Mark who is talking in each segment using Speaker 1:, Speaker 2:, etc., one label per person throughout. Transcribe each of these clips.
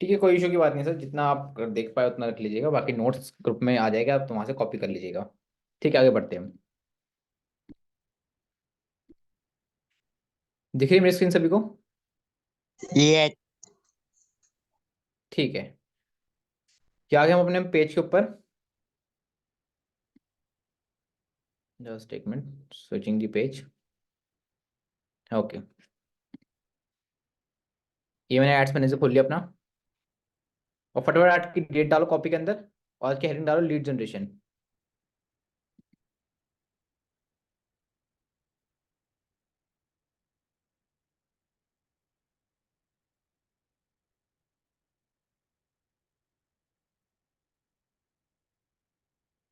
Speaker 1: ठीक है, कोई इशू की बात नहीं सर, जितना आप देख पाए उतना रख लीजिएगा, बाकी नोट्स ग्रुप में आ जाएगा, आप तो वहाँ से कॉपी कर लीजिएगा। ठीक है, आगे बढ़ते हैं हम। दिख रही है मेरी स्क्रीन सभी को?
Speaker 2: ये
Speaker 1: ठीक है, क्या आ गए हम अपने पेज के ऊपर? जस्ट एक मिनट, स्विचिंग दी पेज। ओके, ये मैंने एड्स मैनेजर खोल लिया अपना। और फटाफट ऐड की डेट डालो कॉपी के अंदर, और उसकी हेडिंग डालो लीड जनरेशन।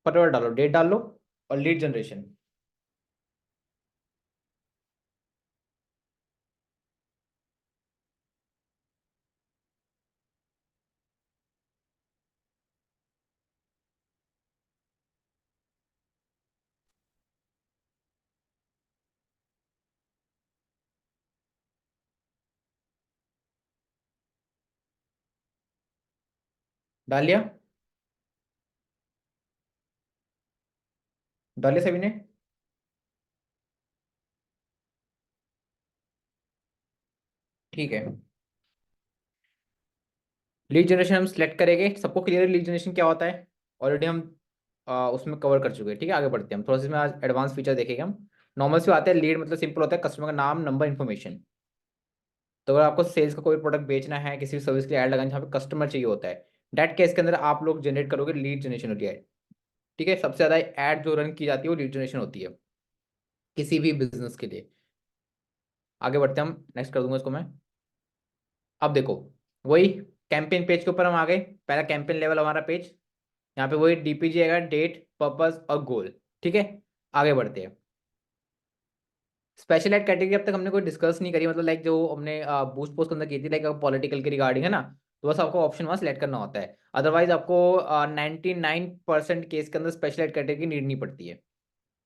Speaker 1: फटाफट डालो, डेट डाल लो, और लीड जनरेशन। डाल लिया? डाल लिया सभी ने? ठीक है, लीड जनरेशन हम सिलेक्ट करेंगे। सबको क्लियर है लीड जनरेशन क्या होता है? ऑलरेडी हम उसमें कवर कर चुके हैं। ठीक है, आगे बढ़ते हैं हम, थोड़ा सा इसमें आज एडवांस फीचर देखेंगे हम। नॉर्मल से आते हैं, लीड मतलब सिंपल होता है कस्टमर का नाम, नंबर, इन्फॉर्मेशन। तो अगर आपको सेल्स का कोई प्रोडक्ट बेचना है, किसी भी सर्विस के लिए ऐड लगाना है, जहाँ पे कस्टमर चाहिए होता है, डेट केस के अंदर आप लोग जनरेट करोगे लीड जनरेशन होती है। ठीक है, सबसे ज्यादा ऐड जो रन की जाती है वो लीड जनरेशन होती है किसी भी बिजनेस के लिए। आगे बढ़ते हैं हम, नेक्स्ट कर दूंगा इसको मैं। अब देखो, वही कैंपेन पेज के ऊपर हम आ गए। पहला कैंपेन लेवल हमारा पेज, यहाँ पे वही डीपीजी आएगा, डेट, पर्पस और गोल। ठीक है, आगे बढ़ते हैं। स्पेशल एड कैटेगरी अब तक हमने कोई डिस्कस नहीं करी, मतलब लाइक जो हमने बूस्ट पोस्ट के अंदर की थी, लाइक पॉलिटिकल के रिगार्डिंग है ना। तो बस आपको ऑप्शन वहाँ सेलेक्ट करना होता है, अदरवाइज आपको 99% केस के अंदर स्पेशल एड कैटेगरी नीड नहीं पड़ती है।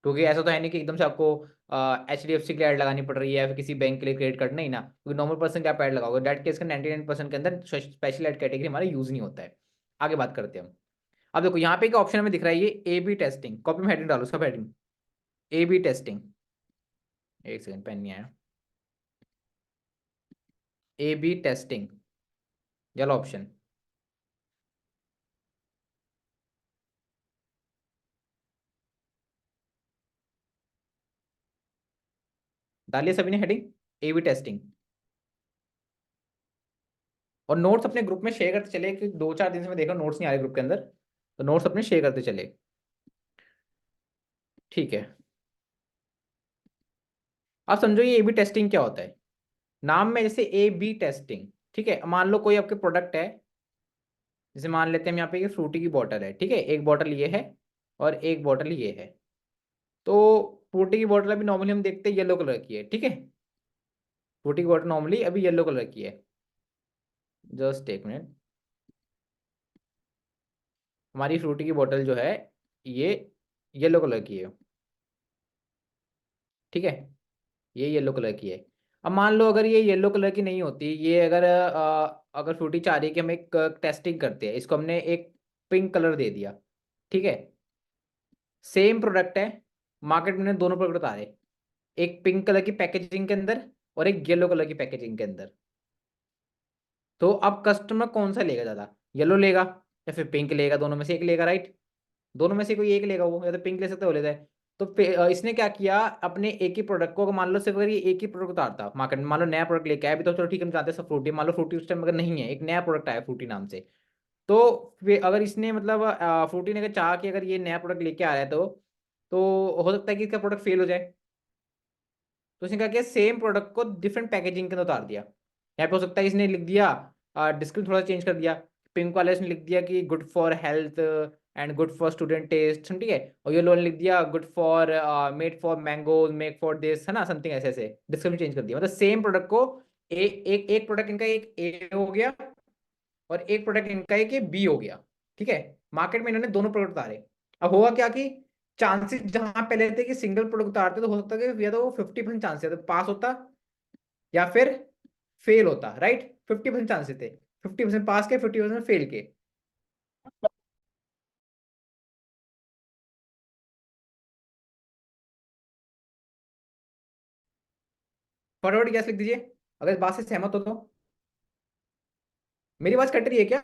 Speaker 1: क्योंकि ऐसा तो है नहीं कि एकदम से आपको HDFC के लिए ऐड लगानी पड़ रही है या फिर किसी बैंक के लिए क्रिएट करना ही ना, क्योंकि नॉर्मल पर्सन क्या ऐड लगाओगे, डेट केस का 99% के अंदर स्पेशल एड कैटेगरी हमारा यूज नहीं होता है। आगे बात करते हैं हम। अब देखो यहाँ पे एक ऑप्शन हमें दिख रहा है, ये ए बी टेस्टिंग। कॉपी में हेडिंग डालो, सब हेडिंग ए बी टेस्टिंग। एक सेकंड, पेन नहीं आया। A B testing, yellow option. डालिए सभी ने हेडिंग ए बी टेस्टिंग। और नोट्स अपने ग्रुप में शेयर करते चले, कि 2-4 दिन से मैं देख रहा हूँ नोट्स नहीं आ रहे ग्रुप के अंदर, तो नोट्स अपने शेयर करते चले। ठीक है, आप समझो ये ए बी टेस्टिंग क्या होता है। नाम में जैसे ए बी टेस्टिंग, ठीक है, मान लो कोई आपके प्रोडक्ट है, जैसे मान लेते हैं हम यहाँ पे, ये फ्रूटी की बॉटल है, ठीक है, एक बॉटल ये है और एक बॉटल ये है। तो फ्रूटी की बॉटल अभी नॉर्मली हम देखते हैं येलो कलर की है, ठीक है। फ्रूटी की बॉटल नॉर्मली अभी येलो कलर की है। जस्ट एक मिनट, हमारी फ्रूटी की बोतल जो है ये येलो कलर की है, ठीक है, ये येलो कलर की है। अब मान लो अगर ये येलो कलर की नहीं होती, ये अगर अगर फ्रूटी चाह रही है कि हम एक टेस्टिंग करते हैं, इसको हमने एक पिंक कलर दे दिया, ठीक है। सेम प्रोडक्ट है, मार्केट में दोनों प्रोडक्ट आ रहे, एक पिंक कलर की पैकेजिंग के अंदर और एक येलो कलर की पैकेजिंग के अंदर। तो अब कस्टमर कौन सा लेगा ज्यादा, येलो लेगा या फिर पिंक लेगा? दोनों में से एक लेगा, राइट। दोनों में से कोई एक लेगा, वो या तो पिंक ले सकता है, वो लेता है। तो इसने क्या किया, अपने एक ही प्रोडक्ट को, अगर मान लो सिर्फ अगर ये एक ही प्रोडक्ट उतारता मार्केट में, मान लो नया प्रोडक्ट लेके आया, अभी तो चलो ठीक है, हम जानते हैं सब फ्रूटी, मान लो फ्रूटी उस टाइम अगर नहीं है, एक नया प्रोडक्ट आया फ्रूटी नाम से। तो फिर अगर इसने मतलब फ्रूटी ने अगर चाहा कि अगर ये नया प्रोडक्ट लेके आ रहा है, तो हो सकता है कि इसका प्रोडक्ट फेल हो जाए। तो इसने क्या किया, सेम प्रोडक्ट को डिफरेंट पैकेजिंग के अंदर उतार दिया। यहाँ पे हो सकता है इसने लिख दिया, डिस्क्रिप्शन थोड़ा चेंज कर दिया। पिंक वाले इसने लिख दिया कि good for health and good for student test, ठीक है। और ये लोन लिख दिया good for made for mangoes, make for this, है ना, समथिंग ऐसे ऐसे डिस्क्रिप्शन चेंज कर दिया। मतलब सेम प्रोडक्ट को एक प्रोडक्ट इनका एक ए हो गया और एक प्रोडक्ट इनका एक बी हो गया, ठीक है। मार्केट में इन्होंने दोनों प्रोडक्ट उतारे। अब होगा क्या कि चांसेस जहां पहले थे कि सिंगल प्रोडक्ट उतारते, तो हो सकता है कि या तो वो 50% चांसेस है तो पास होता, या फिर फेल होता, राइट। 50% चांसेस थे। 50% पास के, 50% फेल के। फटाफट गैस लिख दीजिए अगर इस बात से सहमत हो तो। मेरी बात कट रही है क्या?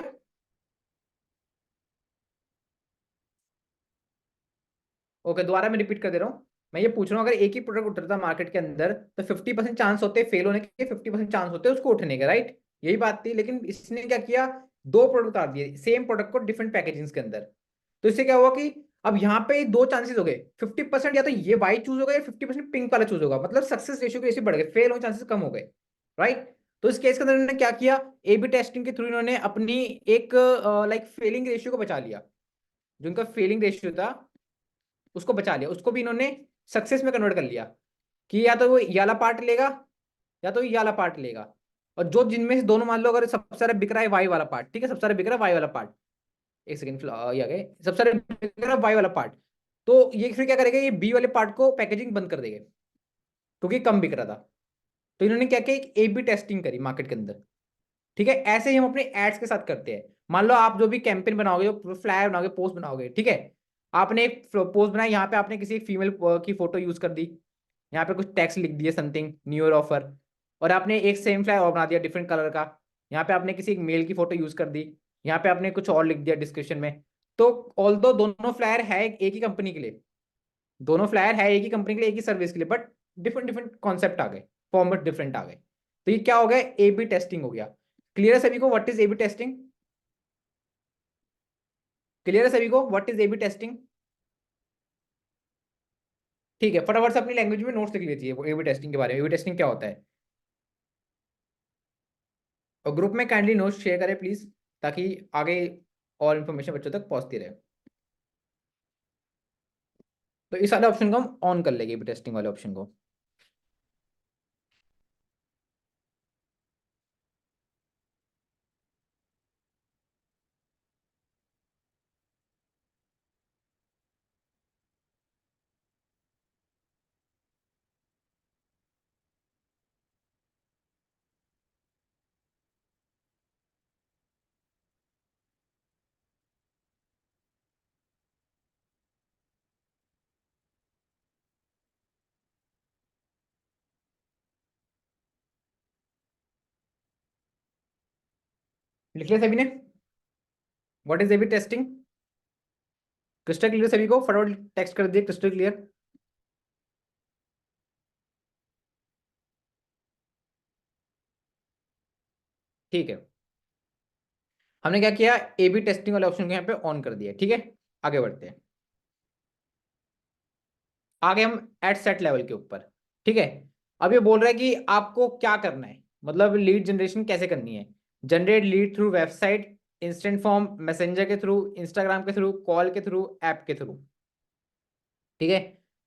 Speaker 1: ओके, दोबारा मैं रिपीट कर दे रहा हूँ। मैं ये पूछ रहा हूँ, अगर एक ही प्रोडक्ट उतरता मार्केट के अंदर तो 50% चांस होते हैं फेल होने के, 50% चांस होते हैं उसको उठने के, राइट? यही बात थी, लेकिन इसने क्या किया, दो प्रोडक्ट उतार दिए सेम प्रोडक्ट को डिफरेंट पैकेजिंग के अंदर। तो इससे क्या हुआ कि अब यहाँ पे दो चांसेस हो गए, 50% या तो ये वाइट चूज होगा या 50% पिंक वाला चूज होगा, मतलब सक्सेस रेशियो के रेशियो बढ़ गए, फेल होने चांसेस कम हो गए, राइट? तो इस केस के अंदर इन्होंने क्या किया, ए बी टेस्टिंग के थ्रू इन्होंने अपनी एक लाइक फेलिंग रेशियो को बचा लिया। जो इनका फेलिंग रेशियो था उसको बचा लिया, उसको भी इन्होंने सक्सेस में कन्वर्ट कर लिया कि या तो वो ये वाला पार्ट लेगा या तो ये वाला पार्ट लेगा। और जो जिनमें से दोनों, मान लो अगर सबसे सारा बिक रहा है वाई वाला पार्ट, ठीक है, सबसे सारा बिक रहा है वाई वाला पार्ट, एक सेकंड ये आ गए, सबसे सारा बिक रहा है वाई वाला पार्ट, तो ये फिर क्या करेगा, ये बी वाले पार्ट को पैकेजिंग बंद कर देगा क्योंकि कम बिक रहा था। तो इन्होंने क्या किया, एक ए बी टेस्टिंग करी मार्केट के अंदर। ठीक है, ऐसे ही हम अपने एड्स के साथ करते हैं। मान लो आप जो भी कैंपेन बनाओगे, जो फ्लायर बनाओगे, पोस्ट बनाओगे, ठीक है, आपने एक पोस्ट बनाई, यहाँ पे आपने किसी एक फीमेल की फोटो यूज कर दी, यहाँ पे कुछ टेक्स्ट लिख दिए समथिंग न्यू ईयर ऑफर, और आपने एक सेम फ्लायर और बना दिया डिफरेंट कलर का, यहाँ पे आपने किसी एक मेल की फोटो यूज कर दी, यहाँ पे आपने कुछ और लिख दिया डिस्क्रिप्शन में। तो ऑल्दो दोनों फ्लायर है एक ही कंपनी के लिए, दोनों फ्लायर है एक ही कंपनी के लिए, एक ही सर्विस के लिए, बट डिफरेंट डिफरेंट कॉन्सेप्ट आ गए, फॉर्मेट डिफरेंट आ गए। तो ये क्या हो गया, ए बी टेस्टिंग हो गया। क्लियर है सभी को what is A B testing? Clear है सभी को what is A B testing? ठीक है, फटाफट से अपनी लैंग्वेज में नोट्स लिख लीजिए ए बी टेस्टिंग के बारे में, ए बी टेस्टिंग क्या होता है। और ग्रुप में काइंडली नोट्स शेयर करें प्लीज, ताकि आगे और इन्फॉर्मेशन बच्चों तक पहुंचती रहे। तो इस वाले ऑप्शन को हम ऑन कर लेंगे, ए बी टेस्टिंग वाले ऑप्शन को। लिख लिया सभी ने what is A B testing? Crystal clear सभी को, फटाफट टेक्स्ट कर दिए क्रिस्टल क्लियर। ठीक है, हमने क्या किया, ए बी टेस्टिंग वाले ऑप्शन को यहाँ पे ऑन कर दिया, ठीक है। आगे बढ़ते हैं, आगे हम एट सेट लेवल के ऊपर, ठीक है। अब ये बोल रहा है कि आपको क्या करना है, मतलब लीड जनरेशन कैसे करनी है। Generate lead through website, instant form, messenger के थ्रू, इंस्टाग्राम के थ्रू, कॉल के थ्रू, ऐप के थ्रू, ठीक है।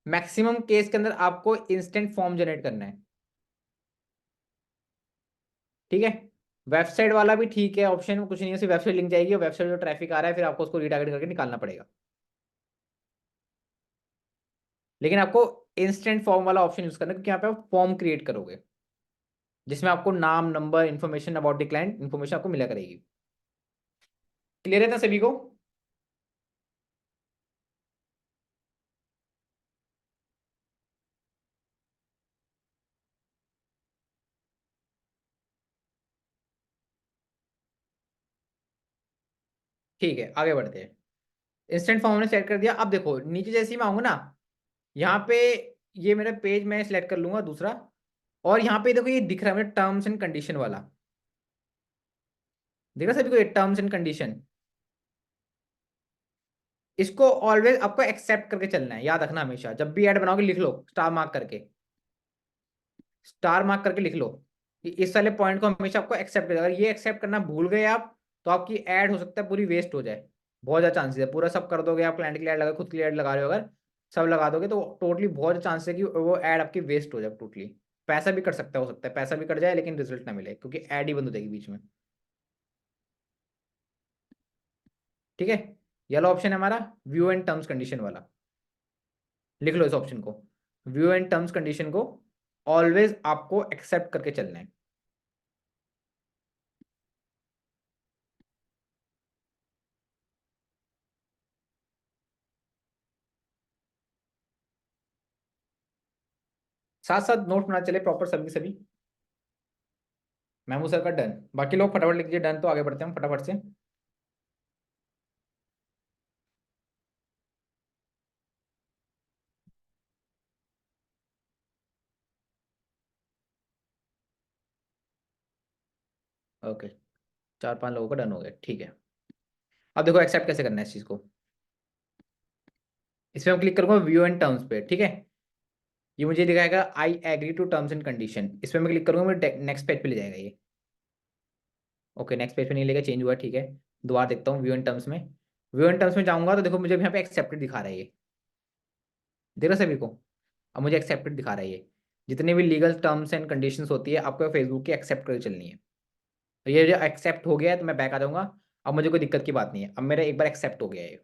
Speaker 1: मैक्सिमम केस के अंदर आपको इंस्टेंट फॉर्म जनरेट करना है, ठीक है। वेबसाइट वाला भी ठीक है, ऑप्शन में कुछ नहीं है, सिर्फ वेबसाइट लिंक जाएगी और वेबसाइट जो ट्रैफिक आ रहा है फिर आपको उसको रिटारगेट करके निकालना पड़ेगा। लेकिन आपको इंस्टेंट फॉर्म वाला ऑप्शन यूज करना है, क्योंकि यहाँ पे आप फॉर्म क्रिएट करोगे जिसमें आपको नाम, number, information about the client, information आपको मिला करेगी। क्लियर है ना सभी को? ठीक है, आगे बढ़ते हैं। इंस्टेंट फॉर्म हमने सेलेक्ट कर दिया। अब देखो नीचे जैसे ही मैं आऊंगा ना, यहाँ पे ये मेरा पेज मैं सिलेक्ट कर लूंगा दूसरा, और यहाँ पे देखो ये दिख रहा है मेरा टर्म्स एंड कंडीशन वाला, दिख रहा है सभी को ये टर्म्स एंड कंडीशन। इसको ऑलवेज आपको एक्सेप्ट करके चलना है, याद रखना हमेशा जब भी ऐड बनाओगे लिख लो स्टार मार्क करके, स्टार मार्क करके लिख लो कि इस वाले पॉइंट को हमेशा आपको एक्सेप्ट करना। अगर ये एक्सेप्ट करना भूल गए आप तो आपकी ऐड हो सकता है पूरी वेस्ट हो जाए, बहुत ज्यादा चांसेस है। पूरा सब कर दोगे आप, क्लाइंट के लिए ऐड लगा, खुद के लिए ऐड लगा रहे हो अगर, सब लगा दोगे तो टोटली बहुत चांस है कि वो ऐड आपकी वेस्ट हो जाए टोटली। पैसा भी कट सकता है, हो सकता है पैसा भी कट जाए लेकिन रिजल्ट ना मिले क्योंकि ऐड ही बंद हो जाएगी बीच में, ठीक है। ये वाला ऑप्शन है हमारा व्यू एंड टर्म्स कंडीशन वाला, लिख लो इस ऑप्शन को। व्यू एंड टर्म्स कंडीशन को ऑलवेज आपको एक्सेप्ट करके चलना है। साथ साथ नोट बना चले प्रॉपर सभी सभी। महमूद सर का डन, बाकी लोग फटाफट लिख लीजिए डन, तो आगे बढ़ते हैं हम फटाफट से। ओके, 4-5 लोगों का डन हो गया, ठीक है। अब देखो एक्सेप्ट कैसे करना है इस चीज़ को। इसमें मैं क्लिक करूंगा व्यू एंड टर्म्स पे, ठीक है। ये मुझे दिखाएगा I agree to terms and condition, इसमें मैं क्लिक करूंगा, मुझे नेक्स्ट पेज पे ले जाएगा ये। ओके, नेक्स्ट पेज पे नहीं लेगा, चेंज हुआ, ठीक है। दोबारा देखता हूँ व्यू एंड टर्म्स में। व्यू एंड टर्म्स में जाऊंगा तो देखो मुझे यहाँ पे एक्सेप्टेड दिखा रहा है ये, देख रहा है सभी को। अब मुझे एक्सेप्टेड दिखा रहा है ये। जितने भी लीगल टर्म्स एंड कंडीशंस होती है आपको फेसबुक की एक्सेप्ट करके चलनी है। तो ये जो एक्सेप्ट हो गया है तो मैं बैक आ जाऊंगा। अब मुझे कोई दिक्कत की बात नहीं है, अब मेरा एक बार एक्सेप्ट हो गया है ये।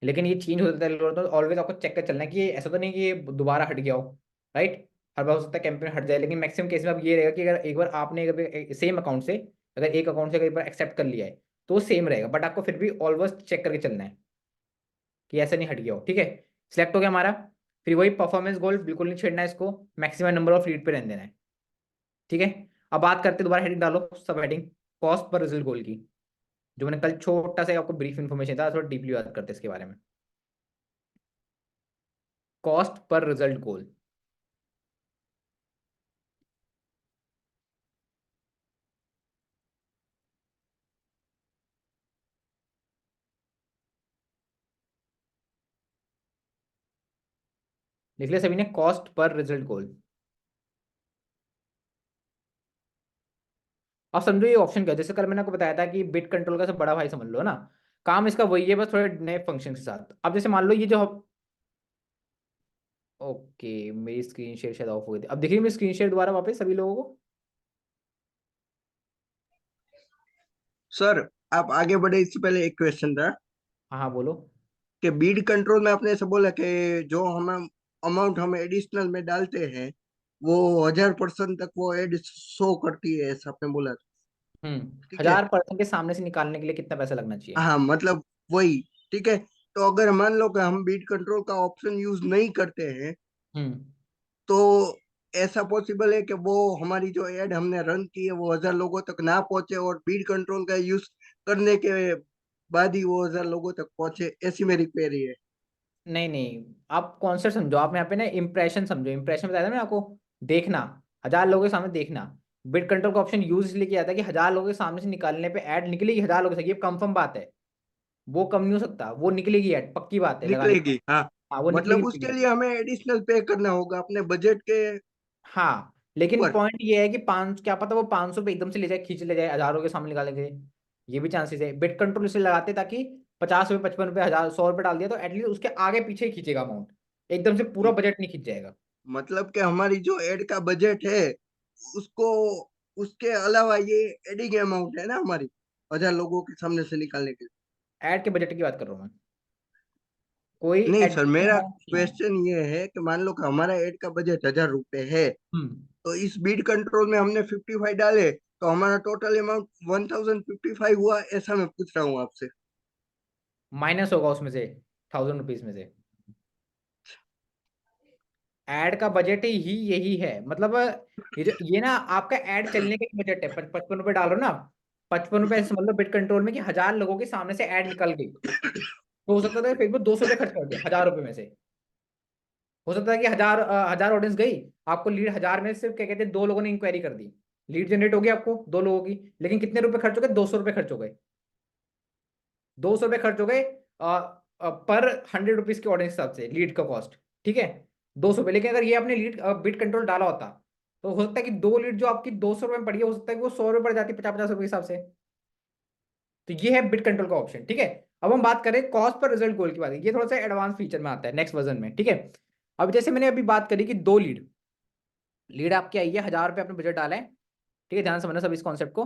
Speaker 1: लेकिन ये चेंज होता है तो ऑलवेज आपको चेक कर चलना है कि ये ऐसा तो नहीं कि ये दोबारा हट गया हो, राइट। हर बार हो सकता है कैंपेन हट जाए, लेकिन मैक्सिमम केस में अब ये रहेगा कि अगर एक बार आपने अगर सेम अकाउंट से, अगर एक अकाउंट से अगर एक बार एक्सेप्ट कर लिया है तो वो सेम रहेगा, बट आपको फिर भी ऑलवेज चेक करके चलना है कि ऐसा नहीं हट गया हो, ठीक है। सिलेक्ट हो गया हमारा। फिर वही परफॉर्मेंस गोल बिल्कुल नहीं छेड़ना है इसको, मैक्सिमम नंबर ऑफ लीड पे रहने देना है, ठीक है। अब बात करते हैं, दोबारा हेडिंग डालो, सब हेडिंग कॉस्ट पर रिजल्ट गोल की, जो मैंने कल छोटा सा आपको ब्रीफ इन्फॉर्मेशन था, थोड़ा डीपली बात करते हैं इसके बारे में। कॉस्ट पर रिजल्ट गोल। लिख लिया सभी ने, कॉस्ट पर रिजल्ट गोल। अब समझो ये ऑप्शन क्या है, जैसे कल मैंने आपको बताया था कि बिट कंट्रोल का सब बड़ा भाई समझ लो ना। काम इसका वही है, बस थोड़े नए फंक्शन के साथ। अब जैसे मान लो ये जो, ओके मेरी स्क्रीन शेयर शायद ऑफ हो गई थी, अब देखिए मेरी स्क्रीन शेयर दोबारा वापस सभी लोगों को।
Speaker 3: सर आप आगे बढ़े इससे पहले एक क्वेश्चन था
Speaker 1: हाँ हाँ बोलो।
Speaker 3: कि बीड कंट्रोल में आपने ऐसा बोला कि जो हम अमाउंट हम एडिशनल में डालते हैं वो 1000% तक वो एड शो करती है, ऐसा आपने बोला था। ठीक है।
Speaker 1: 1000% के सामने से निकालने के लिए कितना पैसा लगना चाहिए?
Speaker 3: हाँ मतलब वही। ठीक है। तो अगर मान लो कि हम बीड कंट्रोल का ऑप्शन यूज नहीं करते हैं
Speaker 1: हम्म
Speaker 3: तो ऐसा पॉसिबल है कि वो हमारी जो एड हमने रन की है वो 1000 लोगों तक ना पहुंचे और बीड कंट्रोल का यूज करने के बाद ही वो 1000 लोगों तक पहुंचे, ऐसी मेरी क्वेरी है।
Speaker 1: नहीं नहीं, आप कॉन्सेप्ट समझो, आप यहाँ पे ना इंप्रेशन समझो, इंप्रेशन बताया था मैंने आपको। देखना, 1000 लोगों के सामने देखना। बिट कंट्रोल का ऑप्शन यूज इसलिए किया था कि 1000 लोगों के सामने से निकालने पे ऐड निकलेगी, 1000 लोगों से, ये कंफर्म बात है। वो कम नहीं हो सकता, वो निकलेगी ऐड, पक्की बात है, लगाने के
Speaker 3: निकलेगी,
Speaker 1: बाद।
Speaker 3: हाँ।
Speaker 1: हाँ वो निकलेगी
Speaker 3: मतलब उसके
Speaker 1: निकलेगी।
Speaker 3: लिए हमें एडिशनल पे करना होगा अपने बजट के
Speaker 1: हाँ लेकिन
Speaker 3: ऊपर।
Speaker 1: पॉइंट ये है कि पाँच, क्या पता वो 500 रुपये एकदम से ले जाए, खींच ले जाए, 1000 के सामने निकालेंगे। ये भी चांसेस है, बिट कंट्रोल इसलिए लगाते ताकि 50 रुपये, 55 रुपये, 1000, 100 रुपये डाल दिया तो एटलीस्ट उसके आगे पीछे ही खींचेगा अमाउंट, एकदम से पूरा
Speaker 3: म-
Speaker 1: बजट नहीं खींच जाएगा।
Speaker 3: मतलब कि हमारी जो एड का बजट है उसको, उसके अलावा ये एडिंग अमाउंट है ना हमारी 1000 लोगों के सामने से निकालने के
Speaker 1: ऐड के बजट की बात कर रहा हूँ मैं, कोई
Speaker 3: लिए। नहीं सर,
Speaker 1: एडिशनल
Speaker 3: मेरा
Speaker 1: अमाउंट नहीं है।
Speaker 3: क्वेश्चन ये है कि मान लो कि हमारा एड का बजट 1000 रुपए है,
Speaker 1: हम्म
Speaker 3: तो इस बीड कंट्रोल में हमने 55 डाले तो हमारा टोटल अमाउंट 1055 हुआ, ऐसा मैं पूछ रहा हूँ आपसे।
Speaker 1: माइनस होगा उसमें से, 1000 रुपीज में से। ऐड का बजट ही यही है, मतलब ये जो ये ना आपका ऐड चलने का बजट है, 55 रुपये डाल रहे हो ना आप। 55 रुपये से मतलब बिट कंट्रोल में कि 1000 लोगों के सामने से ऐड निकल गई, तो हो सकता था फेसबुक 200 रुपये खर्च कर दिया 1000 रुपये में से। हो सकता है कि 1000 ऑडियंस गई, आपको लीड 1000 में से क्या कहते हैं 2 लोगों ने इंक्वायरी कर दी, लीड जनरेट हो गई आपको 2 लोगों की, लेकिन कितने रुपए खर्च हो गए? 200 रुपये खर्च हो गए। 200 रुपये खर्च हो गए पर 100 रुपीज के ऑडियंस हिसाब से लीड का कॉस्ट, ठीक है। 200 रुपये, लेकिन अगर ये आपने लीड बिट कंट्रोल डाला होता तो हो सकता है कि 2 लीड जो आपकी 200 रुपये में पड़ी है, हो सकता है कि वो 100 रुपये पड़ जाती, 50-50 रुपये के हिसाब से। तो ये है बिट कंट्रोल का ऑप्शन, ठीक है। अब हम बात करें कॉस्ट पर रिजल्ट गोल की बात, ये थोड़ा सा एडवांस फीचर में आता है नेक्स्ट वर्जन में, ठीक है। अब जैसे मैंने अभी बात करी कि 2 लीड, लीड आपकी आई है, 1000 रुपये आपने बजट डाला है, ठीक है, ध्यान से समझना सब इस कॉन्सेप्ट को।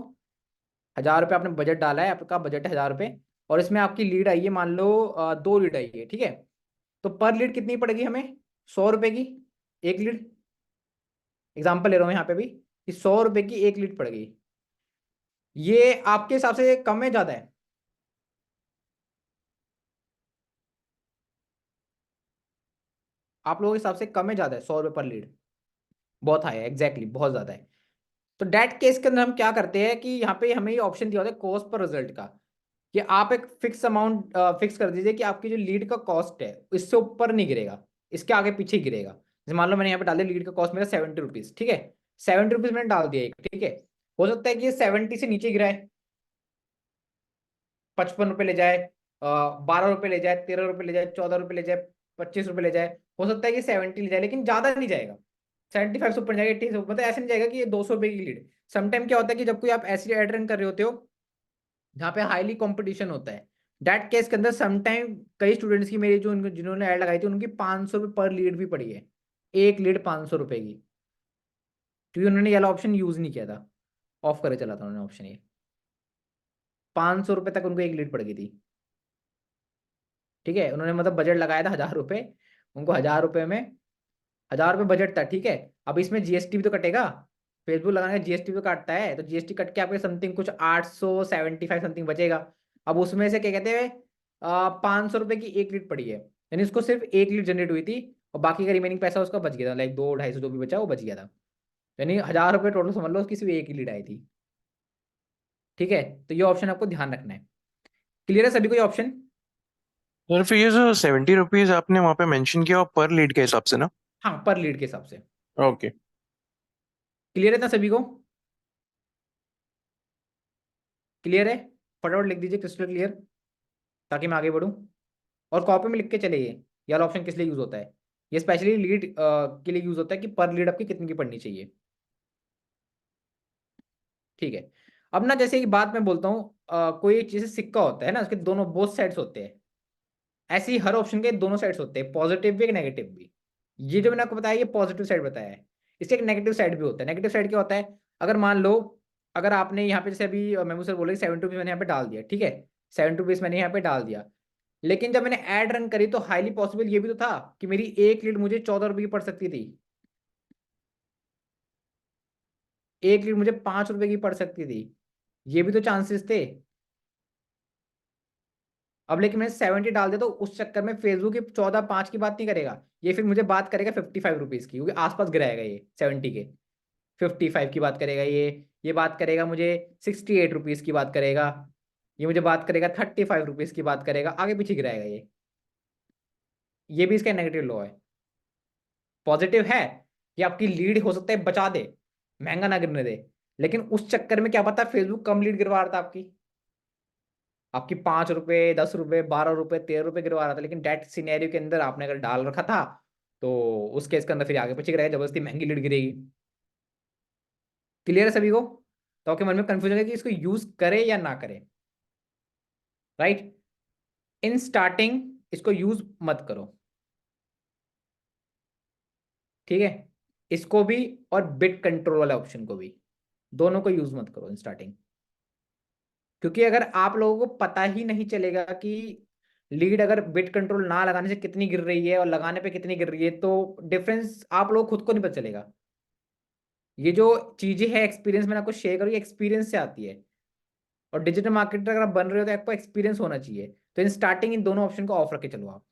Speaker 1: 1000 रुपये आपने बजट डाला है, आपका बजट है 1000 रुपये, और इसमें आपकी लीड आई है, मान लो 2 लीड आई है, ठीक है। तो पर लीड कितनी पड़ेगी हमें? 100 रुपये की एक लीड। एग्जाम्पल ले रहा हूँ यहाँ पे भी कि 100 रुपये की एक लीड पड़ेगी। ये आपके हिसाब से कम है ज्यादा है? आप लोगों के हिसाब से कम है ज़्यादा है? 100 रुपये पर लीड बहुत हाई है, एग्जैक्टली बहुत ज़्यादा है। तो डेट केस के अंदर हम क्या करते हैं कि यहाँ पे हमें ये ऑप्शन दिया होता है कॉस्ट पर रिजल्ट का, कि आप एक फिक्स अमाउंट फिक्स कर दीजिए कि आपकी जो लीड का कॉस्ट है इससे ऊपर नहीं गिरेगा, इसके आगे पीछे ही गिरेगा। जैसे मान लो मैंने यहाँ पे डाल दिया लीड का कॉस्ट मेरा 70 रुपीज़, ठीक है, 70 रुपीज़ मैंने डाल दिया एक, ठीक है। हो सकता है कि ये 70 से नीचे गिरा है, 55 रुपये ले जाए, 12 रुपये ले जाए, 13 रुपये ले जाए, 14 रुपये ले जाए, 25 रुपये ले जाए। हो सकता है कि 70 ले जाए, लेकिन ज्यादा नहीं जाएगा, 75 से ऊपर जाएगा, 80 से ऊपर, मतलब ऐसे नहीं जाएगा कि ये 200 रुपये की लीड। समटाइम क्या होता है कि जब कोई आप ऐसी एड रन कर रहे होते हो जहाँ पे हाईली कंपटीशन होता है, डेट केस के अंदर समटाइम कई स्टूडेंट्स की, मेरी जो जिन्होंने ऐड लगाई थी उनकी 500 रुपये पर लीड भी पड़ी है, एक लीड 500 रुपये की, क्योंकि उन्होंने ये वाला ऑप्शन यूज नहीं किया था, ऑफ करे चला था उन्होंने ऑप्शन, ये 500 रुपये तक उनको एक लीड पड़ गई थी, ठीक है। उन्होंने मतलब बजट लगाया था 1000 रुपये, उनको 1000 रुपये में, 1000 रुपये बजट था, ठीक है। अब इसमें जीएसटी भी तो कटेगा, फेसबुक लगाने का जीएसटी भी तो काटता है, तो जीएसटी कट के आपके समथिंग कुछ 875 समथिंग बचेगा। अब उसमें से क्या कहते हैं, 500 रुपये की एक लीड पड़ी है, यानी उसको सिर्फ एक लीड जनरेट हुई थी, और बाकी का रिमेनिंग पैसा उसका बच गया था, लाइक 200-250 जो भी बचा वो बच गया था, यानी 1000 रुपये टोटल समझ लो उसकी सिर्फ एक ही लीड आई थी, ठीक है। तो ये ऑप्शन आपको ध्यान रखना है। क्लियर है सभी को ये ऑप्शन?
Speaker 4: सर फिर ये जो 70 रुपीज आपने वहां पे मेंशन किया वो पर लीड के हिसाब से ना?
Speaker 1: हाँ, पर लीड के हिसाब से।
Speaker 4: ओके।
Speaker 1: क्लियर है ना सभी को? क्लियर है? फटाफट लिख दीजिए क्रिस्टल क्लियर, ताकि मैं आगे बढ़ूं। और कॉपी में लिख के चले, ये वाला ऑप्शन किस लिए यूज होता है, ये स्पेशली लीड के लिए यूज होता है कि पर लीड आपकी कितनी की पड़नी चाहिए, ठीक है। अब ना जैसे एक बात मैं बोलता हूँ, कोई एक जैसे सिक्का होता है ना, उसके दोनों बोथ साइड्स होते हैं, ऐसे ही हर ऑप्शन के दोनों साइड्स होते हैं, पॉजिटिव भी एक नेगेटिव भी। ये जो मैंने आपको बताया ये पॉजिटिव साइड बताया है, इससे एक नेगेटिव साइड भी होता है। नेगेटिव साइड क्या होता है, अगर मान लो, अगर आपने यहाँ पे जैसे अभी मेमू सर बोले 70 रुपीज़ मैंने यहाँ पे डाल दिया, ठीक है, 70 रुपीज़ मैंने यहाँ पे डाल दिया, लेकिन जब मैंने ऐड रन करी तो हाईली पॉसिबल ये भी तो था कि मेरी एक लीड मुझे 14 रुपये की पड़ सकती थी, एक लीड मुझे 5 रुपये की पड़ सकती थी, ये भी तो चांसेस थे। अब लेकिन मैंने 70 डाल दिया, तो उस चक्कर में फेसबुक की 14-5 की बात नहीं करेगा, ये फिर मुझे बात करेगा 55 रुपीज़ की, क्योंकि आसपास गिराएगा ये 70 के, 55 की बात करेगा ये बात करेगा मुझे 68 रुपीज़ की बात करेगा, ये मुझे बात करेगा 35 रुपीज़ की बात करेगा, आगे पीछे गिराएगा ये भी इसका नेगेटिव लॉ है। पॉजिटिव है कि आपकी लीड हो सकता है बचा दे, महंगा ना गिरने दे, लेकिन उस चक्कर में क्या पता फेसबुक कम लीड गिरवा रहा था आपकी, आपकी 5 रुपये, 10 रुपये, 12 रुपये, 13 रुपये गिरवा रहा था, लेकिन डेट सिनेरियो के अंदर आपने अगर डाल रखा था तो उस केस के अंदर फिर आगे पीछे गिरेगा, जबरदस्ती महंगी लीड गिरेगी। क्लियर है सभी को? तो आपके मन में कंफ्यूजन है कि इसको यूज करे या ना करे, राइट। इन स्टार्टिंग इसको यूज मत करो, ठीक है, इसको भी और बिट कंट्रोल वाले ऑप्शन को भी, दोनों को यूज मत करो इन स्टार्टिंग, क्योंकि अगर आप लोगों को पता ही नहीं चलेगा कि लीड अगर बिट कंट्रोल ना लगाने से कितनी गिर रही है और लगाने पे कितनी गिर रही है, तो डिफरेंस आप लोग खुद को नहीं पता चलेगा। ये जो चीजें हैं एक्सपीरियंस मैंने आपको शेयर करी, एक्सपीरियंस से आती है, और डिजिटल मार्केटर अगर आप बन रहे हो तो आपको एक्सपीरियंस होना चाहिए। तो इन स्टार्टिंग इन दोनों ऑप्शन को ऑफ रख के चलो आप।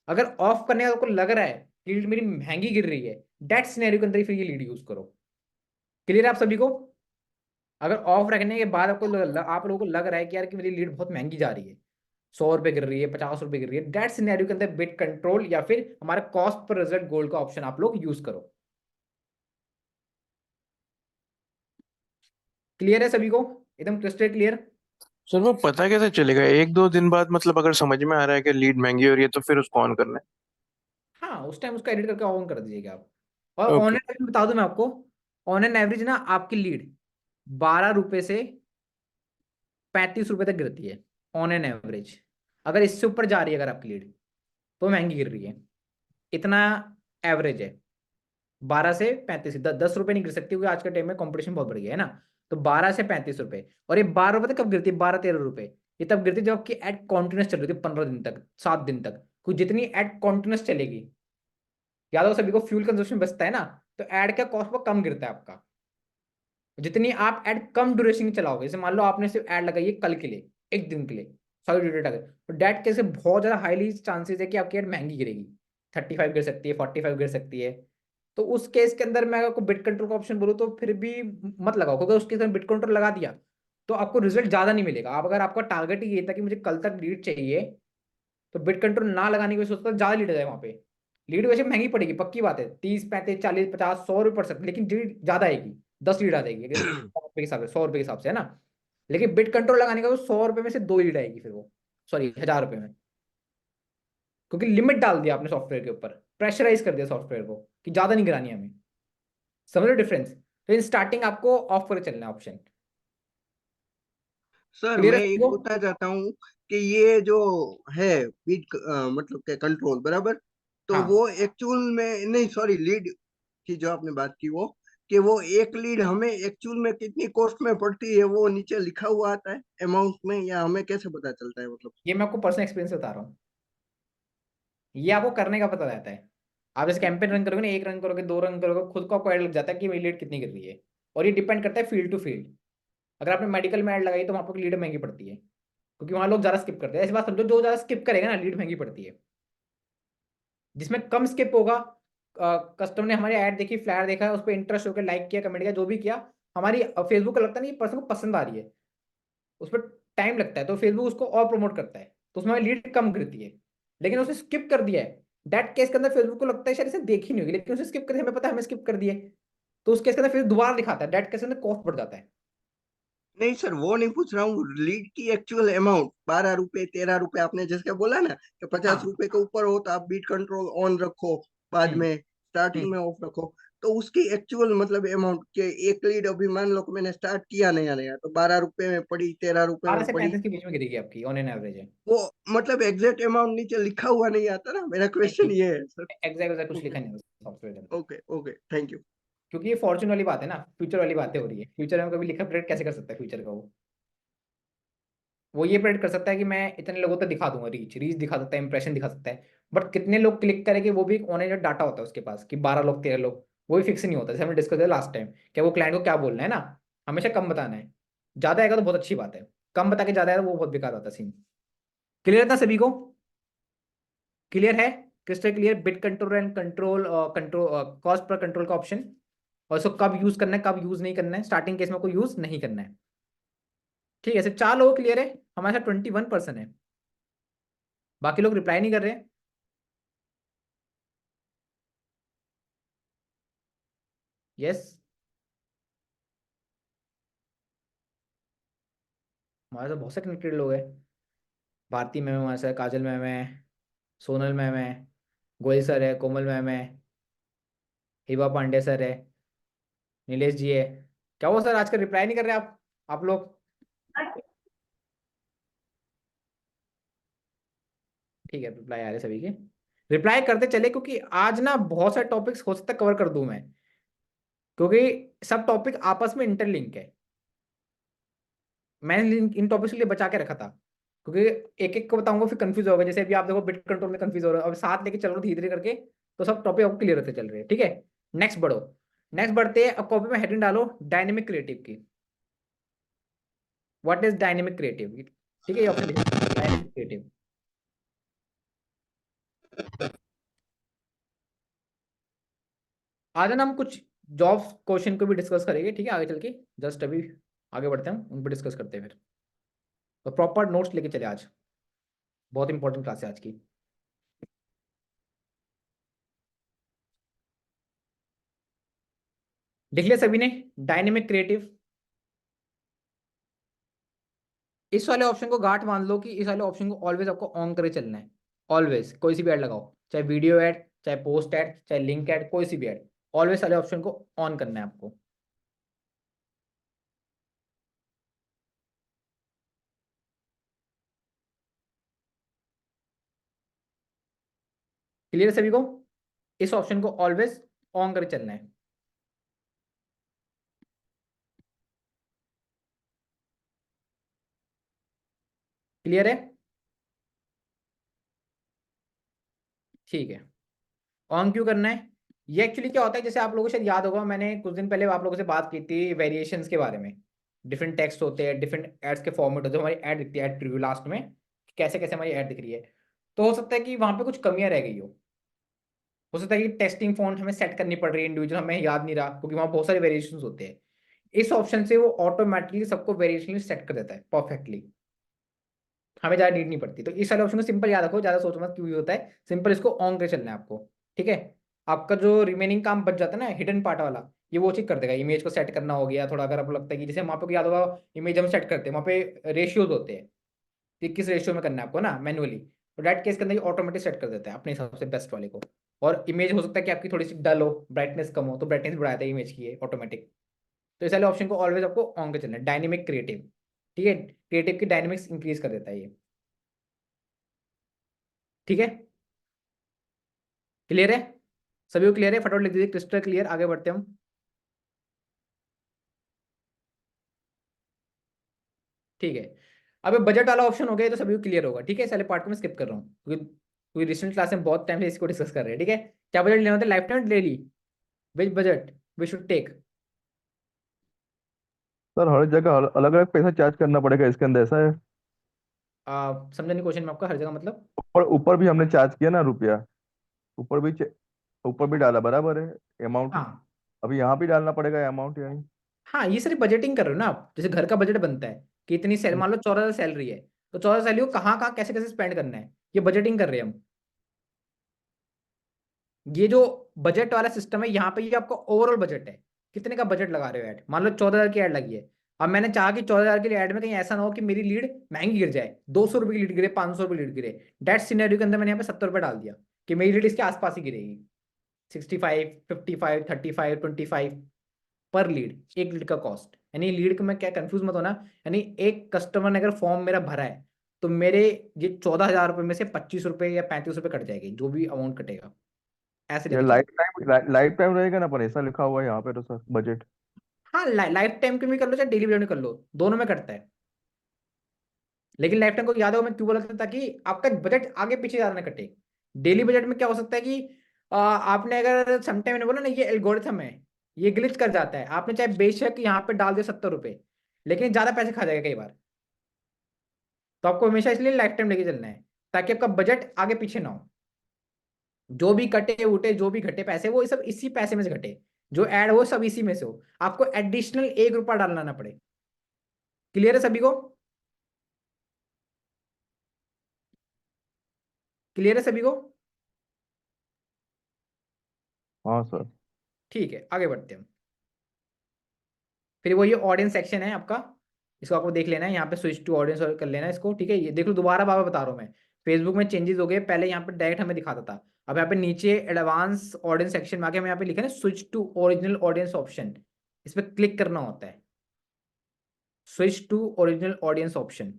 Speaker 1: अगर ऑफ करने का आपको लग रहा है कि लीड मेरी महंगी गिर रही है, डेट सिनेरियो के अंदर ही फिर ये लीड यूज करो। क्लियर है आप सभी को? अगर ऑफ रखने के बाद आप लोगों को लग रहा है कि यार कि मेरी लीड बहुत महंगी जा रही है, 100 रुपये गिर रही है, 50 रुपये गिर रही है, डेट सिनेरियो के अंदर बिट कंट्रोल या फिर हमारा कॉस्ट पर रिजल्ट गोल्ड का ऑप्शन आप लोग यूज करो। क्लियर है सभी को? एकदम क्रिस्टल क्लियर।
Speaker 4: सर वो पता कैसे चलेगा एक दो दिन बाद, मतलब अगर समझ में आ रहा है कि लीड महंगी हो रही है तो फिर उसको ऑन करना
Speaker 1: हाँ, उस टाइम उसका एडिट करके ऑन कर दीजिएगा आप। और
Speaker 4: है?
Speaker 1: On
Speaker 4: okay.
Speaker 1: एन एवरेज बता दूं मैं आपको, ऑन एन एवरेज ना आपकी लीड 12 रुपए से 35 रुपए तक गिरती है ऑन एन एवरेज। अगर इससे ऊपर जा रही है अगर आपकी लीड तो महंगी गिर रही है, इतना एवरेज है। 12 से 35, 10 रुपए नहीं गिर सकती, क्योंकि आज के टाइम में कंपटीशन बहुत बढ़ गया है ना। तो 12 से 35 रुपए, और ये 12 रुपए तक कब गिरती है, 12-13 रुपए, ये तब गिरती है जब आपकी एड कॉन्टिन्यूस चल रही थी 15 दिन तक, 7 दिन तक। कुछ जितनी एड कॉन्टिन्यूस चलेगी, याद हो सभी को, फ्यूल कंजप्शन बचता है ना, तो एड का कॉस्ट बहुत कम गिरता है आपका। जितनी आप एड कम ड्यूरेशन की चलाओगे, जैसे मान लो आपने सिर्फ एड लगाई है कल के लिए, एक दिन के लिए, सॉरी डेटा, तो डेट कैसे बहुत ज्यादा हाईली चांसेस है कि आपकी एड महंगी गिरेगी, 35 गिर सकती है, 45 गिर सकती है। तो उस केस के अंदर मैं आपको बिट कंट्रोल का ऑप्शन बोलूँ तो फिर भी मत लगाओ, क्योंकि उसके अंदर बिट कंट्रोल लगा दिया तो आपको रिजल्ट ज़्यादा नहीं मिलेगा। आप अगर आपका टारगेट ही ये था कि मुझे कल तक लीड चाहिए, तो बिट कंट्रोल ना लगाने की वजह से होता है ज़्यादा लीड आ जाए वहाँ पे। लीड वैसे महंगी पड़ेगी, पक्की बात है, 30 35 40 50 100 रुपये पड़ सकती है, लेकिन लीड ज़्यादा आएगी, 10 लीड आ जाएगी अगर 100 रुपये के हिसाब से, 100 रुपये के हिसाब से, है ना। लेकिन बिट कंट्रोल लगाने का वो 100 रुपये में से 2 लीड आएगी फिर वो, सॉरी 1000 रुपये में, क्योंकि लिमिट डाल दिया आपने सॉफ्टवेयर के ऊपर, प्रेशराइज कर दिया सॉफ्टवेयर को कि ज़्यादा नहीं गिरानी हमें। समझ लो डिफरेंस। तो इन स्टार्टिंग आपको ऑफ करके चलना है ऑप्शन।
Speaker 3: सर
Speaker 1: क्लियर है
Speaker 3: मैं एक
Speaker 1: सबको?
Speaker 3: पूछना चाहता हूँ कि ये जो है बीट मतलब के कंट्रोल बराबर, तो
Speaker 1: हाँ,
Speaker 3: वो एक्चुअल में नहीं, सॉरी, लीड की जो आपने बात की वो, कि वो एक लीड हमें एक्चुअल में कितनी कॉस्ट में पड़ती है, वो नीचे लिखा हुआ आता है अमाउंट में, या हमें कैसे पता चलता है मतलब?
Speaker 1: ये मैं आपको पर्सनल एक्सपीरियंस बता रहा हूँ, ये आपको करने का पता रहता है। आप जैसे कैंपेन रन करोगे ना, 1 रन करोगे, 2 रन करोगे, खुद को आपको ऐड लग जाता है कि मेरी लीड कितनी गिर रही है। और ये डिपेंड करता है फील्ड टू फील्ड। अगर आपने मेडिकल में ऐड लगाई तो वहाँ पर लीड महंगी पड़ती है, क्योंकि वहाँ लोग ज़्यादा स्किप करते हैं। ऐसी बात समझो, जो ज़्यादा स्किप करेगा ना लीड महंगी पड़ती है। जिसमें कम स्किप होगा, कस्टमर ने हमारी ऐड देखी, फ्लैयर देखा, उस पर इंटरेस्ट होकर लाइक किया, कमेंट किया, जो भी किया, हमारी फेसबुक को लगता नहीं पर्सन को पसंद आ रही है, उस पर टाइम लगता है, तो फेसबुक उसको और प्रमोट करता है, तो उसमें लीड कम गिरती है। लेकिन उसने स्किप कर दिया है, दैट केस के अंदर फेसबुक को लगता है शायद इसे देखी नहीं होगी, लेकिन उसने स्किप कर दिया, हमें पता है हमें स्किप कर दिया है, तो उस केस के अंदर फिर दोबारा दिखाता है, दैट केस के अंदर कॉस्ट बढ़ जाता है।
Speaker 3: नहीं सर, वो नहीं पूछ रहा हूँ, लीड की एक्चुअल अमाउंट 12 रुपए 13 रुपए आपने जैसे बोला ना, कि 50 रुपए
Speaker 1: हाँ।
Speaker 3: के ऊपर हो तो आप बीट कंट्रोल ऑन रखो, बाद
Speaker 1: हम्म।
Speaker 3: में स्टार्टिंग में
Speaker 1: हम्म।
Speaker 3: ऑफ रखो। तो उसकी एक्चुअल मतलब अमाउंट के, एक लीड अभी मान लो कि मैंने स्टार्ट किया नया नया, तो 12 रुपए में पड़ी, 13 रुपए
Speaker 1: बारह
Speaker 3: में
Speaker 1: से
Speaker 3: पड़ी,
Speaker 1: 35 के बीच में गिरेगी आपकी ऑन एन एवरेज है।
Speaker 3: वो मतलब एग्जैक्ट अमाउंट नीचे लिखा हुआ नहीं आता ना, मेरा क्वेश्चन
Speaker 1: नहीं,
Speaker 3: ये है सर।
Speaker 1: एग्जैक्ट कुछ
Speaker 3: ओके,
Speaker 1: लिखा नहीं है सॉफ्टवेयर के अंदर,
Speaker 3: ओके, ओके, थैंक यू।
Speaker 1: क्योंकि ये फॉर्चून वाली बात है ना, फ्यूचर वाली बातें हो रही है। फ्यूचर में कभी लिखा प्रेडिक्ट कैसे कर सकता है फ्यूचर का? वो ये प्रेडिक्ट कर सकता है कि मैं इतने लोगों तक दिखा दूंगा, रीच रीच दिखा सकता है, इंप्रेशन दिखा सकता है, बट कितने लोग क्लिक करेंगे वो भी एक ऑनलाइन डाटा होता है उसके पास, कि 12 लोग 13 लोग, वो भी फिक्स नहीं होता। जैसे हमने डिस्कस किया लास्ट टाइम, क्या वो क्लाइंट को क्या बोलना है ना, हमेशा कम बताना है। ज्यादा आएगा तो बहुत अच्छी बात है, कम बता के ज्यादा आएगा वो बहुत बेकार होता है सीन। क्लियर था सभी को? क्लियर है? Crystal clear? Bit control and control control cost per control का ऑप्शन, और इसको कब यूज करना है कब यूज नहीं करना है, स्टार्टिंग केस में कोई यूज नहीं करना है। ठीक है, सिर्फ 4 लोग क्लियर है, हमारे साथ 21% है, बाकी लोग रिप्लाई नहीं कर रहे। यस, हमारे साथ बहुत से कनेक्टेड लोग हैं। भारती मैम हमारे साथ, काजल मैम है, सोनल मैम है, गोयल सर है, कोमल मैम है, हिबा पांडे सर है, नीलेश जी है। क्या वो सर आजकल रिप्लाई नहीं कर रहे आप लोग? ठीक है, रिप्लाई आ रहे सभी के, रिप्लाई करते चले, क्योंकि आज ना बहुत सारे टॉपिक्स हो सकता है कवर कर दूं मैं, क्योंकि सब टॉपिक आपस में इंटरलिंक है। मैंने इन टॉपिक्स के लिए बचा के रखा था, क्योंकि एक एक को बताऊंगा फिर कंफ्यूज होगा। जैसे अभी आप देखो बिट कंट्रोल में कंफ्यूज हो रहे हो, अब साथ लेके चल रहे हो धीरे धीरे करके, तो सब टॉपिक आपको क्लियर होते चल रहे हैं। ठीक है, नेक्स्ट बढ़ो। नेक्स्ट बढ़ते हैं, अब कॉपी में हेडिंग डालो डायनेमिक क्रिएटिव की। What is dynamic creative? ठीक है, ये ऑप्शन लिखो, डायनेमिक क्रिएटिव। आज ना हम कुछ जॉब्स क्वेश्चन को भी डिस्कस करेंगे, ठीक है, आगे चल के। जस्ट अभी आगे बढ़ते हैं, उन पर डिस्कस करते हैं फिर। तो प्रॉपर नोट्स लेके चले आज, बहुत इंपॉर्टेंट क्लास है आज की। लिख लिया सभी ने डायनेमिक क्रिएटिव? इस वाले ऑप्शन को गांठ मान लो कि इस वाले ऑप्शन को ऑलवेज आपको ऑन करे चलना है। ऑलवेज कोई सी भी ऐड लगाओ, चाहे वीडियो ऐड, चाहे पोस्ट ऐड, चाहे लिंक ऐड, कोई सी भी ऐड, ऑलवेज वाले ऑप्शन को ऑन करना है आपको। क्लियर है सभी को? इस ऑप्शन को ऑलवेज ऑन करे चलना है। क्लियर है? ठीक है, ऑन क्यों करना है? ये एक्चुअली क्या होता है, जैसे आप लोगों को शायद याद होगा, मैंने कुछ दिन पहले आप लोगों से बात की थी वेरिएशंस के बारे में। डिफरेंट टेक्स्ट होते हैं, डिफरेंट एड्स के फॉर्मेट होते हैं, हमारी ऐड दिखती है, ऐड प्रीव्यू लास्ट में कैसे कैसे हमारी ऐड दिख रही है। तो हो सकता है कि वहां पे कुछ कमियां रह गई हो, हो सकता है कि टेस्टिंग फॉन्ट हमें सेट करनी पड़ रही है इंडिविजुअल, हमें याद नहीं रहा क्योंकि वहाँ बहुत सारे वेरिएशंस होते हैं। इस ऑप्शन से वो ऑटोमेटिकली सबको वेरिएशनली सेट कर देता है परफेक्टली, हमें ज़्यादा नीड नहीं पड़ती। तो इस वाले ऑप्शन को सिंपल याद रखो, ज़्यादा सोचो मत क्यों होता है, सिंपल इसको ऑन करके चलना है आपको। ठीक है, आपका जो रिमेनिंग काम बच जाता है ना हिडन पार्ट वाला, ये वो चीज़ कर देगा। इमेज को सेट करना हो गया थोड़ा, अगर आपको लगता है कि जैसे वहाँ पे याद होगा इमेज हम सेट करते हैं, वहाँ पे रेशियोज होते हैं कि किस रेशियो में करना है आपको ना मैनुअली, तो डेट केस के अंदर ये ऑटोमेटिक सेट कर देता है अपने हिसाब से बेस्ट वाले को। और इमेज हो सकता है कि आपकी थोड़ी सी डल हो, ब्राइटनेस कम हो, तो ब्राइटनेस बढ़ा देता है इमेज की ये ऑटोमेटिक। तो इस वाले ऑप्शन को ऑलवेज आपको ऑन कर चलना है, डायनेमिक क्रिएटिव। ठीक है, क्रिएटिव की डायनेमिक्स इंक्रीज कर देता है ये। ठीक है, क्लियर है सभी को? क्लियर है? फटाफट लिख दीजिए क्रिस्टल क्लियर, आगे बढ़ते हैं हम। ठीक है, अब बजट वाला ऑप्शन हो गया तो सभी को क्लियर होगा। ठीक है, इस वाले पार्ट को मैं स्किप कर रहा हूँ क्योंकि रिसेंट क्लास में बहुत टाइम से इसको डिस्कस कर रहे हैं। ठीक है, क्या बजट लेना होता है, life time daily, which budget we should take?
Speaker 5: Sir हर जगह अलग अलग पैसा चार्ज करना पड़ेगा इसके अंदर, ऐसा है?
Speaker 1: समझा नहीं क्वेश्चन में आपका, हर जगह मतलब?
Speaker 5: ऊपर ऊपर भी हमने चार्ज किया ना रुपया, ऊपर भी ऊपर भी डाला, बराबर है अमाउंट।
Speaker 1: हाँ
Speaker 5: अभी यहाँ भी डालना पड़ेगा अमाउंट यानी?
Speaker 1: हाँ, ये सारी बजटिंग कर रहे हो ना आप, जैसे घर का बजट बनता है कि इतनी सैलरी, मान लो 14,000 सैलरी है, तो 14,000 सैलरी को कहाँ कहाँ कैसे कैसे स्पेंड करना है, ये बजटिंग कर रहे हैं हम। ये जो बजट वाला सिस्टम है यहाँ पे, ये आपका ओवरऑल बजट है, कितने का बजट लगा रहे हो ऐड। मान लो 14,000 की ऐड लगी है, अब मैंने चाहा कि 14,000 की ऐड में कहीं ऐसा ना हो कि मेरी लीड महंगी गिर जाए, 200 रुपये की लीड गिरे, 500 रुपये लीड गिरे। डेट सिनेरियो के अंदर मैंने यहाँ पे 70 रुपये डाल दिया कि मेरी लीड इसके आसपास ही गिरेगी, 65, 55, 35, 25 पर लीड, एक लीड का कॉस्ट। यानी लीड को मैं क्या, कंफ्यूज मत होना, यानी एक कस्टमर ने अगर फॉर्म मेरा भरा है तो मेरे ये 14,000 रुपये में से 25 रुपये या 35 रुपये कट जाएंगे, जो भी अमाउंट कटेगा, ऐसे
Speaker 5: ये
Speaker 1: लेके चलो।
Speaker 5: लाइफ टाइम रहेगा ना, पर ऐसा लिखा हुआ है यहाँ पे तो सर बजट।
Speaker 1: हाँ, लाइफ टाइम के भी कर लो चाहे डेली पीरियड में कर लो, दोनों में करता है। लेकिन लाइफ टाइम को याद हो मैं क्यों बोला था, ताकि आपका बजट आगे पीछे ज्यादा ना कटे। डेली बजट में क्या हो सकता है कि आपने अगर समटाइम मैंने बोला ना ये एल्गोरिथम है, ये ग्लिच कर जाता है, आपने चाहे बेशक यहाँ पे डाल दिया 70 रुपये, लेकिन ज्यादा पैसे खा जाएगा कई बार। तो आपको हमेशा इसलिए लाइफ टाइम लेके चलना है, ताकि आपका बजट आगे पीछे ना हो। जो भी कटे उठे, जो भी घटे पैसे, वो सब इसी पैसे में से घटे, जो ऐड हो सब इसी में से हो, आपको एडिशनल 1 रुपया डालना ना पड़े। क्लियर है सभी को? क्लियर है सभी को?
Speaker 5: हाँ सर।
Speaker 1: ठीक है, आगे बढ़ते हैं। फिर वो ये ऑडियंस सेक्शन है आपका, इसको आपको देख लेना है, यहाँ पे स्विच टू ऑडियंस कर लेना है इसको। ठीक है, ये देख लो, दोबारा बाबा बता रहा हूँ मैं, फेसबुक में चेंजेस हो गए, पहले यहाँ पे डायरेक्ट हमें दिखाता था, अब यहाँ पे नीचे एडवांस ऑडियंस सेक्शन में आके हमें यहाँ पे लिखा है switch to original audience option, इस पर क्लिक करना होता है, switch to original audience option.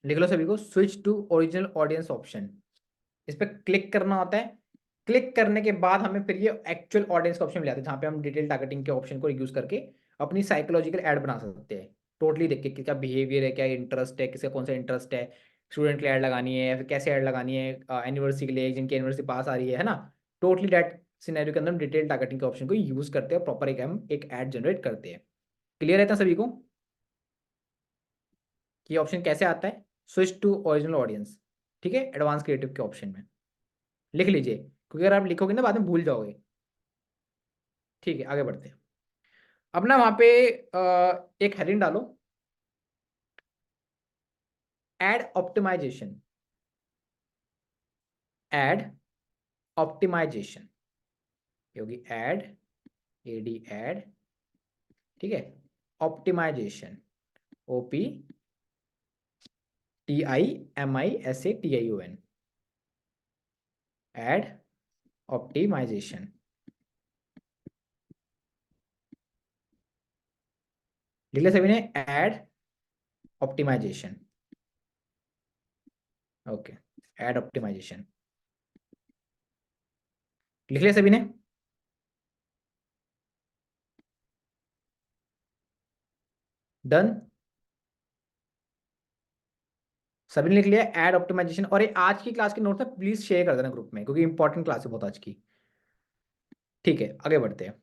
Speaker 1: लिख लो सभी को, switch to original audience option, इस पर क्लिक करना होता है। क्लिक करने के बाद हमें फिर ये एक्चुअल ऑडियंस का ऑप्शन मिल जाता है, जहाँ पे हम डिटेल टारगेटिंग के ऑप्शन को यूज करके अपनी साइकोलॉजिकल ऐड बना सकते हैं, टोटली देख के किसका बिहेवियर है, क्या इंटरेस्ट है, किसका कौन सा इंटरेस्ट है, स्टूडेंट के लिए ऐड लगानी है या फिर कैसे ऐड लगानी है, एनिवर्सरी के लिए जिनकी एनिवर्सरी पास आ रही है ना। टोटली डेट सिनेरियो के अंदर हम डिटेल टारगेटिंग के ऑप्शन को यूज करते हैं, प्रॉपर एक हम एक ऐड जनरेट करते हैं। क्लियर रहता है सभी को कि ऑप्शन कैसे आता है, स्विच टू ओरिजिनल ऑडियंस। ठीक है, एडवांस क्रिएटिव के ऑप्शन में लिख लीजिए, क्योंकि अगर आप लिखोगे ना बाद में भूल जाओगे। ठीक है, आगे बढ़ते हैं। अब ना वहां पे एक हेडिंग डालो, एड ऑप्टिमाइजेशन, एड ऑप्टिमाइजेशन, होगी एड, एडी एड, ठीक है, optimisation, OP TIMISATION, ad optimisation. लिख लिया सभी ने, ad optimisation. Okay, ad optimisation लिख लिया सभी ने? डन, सभी ने लिख लिया एड ऑप्टिमाइजेशन। और ये आज की क्लास के नोट्स में प्लीज शेयर कर देना ग्रुप में, क्योंकि इंपॉर्टेंट क्लास है बहुत आज की। ठीक है, आगे बढ़ते हैं।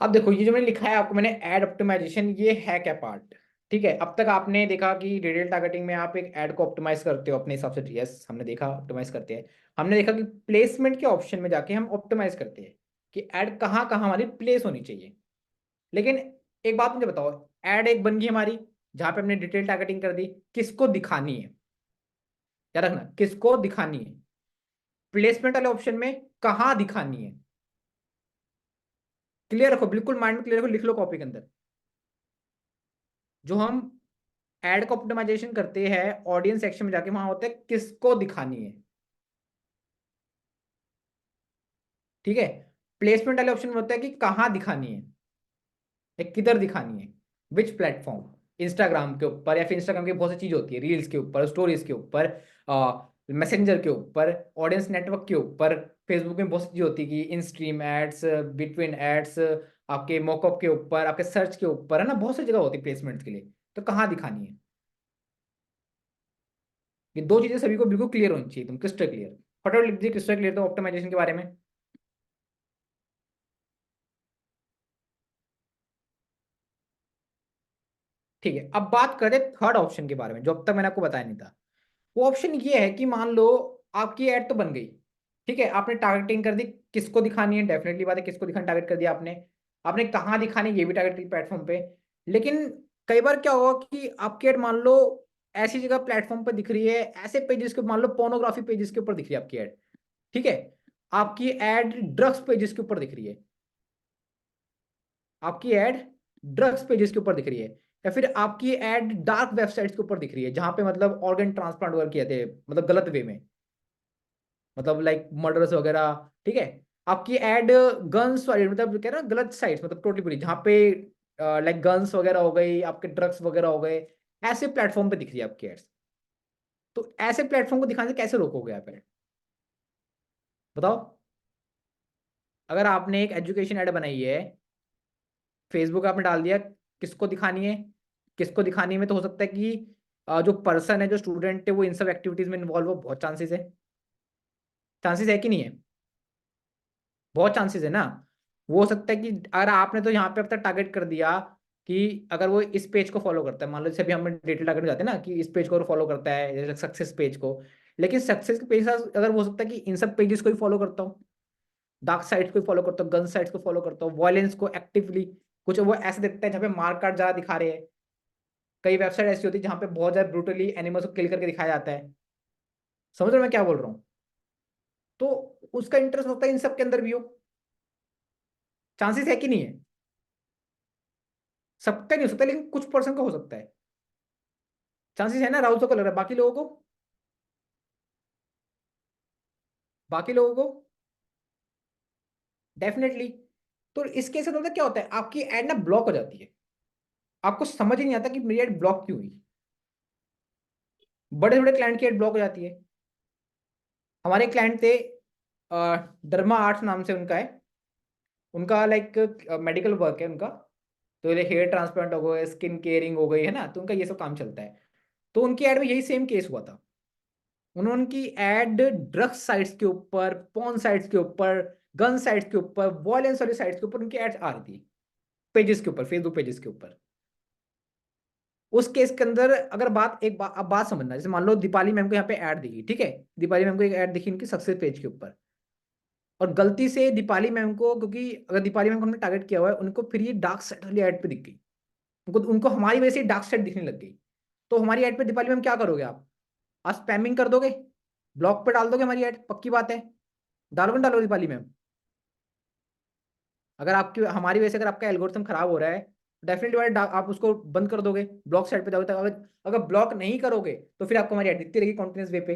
Speaker 1: अब देखो ये जो मैंने लिखा है आपको, मैंने एड ऑप्टिमाइजेशन, ये है क्या पार्ट? ठीक है, अब तक आपने देखा कि रिटेल टारगेटिंग में आप एक ऐड को ऑप्टिमाइज करते हो अपने हिसाब से, यस हमने देखा ऑप्टिमाइज करते हैं। हमने देखा कि प्लेसमेंट के ऑप्शन में जाके हम ऑप्टिमाइज करते हैं कि ऐड कहाँ कहाँ हमारी प्लेस होनी चाहिए। लेकिन एक बात मुझे बताओ, ऐड एक बन गई हमारी जहां पे हमने डिटेल टारगेटिंग कर दी, किसको दिखानी है? याद रखना, किसको दिखानी है। प्लेसमेंट वाले ऑप्शन में कहाँ दिखानी है, क्लियर रखो, बिल्कुल माइंड में क्लियर रखो, लिख लो कॉपी के अंदर। जो हम एड का ऑप्टिमाइजेशन करते हैं ऑडियंस सेक्शन में जाके, वहां होता है किसको दिखानी है, ठीक है। प्लेसमेंट वाले ऑप्शन में होता है कि कहाँ दिखानी है, या किधर दिखानी है, विच प्लेटफॉर्म, इंस्टाग्राम के ऊपर, या फिर इंस्टाग्राम की बहुत सी चीज होती है, रील्स के ऊपर, स्टोरीज के ऊपर, मैसेंजर के ऊपर, ऑडियंस नेटवर्क के ऊपर, फेसबुक में बहुत सी चीज होती है कि in stream ads, between ads, आपके मॉकअप के ऊपर, आपके सर्च के ऊपर, है ना, बहुत सी जगह होती है प्लेसमेंट के लिए। तो कहाँ दिखानी है, ये दो चीजें सभी को बिल्कुल क्लियर होनी चाहिए, तुम क्रिस्टल क्लियर, फटाफट लिख दीजिए क्रिस्टल क्लियर तो ऑप्टिमाइजेशन के बारे में। ठीक है, अब बात करते हैं थर्ड ऑप्शन के बारे में, जो अब तक मैंने आपको बताया नहीं था। वो ऑप्शन ये है कि मान लो आपकी ऐड तो बन गई, ठीक है, आपने टारगेटिंग कर दी, किसको दिखानी है, डेफिनेटली बात है, किसको दिखाना, टारगेट कर दिया आपने। आपने कहाँ दिखानी है ये भी टारगेट प्लेटफॉर्म पे। लेकिन कई बार क्या होगा कि आपकी ऐड मान लो ऐसी जगह प्लेटफॉर्म पे दिख रही है, ऐसे पेजेस के, मान लो पोर्नोग्राफी पेजेस के ऊपर दिख रही है आपकी ऐड, ठीक है। आपकी ऐड ड्रग्स पेजेस के ऊपर दिख रही है, आपकी ऐड ड्रग्स पेजेस के ऊपर दिख रही है, या फिर आपकी ऐड डार्क वेबसाइट्स के ऊपर दिख रही है जहां पे मतलब ऑर्गन ट्रांसप्लांट वगैरह किए थे, मतलब गलत वे में, मतलब लाइक मर्डर्स वगैरह, ठीक है। आपकी ऐड गन्स वाली, मतलब कह रहे हैं गलत साइट्स, मतलब टोटली पूरी, जहाँ पे लाइक गन्स वगैरह हो गई, आपके ड्रग्स वगैरह हो गए, ऐसे प्लेटफॉर्म पे दिख रही है आपकी एड्स। तो ऐसे प्लेटफॉर्म को दिखाने से कैसे रोकोगे आप ऐड, बताओ। अगर आपने एक एजुकेशन ऐड बनाई है, फेसबुक आपने डाल दिया, किसको दिखानी है, किसको दिखानी में तो हो सकता है कि जो पर्सन है, जो स्टूडेंट है, वो इन सब एक्टिविटीज में इन्वॉल्व हो, बहुत चांसेस है, चांसेस है कि नहीं है, बहुत चांसेस है ना। वो हो सकता है कि अगर आपने तो यहाँ पे अब तक टारगेट कर दिया कि अगर वो इस पेज को फॉलो करता है, मान लो जैसे अभी हम डिटेल टारगेट जाते हैं ना कि इस पेज को फॉलो करता है, जैसे सक्सेस पेज को, लेकिन सक्सेस के पेज अगर वो हो सकता है कि इन सब पेजेस को ही फॉलो करता हूँ, डार्क साइट्स को फॉलो करता हूँ, गन साइट्स को फॉलो करता हूँ, वायलेंस को एक्टिवली, कुछ वो ऐसे देखता है जहाँ पे मार काट ज्यादा दिखा रहे हैं। कई वेबसाइट ऐसी होती है जहाँ पे बहुत ज्यादा ब्रूटली एनिमल्स को किल करके दिखाया जाता है, समझ रहे हो मैं क्या बोल रहा हूँ। तो उसका इंटरेस्ट होता है इन सब के अंदर भी हो, चांसेस है कि नहीं है, सबका नहीं हो सकता लेकिन कुछ पर्सन का हो सकता है, चांसेस है ना। राहुल को लग रहा है, बाकी लोगों को, बाकी लोगों को डेफिनेटली। तो इस केस में क्या होता है, आपकी एड ना ब्लॉक हो जाती है, आपको समझ ही नहीं आता कि मेरी एड ब्लॉक क्यों हुई। बड़े बड़े क्लाइंट की एड ब्लॉक हो जाती है। हमारे क्लाइंट थे, डर्मा आर्ट्स नाम से उनका है, उनका लाइक मेडिकल वर्क है उनका, तो ये हेयर ट्रांसप्लांट हो गए, स्किन केयरिंग हो गई, है ना, तो उनका ये सब काम चलता है। तो उनकी एड में यही सेम केस हुआ था, उन्होंने उनकी एड ड्रग्स साइट्स के ऊपर, पॉर्न साइट्स के ऊपर, गन साइट्स के ऊपर, वॉयलेंस वाली साइट्स के ऊपर उनकी एड्स आ रही थी, पेजेस के ऊपर, फेसबुक पेजेस के ऊपर। उस केस के अंदर अगर अब बात समझना, जैसे मान लो दीपाली मैम को यहाँ पे ऐड दिखी, ठीक है, दीपाली मैम को एक ऐड दिखी उनकी सक्सेस पेज के ऊपर, और गलती से दीपाली मैम को, क्योंकि अगर दीपाली मैम को हमने टारगेट किया हुआ है, उनको फिर ये डार्क साइड वाली ऐड पे दिख गई, उनको उनको हमारी वजह से डार्क साइड दिखने लग गई। तो हमारी ऐड पे दीपाली मैम क्या करोगे आप स्पैमिंग कर दोगे, ब्लॉक पे डाल दोगे हमारी ऐड, पक्की बात है, डालोगे ना डालोगे दीपाली मैम? अगर आपकी हमारी वजह से अगर आपका एल्गोरिथम खराब हो रहा है, डेफिनेटली आप उसको बंद कर दोगे, ब्लॉक साइड पे जाओगे तक। अगर अगर ब्लॉक नहीं करोगे तो फिर आपको हमारी ऐड दिखती रहेगी कॉन्टिन्यूस वे पे,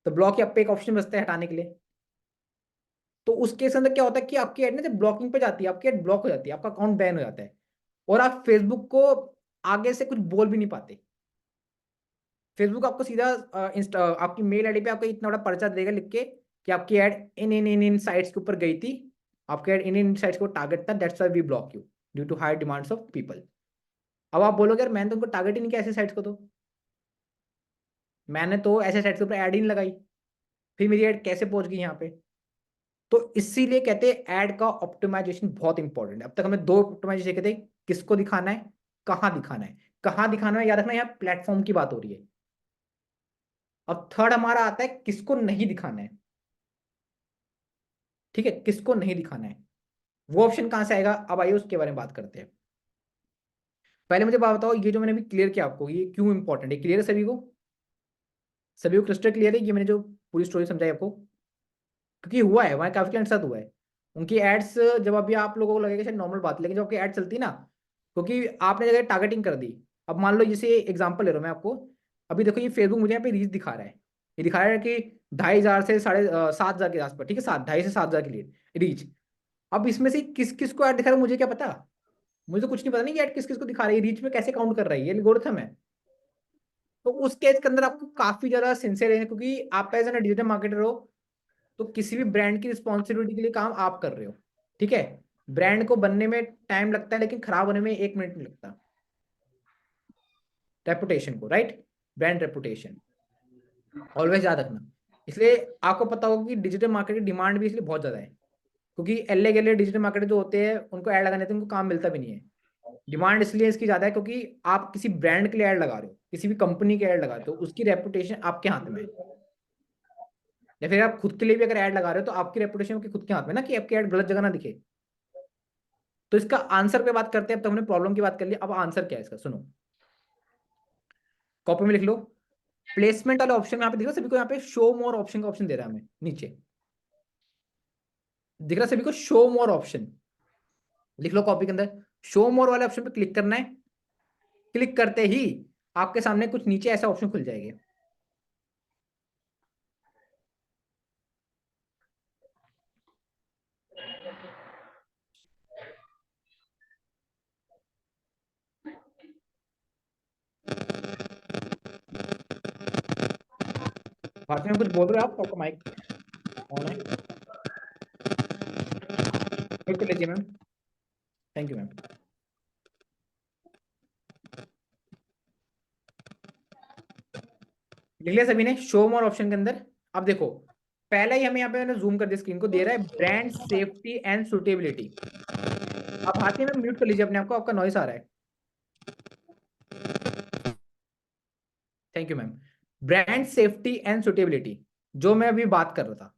Speaker 1: तो ब्लॉक या पे एक ऑप्शन बचता है हटाने के लिए। तो उस केस अंदर क्या होता है कि आपकी ऐड ना जब ब्लॉकिंग पे जाती है, आपकी ऐड ब्लॉक हो जाती है, आपका अकाउंट बैन हो जाता है, और आप फेसबुक को आगे से कुछ बोल भी नहीं पाते। फेसबुक आपको सीधा आपकी मेल आईडी पे आपको इतना बड़ा पर्चा देगा लिख के कि आपकी ऐड इन साइट्स के ऊपर गई थी, आपकी ऐड इन साइट्स को टारगेट था, that's why we block you due to high demands of people. अब आप बोलोगे यार मैंने तो उनको टारगेट ही नहीं किया ऐसे साइट्स को, तो मैंने तो ऐसे साइट्स के ऊपर ऐड ही नहीं लगाई, फिर मेरी ऐड कैसे पहुंच गई यहाँ पे? तो इसीलिए कहते हैं एड का ऑप्टिमाइजेशन बहुत इंपॉर्टेंट है। अब तक हमें दो ऑप्टिमाइजेशन देखे थे, किसको दिखाना है, कहाँ दिखाना है। कहाँ दिखाना है याद रखना, यहाँ प्लेटफॉर्म की बात हो रही है। अब थर्ड हमारा आता है किसको नहीं दिखाना है। ठीक है, किसको नहीं दिखाना है, वो ऑप्शन कहां से आएगा, अब आइए उसके बारे में बात करते हैं। पहले मुझे बात बताओ, ये जो मैंने अभी क्लियर किया आपको, ये क्यों इंपॉर्टेंट है, क्लियर है सभी को, सभी को क्रिस्टल क्लियर है ये मैंने जो पूरी स्टोरी समझाई आपको। क्योंकि हुआ है, वहाँ काफी क्लाइंट साथ हुआ है, उनकी एड्स, जब अभी आप लोगों को लगेगा शायद नॉर्मल बात है, लेकिन जब आपकी एड चलती है ना, क्योंकि आपने जगह टारगेटिंग कर दी। अब मान लो जैसे एग्जांपल ले रहा हूँ मैं आपको, अभी देखो ये फेसबुक मुझे यहाँ पे रीच दिखा रहा है, ये दिखा रहा है कि 2,500 से 7,500 के आसपास, ठीक है, 2,500 से 7,000 के लिए रीच। अब इसमें से किस किस को ऐड दिखा रहा है मुझे क्या पता, मुझे तो कुछ नहीं पता नहीं कि ऐड किस किस को दिखा रही है, रीच में कैसे काउंट कर रही है, ये एल्गोरिथम है। तो उस केस के अंदर आपको काफी ज्यादा सिंसियर है, क्योंकि आप एज एन डिजिटल मार्केटर हो, तो किसी भी ब्रांड की रिस्पॉन्सिबिलिटी के लिए काम आप कर रहे हो। ठीक है, ब्रांड को बनने में टाइम लगता है, लेकिन खराब होने में 1 मिनट नहीं लगता। रेपुटेशन को, राइट, ब्रांड रेपुटेशन ऑलवेज याद रखना। इसलिए आपको पता होगा कि डिजिटल मार्केटिंग डिमांड भी इसलिए बहुत ज्यादा है, क्योंकि एल्ले गले डिजिटल मार्केटर जो होते हैं उनको ऐड लगाने से उनको काम मिलता भी नहीं है। डिमांड इसलिए इसकी ज्यादा है क्योंकि आप किसी ब्रांड के लिए ऐड लगा रहे हो, किसी भी कंपनी के ऐड लगाते हो, उसकी रेपुटेशन आपके हाथ में है। या फिर आप खुद के लिए भी अगर ऐड लगा रहे हो तो आपकी रेपुटेशन आपके खुद के हाथ में ना, कि आपकी ऐड गलत जगह ना दिखे। तो इसका आंसर पे बात करते हैं। अब तो हमने प्रॉब्लम की बात कर ली, अब आंसर क्या है इसका सुनो, कॉपी में लिख लो। प्लेसमेंट वाले ऑप्शन में यहाँ पे देखो सभी को, यहाँ पे शो मोर ऑप्शन का ऑप्शन दे रहा है हमें, नीचे दिख रहा है सभी को शो मोर ऑप्शन, लिख लो कॉपी के अंदर, शो मोर वाले ऑप्शन पे क्लिक करना है। क्लिक करते ही आपके सामने कुछ नीचे ऐसा ऑप्शन खुल जाएगा। भारती में कुछ बोल रहे हो आप, आपका माइक ऑन है, म्यूट कर लीजिए मैम, थैंक यू मैम। लिख लिया सभी ने शो मोर ऑप्शन के अंदर। अब देखो पहला ही हमें यहाँ पे, मैंने जूम कर दिया स्क्रीन को, दे रहा है ब्रांड सेफ्टी एंड सुटेबिलिटी। अब हाथी में म्यूट कर लीजिए अपने आपको, आपका नॉइस आ रहा है, thank you ma'am. Brand safety and suitability, जो मैं अभी बात कर रहा था,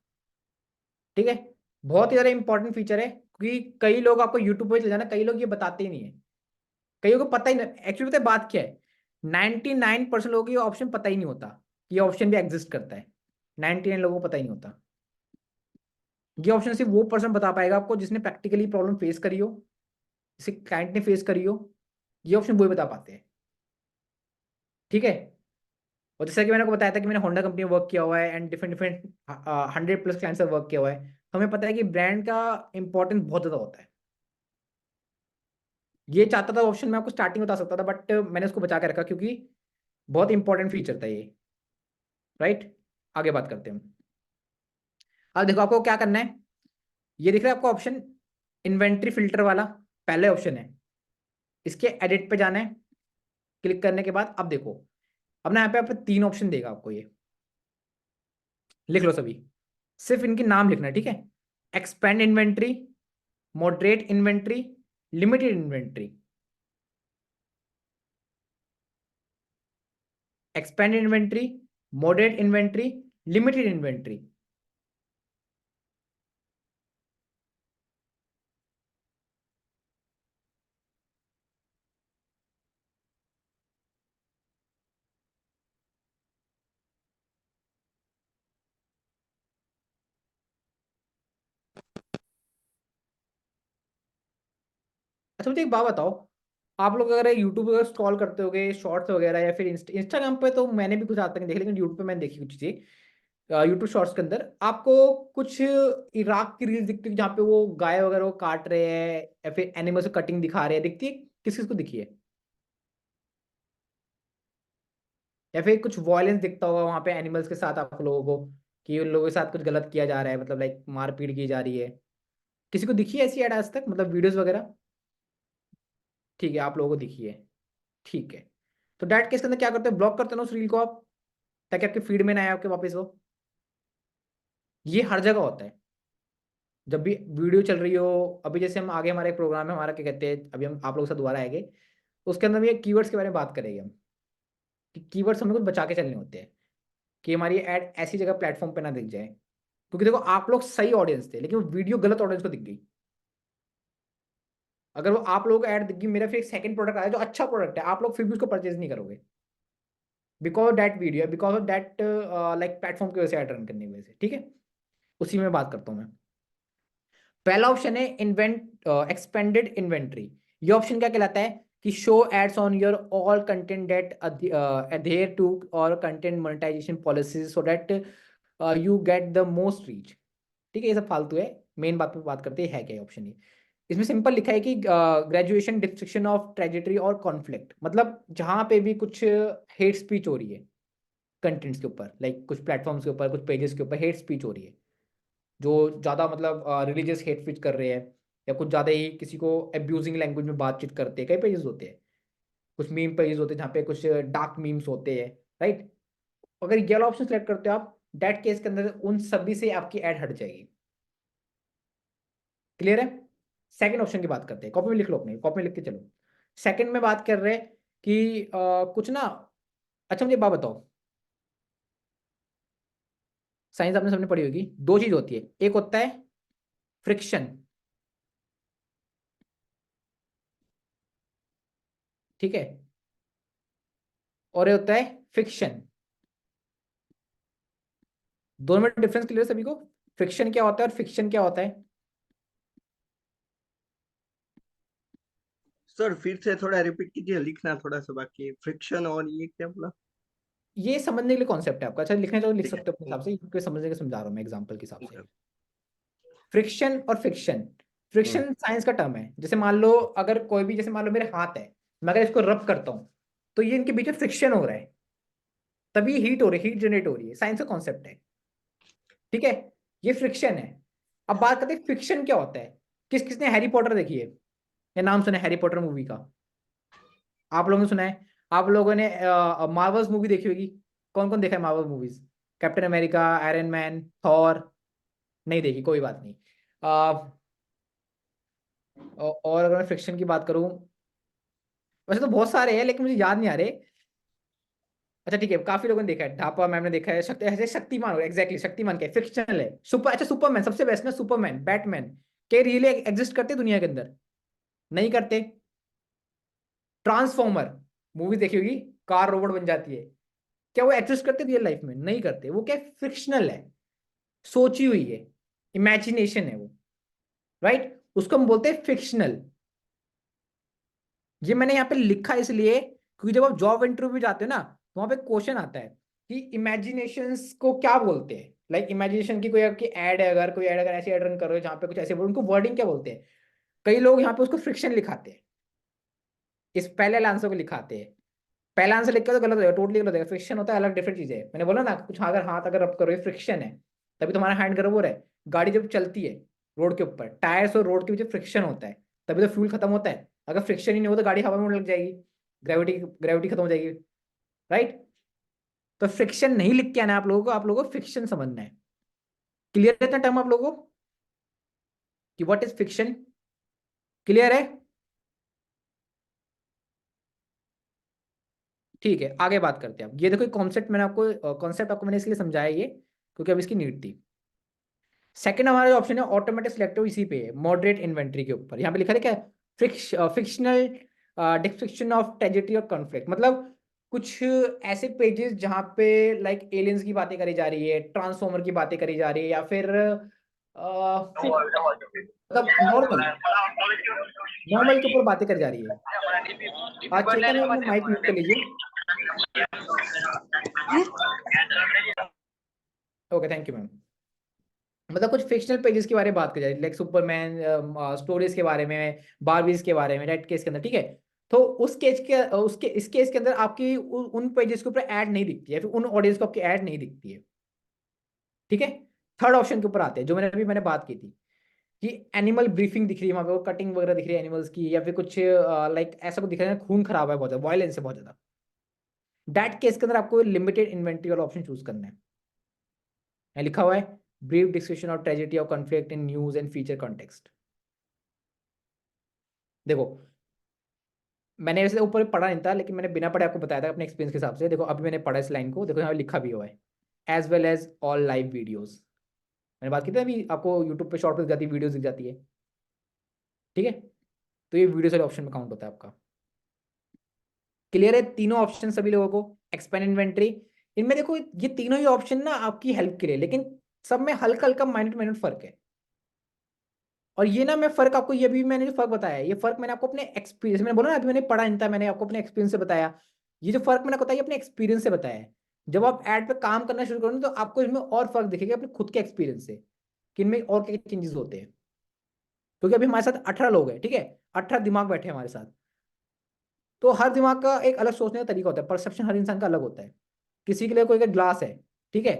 Speaker 1: ठीक है, बहुत ही ज्यादा इंपॉर्टेंट फीचर है, क्योंकि कई लोग, आपको यूट्यूब पे चले जाना, कई लोग ये बताते ही नहीं है, कईयों को पता ही नहीं एक्चुअली। पता है बात क्या है, 99% लोगों को ये ऑप्शन पता ही नहीं होता कि ये ऑप्शन भी एग्जिस्ट करता है। 99 लोगों को पता ही नहीं होता। ये ऑप्शन सिर्फ वो पर्सन बता पाएगा आपको जिसने प्रैक्टिकली प्रॉब्लम फेस करी हो, जिसे क्लाइंट ने फेस करी हो, ये ऑप्शन वो ही बता पाते हैं। ठीक है, और जैसा कि मैंने आपको बताया था कि मैंने होंडा कंपनी में वर्क किया हुआ है एंड डिफरेंट डिफरेंट 100+ क्लाइंट से वर्क किया हुआ है, तो हमें पता है कि ब्रांड का इंपॉर्टेंस बहुत ज्यादा होता है। ये चाहता था ऑप्शन मैं आपको स्टार्टिंग बता सकता था, बट मैंने उसको बचा के रखा क्योंकि बहुत इंपॉर्टेंट फीचर था ये, राइट। आगे बात करते हैं हम। अब देखो आपको क्या करना है, ये दिख रहा है आपको ऑप्शन इन्वेंट्री फिल्टर वाला, पहले ऑप्शन है, इसके एडिट पे जाना है। क्लिक करने के बाद अब देखो, अब ना यहाँ पे आपको 3 ऑप्शन देगा आपको, ये लिख लो सभी, सिर्फ इनके नाम लिखना है, ठीक है। Expand inventory, moderate inventory, limited inventory. Expand inventory, moderate inventory, limited inventory. अच्छा मुझे एक बात बताओ, आप लोग अगर यूट्यूब पर स्क्रॉल करते होगे शॉर्ट्स वगैरह, या फिर इंस्टाग्राम पे, तो मैंने भी कुछ आज तक नहीं देखा, लेकिन यूट्यूब पे मैंने देखी कुछ चीजें। यूट्यूब शॉर्ट्स के अंदर आपको कुछ इराक की रील्स दिखती है, जहाँ पे वो गाय वगैरह को काट रहे हैं, या फिर एनिमल से कटिंग दिखा रहे हैं, दिखती है, किस किस को दिखी है, या फिर कुछ वॉयलेंस दिखता होगा वहां पे एनिमल्स के साथ आप लोगों को, कि उन लोगों के साथ कुछ गलत किया जा रहा है, मतलब लाइक मारपीट की जा रही है, किसी को दिखी है ऐसी ऐड आज तक, मतलब वीडियोस वगैरह? ठीक है, आप लोगों को दिखी है, ठीक है। तो डैट केस के अंदर क्या करते हैं, ब्लॉक करते हैं ना उस रील को आप, ताकि आपके फीड में ना आए आपके वापस वो। ये हर जगह होता है, जब भी वीडियो चल रही हो, अभी जैसे हम आगे हमारा एक प्रोग्राम है हमारा, क्या कहते हैं, अभी हम आप लोगों से दोबारा आएंगे, उसके अंदर भी ये कीवर्ड्स के बारे में बात करेंगे हम, कि कीवर्ड्स हमें कुछ बचा के चलने होते हैं, कि हमारी ऐड ऐसी जगह प्लेटफॉर्म पे ना दिख जाए, क्योंकि देखो आप लोग सही ऑडियंस थे लेकिन वो वीडियो गलत ऑडियंस को दिख गई। अगर वो आप लोगों को ऐड दिख गई, मेरा फिर एक सेकंड प्रोडक्ट आया जो अच्छा प्रोडक्ट है, आप लोग फिर भी उसको परचेज नहीं करोगे, because that video, because of that like platform की वजह से ऐड रन करने की वजह से, ठीक है। उसी में बात करता हूँ मैं। पहला ऑप्शन है इन्वेंट एक्सपेंडेड इन्वेंट्री। ये ऑप्शन क्या कहलाता है कि show ads on your all content that adhere to और content monetisation policies so that you get the most reach. ठीक है, ये सब फालतू है, मेन बात पे बात करते हैं, है क्या ऑप्शन ये। इसमें सिंपल लिखा है कि ग्रेजुएशन डिस्ट्रिक्शन ऑफ ट्रेजेटरी और कॉन्फ्लिक्ट, मतलब जहां पे भी कुछ हेट स्पीच हो रही है कंटेंट्स के ऊपर, लाइक कुछ प्लेटफॉर्म्स के ऊपर, कुछ पेजेस के ऊपर हेट स्पीच हो रही है, जो ज़्यादा मतलब रिलीजियस हेट स्पीच कर रहे हैं, या कुछ ज़्यादा ही किसी को एब्यूजिंग लैंग्वेज में बातचीत करते हैं, कई पेजेस होते हैं, कुछ मीम पेजेस होते हैं जहाँ पे कुछ डार्क मीम्स होते हैं, राइट। अगर ये वाला ऑप्शन सेलेक्ट करते हो आप, डेट केस के अंदर उन सभी से आपकी ऐड हट जाएगी। क्लियर है। सेकंड ऑप्शन की बात करते हैं, कॉपी में लिख लो, अपने कॉपी में लिख के चलो। सेकंड में बात कर रहे हैं कि कुछ ना, अच्छा मुझे बात बताओ, साइंस आपने सबने पढ़ी होगी, दो चीज होती है, एक होता है फ्रिक्शन, ठीक है, और ये होता है फिक्शन। दोनों में डिफरेंस क्लियर सभी को, फ्रिक्शन क्या होता है और फिक्शन क्या होता है।
Speaker 3: सर फिर से थोड़ा रिपीट कीजिए, लिखना थोड़ा सा बाकी है, फ्रिक्शन और ये क्या बोला?
Speaker 1: ये समझने के लिए कॉन्सेप्ट है आपका, अच्छा लिखना चाहो तो लिख
Speaker 3: ठीक है।
Speaker 1: सकते हो अपने हिसाब से, क्योंकि समझने के समझा रहा हूँ मैं एग्जांपल के हिसाब से।
Speaker 3: Okay.
Speaker 1: फ्रिक्शन और फिक्शन, फ्रिक्शन साइंस का टर्म है। जैसे मान लो अगर कोई भी, जैसे मान लो मेरे हाथ है, मैं अगर इसको रब करता हूँ तो ये इनके बीच में फ्रिक्शन हो रहा है, तभी हीट हो रही है, हीट जनरेट हो रही है, साइंस का कॉन्सेप्ट है, ठीक है। ये फ्रिक्शन है। अब बात करते हैं फिक्शन क्या होता है। किस किसने हैरी पॉटर देखी है, या नाम सुना है हैरी पॉटर मूवी का? आप लोगों ने सुना है। आप लोगों ने मार्वल्स मूवी देखी होगी। कौन कौन देखा है Marvel movies? Captain America, iron man, Thor. नहीं देखी, कोई बात नहीं। और अगर मैं फ्रिक्शन की बात करूं, वैसे तो बहुत सारे हैं लेकिन मुझे याद नहीं आ रहे। अच्छा ठीक है, काफी लोगों ने देखा है, ढापा मैम ने देखा है, ऐसे शक्तिमान हो, एग्जैक्टली शक्तिमान क्या फिक्शनल है। सुपर, अच्छा सुपरमैन सबसे बेस्ट ना, सुपरमैन, बैटमैन, के रियली एग्जिस्ट करते दुनिया के अंदर? नहीं करते। ट्रांसफॉर्मर मूवी देखी होगी, कार रोबोट बन जाती है, क्या वो एग्जिस्ट करते रियल लाइफ में? नहीं करते। वो क्या फिक्शनल है, सोची हुई है, इमेजिनेशन है वो, राइट। उसको हम बोलते हैं फिक्शनल। ये मैंने यहाँ पे लिखा इसलिए क्योंकि जब आप जॉब इंटरव्यू में जाते हो ना, तो वहां पे क्वेश्चन आता है कि इमेजिनेशंस को क्या बोलते हैं। लाइक इमेजिनेशन की कोई आपकी एड है, अगर कोई एड, अगर ऐसी एड रन करो जहाँ पे कुछ ऐसे उनको वर्डिंग क्या बोलते हैं? कई लोग यहाँ पे उसको फ्रिक्शन लिखाते हैं, इस पहले आंसर को लिखाते हैं। पहला आंसर लिख के तो गलत हो जाएगा, टोटली गलत हो जाएगा। फ्रिक्शन होता है अलग, डिफरेंट चीज है। मैंने बोला ना, कुछ अगर हाथ अगर रब करो, ये फ्रिक्शन है, तभी तुम्हारा हैंड गर्म हो रहा है। गाड़ी जब चलती है रोड के ऊपर, टायर्स और रोड के बीच फ्रिक्शन होता है, तभी तो फ्यूल खत्म होता है। अगर फ्रिक्शन ही नहीं हो तो गाड़ी हवा में उड़ने लग जाएगी, ग्रेविटी ग्रेविटी खत्म हो जाएगी, राइट। तो फ्रिक्शन नहीं लिख के आना है आप लोगों को, आप लोगों को फिक्शन समझना है। क्लियर है इतना टर्म आप लोगों को कि व्हाट इज फिक्शन? क्लियर है? ठीक है, आगे बात करते हैं। अब ये देखो कॉन्सेप्ट मैंने आपको, कॉन्सेप्ट आपको मैंने इसलिए समझाया ये क्योंकि अब इसकी नीड थी। सेकंड हमारा जो ऑप्शन है ऑटोमेटिक सिलेक्टिव, इसी पे है, मॉडरेट इन्वेंट्री के ऊपर। यहाँ पे लिखा है क्या, फिक्शनल डिस्क्रिप्शन ऑफ ट्रेजेडी और कॉन्फ्लिक्ट, मतलब कुछ ऐसे पेजेस जहाँ पे लाइक एलियंस की बातें करी जा रही है, ट्रांसफॉर्मर की बातें करी जा रही है, या फिर मतलब नॉर्मल नॉर्मल के ऊपर बातें करी जा रही है। आज चेतन है, अपना माइक म्यूट कर लीजिए। Okay, thank you ma'am. मतलब कुछ फिक्शनल पेजेस के बारे में बात करी जा रही है, लाइक सुपरमैन स्टोरीज के बारे में, बारबीज के बारे में, रेड केस के अंदर, ठीक है। तो उस केस के उसके इस केस के अंदर आपकी उन पेजेस के ऊपर ऐड नहीं दिखती है, फिर उन ऑडियंस को आपकी ऐड नहीं दिखती है, ठीक है। थर्ड ऑप्शन के ऊपर आते हैं, जो मैंने बात की थी कि एनिमल ब्रीफिंग दिख रही है वहां पे, वो कटिंग वगैरह दिख रही है एनिमल्स की, या फिर कुछ लाइक ऐसा कुछ दिख रहा है, खून खराब है बहुत ज्यादा, वायलेंस है बहुत ज्यादा। दैट केस के अंदर आपको लिमिटेड इन्वेंट्री वाला ऑप्शन चूज करना है, लिखा हुआ है brief discussion of tragedy of conflict in news and feature context. देखो मैंने वैसे ऊपर पढ़ा नहीं था, लेकिन मैंने बिना पढ़े आपको बताया था अपने एक्सपीरियंस के हिसाब से। देखो अभी मैंने पढ़ा इस लाइन को, देखो यहाँ लिखा भी हुआ है as well as all live videos. मैंने बात की थी अभी, आपको यूट्यूब पे शॉर्ट दिख जाती है, वीडियोस दिख जाती है, ठीक है। तो ये वीडियो वाले ऑप्शन में काउंट होता है आपका। क्लियर है तीनों ऑप्शन सभी लोगों को? एक्सपेंड इन्वेंटरी, इनमें देखो ये तीनों ही ऑप्शन ना आपकी हेल्प के लिए, लेकिन सब में हल्का हल्का माइनट माइनट फर्क है। और ये ना मैं फर्क आपको, ये भी मैंने जो फर्क बताया है, ये फर्क मैंने आपको अपने एक्सपीरियंस, मैंने बोला ना अभी मैंने पढ़ा नहीं था, मैंने आपको अपने एक्सपीरियंस से बताया। ये जो फर्क मैंने बताया अपने एक्सपीरियंस से बताया है। जब आप एड पे काम करना शुरू करोगे तो आपको इसमें और फर्क दिखेगा अपने खुद के एक्सपीरियंस से कि इनमें और क्या चेंजेस होते हैं। क्योंकि अभी हमारे साथ 18 लोग हैं, ठीक है, 18 दिमाग बैठे हैं हमारे साथ। तो हर दिमाग का एक अलग सोचने का तरीका होता है, परसेप्शन हर इंसान का अलग होता है। किसी के लिए कोई ग्लास है, ठीक है,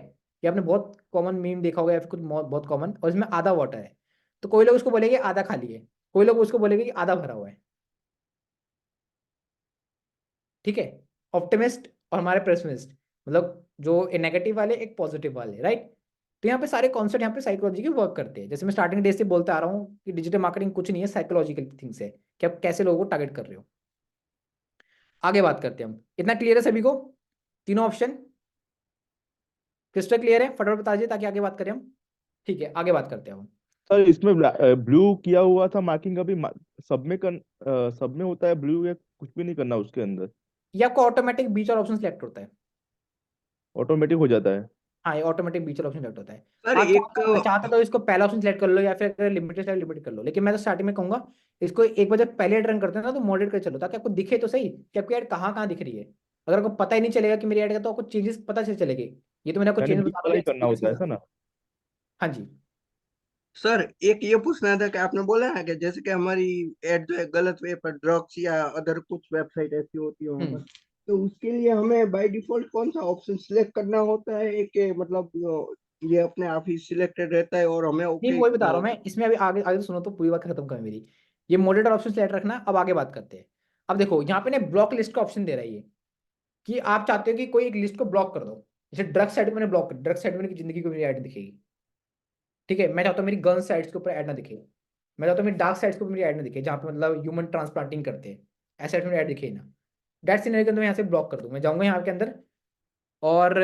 Speaker 1: ये आपने बहुत कॉमन मीम देखा होगा या फिर कुछ बहुत कॉमन, और इसमें आधा वाटर है, तो कोई लोग उसको बोलेंगे आधा खाली है, कोई लोग उसको बोलेंगे कि आधा भरा हुआ है, ठीक है। ऑप्टिमिस्ट और हमारे पेसिमिस्ट, मतलब जो नेगेटिव वाले एक पॉजिटिव वाले, राइट। तो यहाँ पे सारे कॉन्सेप्ट यहाँ पे साइकोलॉजी के वर्क करते हैं। जैसे मैं स्टार्टिंग डे से बोलते आ रहा हूँ कि डिजिटल मार्केटिंग कुछ नहीं है, साइकोलॉजिकल थिंग्स है कि आप कैसे लोगों को टारगेट कर रहे हो। आगे बात करते हैं हम। इतना क्लियर है सभी को? तीनों ऑप्शन क्रिस्टल क्लियर है? फटाफट बता दीजिए ताकि आगे बात करें हम। ठीक है आगे बात करते हैं हम।
Speaker 5: सर इसमें ब्लू किया हुआ था मार्किंग, अभी सब में होता है ब्लू, या कुछ भी नहीं करना उसके अंदर?
Speaker 1: ये आपको ऑटोमेटिक बीच और ऑप्शन सिलेक्ट होता है।
Speaker 5: ऑटोमेटिक हो जाता है?
Speaker 1: हाँ ये ऑटोमेटिक बीच और ऑप्शन सिलेक्ट होता है।
Speaker 3: सर
Speaker 1: आप
Speaker 3: एक
Speaker 1: चाहते तो इसको पहला ऑप्शन सिलेक्ट कर लो, या फिर लिमिटेड से लिमिटेड कर लो, लेकिन मैं तो स्टार्टिंग में कहूंगा इसको एक बार जब पहले रन करते हैं ना तो मॉडरेट कर चलो, ताकि आपको दिखे तो सही कि आपकी ऐड कहाँ कहाँ दिख रही है। अगर आपको पता ही नहीं चलेगा कि मेरी ऐड का, तो आपको चेंजेस पता चल चलेगी। ये तो मैंने आपको
Speaker 5: यानी
Speaker 1: चेंज
Speaker 5: बीच
Speaker 1: बता
Speaker 5: वाला
Speaker 1: दिया
Speaker 5: ही करना
Speaker 1: एक्सपीरियंस के
Speaker 5: होता है,
Speaker 1: हिसाब
Speaker 5: ऐसा
Speaker 1: से।
Speaker 5: ना?
Speaker 1: हाँ जी।
Speaker 3: सर एक ये पूछना था कि आपने बोला है कि जैसे कि हमारी एड जो है गलत वे पर ड्रग्स या अदर कुछ वेबसाइट ऐसी होती है वहां पर, तो उसके लिए हमें बाय डिफॉल्ट कौन सा ऑप्शन सिलेक्ट करना होता है? एक मतलब ये अपने आप ही सिलेक्टेड रहता है और हमें
Speaker 1: नहीं
Speaker 3: ओके?
Speaker 1: वही बता रहा हूँ मैं, इसमें अभी आगे आगे सुनो तो पूरी बात खत्म करें मेरी। ये मॉडरेटर ऑप्शन सेलेक्ट रखना, अब आगे बात करते हैं। अब देखो यहाँ पे ना ब्लॉक लिस्ट का ऑप्शन दे रहा है ये, कि आप चाहते हो कि कोई एक लिस्ट को ब्लॉक कर दो। जैसे ड्रग साइट मैंने ब्लॉक कर, ड्रग साइट में की जिंदगी को मेरी ऐड दिखेगी, ठीक है। मैं चाहता हूँ मेरी गन साइट्स के ऊपर ऐड ना दिखे, मैं चाहता हूँ मेरी डार्क साइट्स के ऊपर मेरी ऐड ना दिखे, जहाँ पे मतलब ह्यूमन ट्रांसप्लांटिंग करते हैं, ऐसे साइट में ऐड दिखे ना। डेट सीनरी के अंदर मैं यहाँ से ब्लॉक कर दूँ, मैं जाऊँगा यहाँ के अंदर, और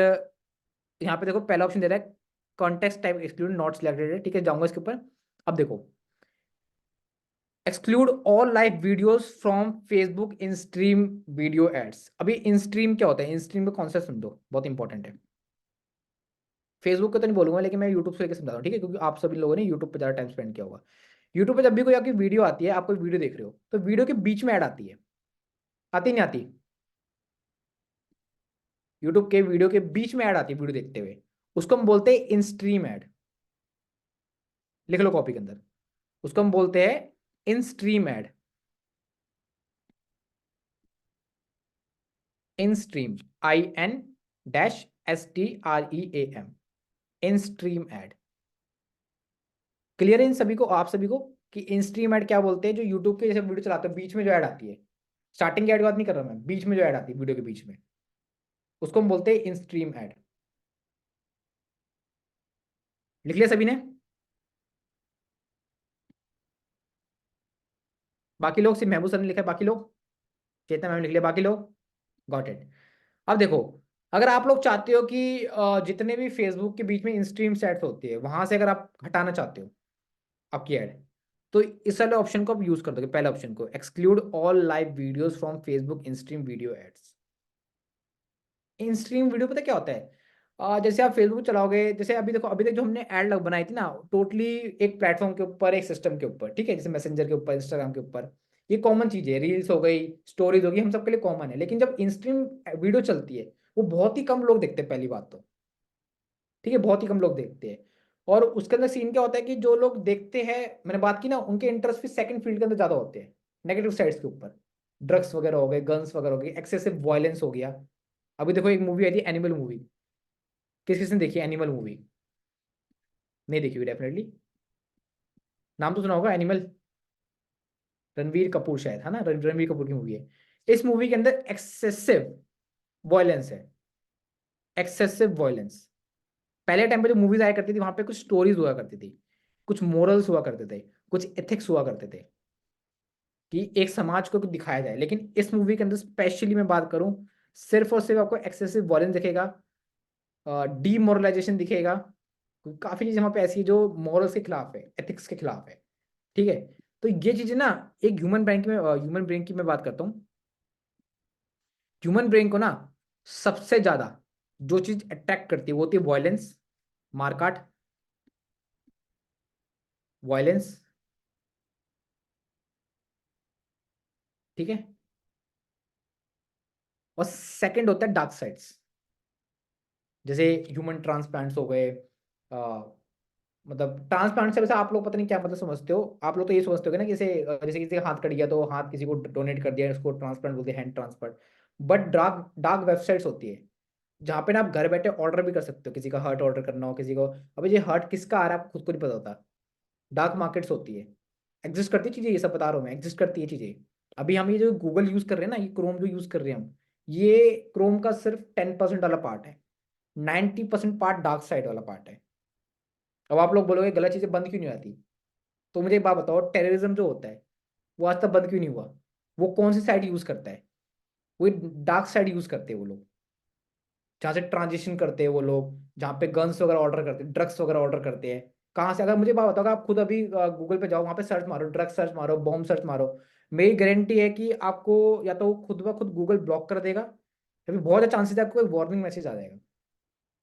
Speaker 1: यहाँ पे देखो पहला ऑप्शन दे रहा है context type exclude not selected है, ठीक है, जाऊँगा इसके ऊपर। अब देखो exclude all live videos from Facebook in stream video ads. अभी इन स्ट्रीम क्या होता है, इन स्ट्रीम का कॉन्सेप्ट सुन दो, बहुत इंपॉर्टेंट है। फेसबुक का तो नहीं बोलूंगा, लेकिन मैं यूट्यूब से लेकर समझा रहा हूँ, ठीक है, क्योंकि आप सभी लोगों ने यूट्यूब पे ज़्यादा टाइम स्पेंड किया होगा। यूट्यूब पे जब भी कोई आपकी वीडियो आती है, आप कोई वीडियो देख रहे हो, तो वीडियो के बीच में ऐड आती है, आती नहीं आती? यूट्यूब के वीडियो के बीच में ऐड आती है वीडियो देखते हुए, उसको हम बोलते हैं इन स्ट्रीम ऐड। लिख लो कॉपी के अंदर, उसको हम बोलते हैं इन स्ट्रीम ऐड। इन स्ट्रीम, IN-STREAM, इन स्ट्रीम ऐड। क्लियर है इन सभी को, आप सभी को, कि इन स्ट्रीम ऐड क्या बोलते हैं? जो यूट्यूब के जैसे वीडियो चलाते हैं बीच में जो ऐड आती है, स्टार्टिंग की ऐड की बात नहीं कर रहा मैं, बीच में जो ऐड आती है वीडियो के बीच में, उसको हम बोलते हैं इन स्ट्रीम ऐड। लिख लिया सभी ने? बाकी लोग, सिर्फ महबूब सर ने लिखा है, बाकी लोग, चेतना मैम लिख लिया, बाकी लोग गॉट इट। अब देखो अगर आप लोग चाहते हो कि जितने भी फेसबुक के बीच में इन स्ट्रीम एड्स होती है वहां से अगर आप हटाना चाहते हो आपकी ऐड, तो इस वाले ऑप्शन को आप यूज कर दोगे, पहले ऑप्शन को, exclude all live videos from Facebook in stream video ads. In stream video पता क्या होता है? जैसे आप फेसबुक चलाओगे, जैसे अभी देखो, अभी तक जो हमने ऐड लग बनाई थी ना, टोटली एक प्लेटफॉर्म के ऊपर, एक सिस्टम के ऊपर, ठीक है, जैसे मैसेंजर के ऊपर, इंस्टाग्राम के ऊपर, ये कॉमन चीज है, रील्स हो गई, स्टोरीज हो गई, हम सबके लिए कॉमन है। लेकिन जब इन स्ट्रीम वीडियो चलती है, वो बहुत ही कम लोग देखते हैं, पहली बात तो, ठीक है, बहुत ही कम लोग देखते हैं। और उसके अंदर सीन क्या होता है कि जो लोग देखते हैं, मैंने बात की ना, उनके इंटरेस्ट फिर सेकंड फील्ड के अंदर ज्यादा होते हैं, नेगेटिव साइड्स के ऊपर, ड्रग्स वगैरह हो गए, गन्स वगैरह हो गई, एक्सेसिव वायलेंस हो गया। अभी देखो एक मूवी आई थी एनिमल मूवी, किस किसने देखी एनिमल मूवी? नहीं देखी हुई डेफिनेटली, नाम तो सुना होगा एनिमल, रणवीर कपूर शायद, है ना, रणवीर कपूर की मूवी है। इस मूवी के अंदर एक्सेसिव वायलेंस है, एक्सेसिव वायलेंस, पहले टाइम पे जो मूवीज आया करती थी वहां पे कुछ स्टोरीज हुआ करती थी, कुछ मोरल्स हुआ करते थे, कुछ एथिक्स हुआ करते थे कि एक समाज को कुछ दिखाया जाए। लेकिन इस मूवी के अंदर स्पेशली मैं बात करूं, सिर्फ और सिर्फ आपको एक्सेसिव वॉयलेंस दिखेगा, डीमोरलाइजेशन दिखेगा, काफी चीजें वहां पे ऐसी है जो मॉरल्स के खिलाफ है, एथिक्स के खिलाफ है। ठीक है, तो ये चीजें ना, एक ह्यूमन ब्रेन की मैं बात करता हूँ। ह्यूमन ब्रेन को ना सबसे ज्यादा जो चीज अट्रैक्ट करती है वो होती है वायलेंस, मारकाट, वायलेंस। ठीक है, और सेकंड होता है डार्क साइड्स, जैसे ह्यूमन ट्रांसप्लांट्स हो गए। मतलब ट्रांसप्लांट से वैसे आप लोग पता नहीं क्या मतलब समझते हो, आप लोग तो ये समझते हो ना कि जैसे किसी का हाथ कट गया तो हाथ किसी को डोनेट कर दिया, उसको ट्रांसप्लांट बोलते हैं, hand transplant. But dark dark websites होती है जहाँ पे ना आप घर बैठे ऑर्डर भी कर सकते हो, किसी का हार्ट ऑर्डर करना हो किसी को। अबे ये हार्ट किसका आ रहा है आपको खुद को नहीं पता होता। डार्क मार्केट्स होती है, एग्जिस्ट करती है चीजें, ये सब बता रहा हूँ मैं, एग्जिस्ट करती है चीजें। अभी हम ये जो गूगल यूज कर रहे हैं ना, ये क्रोम जो यूज कर रहे हैं हम, ये क्रोम का सिर्फ 10% वाला पार्ट है, 90% पार्ट डार्क साइड वाला पार्ट है। अब आप लोग बोलोगे गलत चीजें बंद क्यों नहीं आती, तो मुझे एक बात बताओ, टेररिज्म जो होता है वो आज तक बंद क्यों नहीं हुआ? वो कौन सी साइड यूज करता है? वो डार्क साइड यूज करते हैं वो लोग, जहाँ से ट्रांजिशन करते हैं वो लोग, जहाँ पे गन्स वगैरह ऑर्डर करते हैं, ड्रग्स वगैरह ऑर्डर करते हैं। कहाँ से? अगर मुझे बात बताओ, आप खुद अभी गूगल पे जाओ, वहाँ पे सर्च मारो, ड्रग्स सर्च मारो, बॉम्ब सर्च मारो, मेरी गारंटी है कि आपको या तो खुद ब खुद गूगल ब्लॉक कर देगा, या फिर बहुत अच्छा चांसेस है आपको एक वार्निंग मैसेज आ जाएगा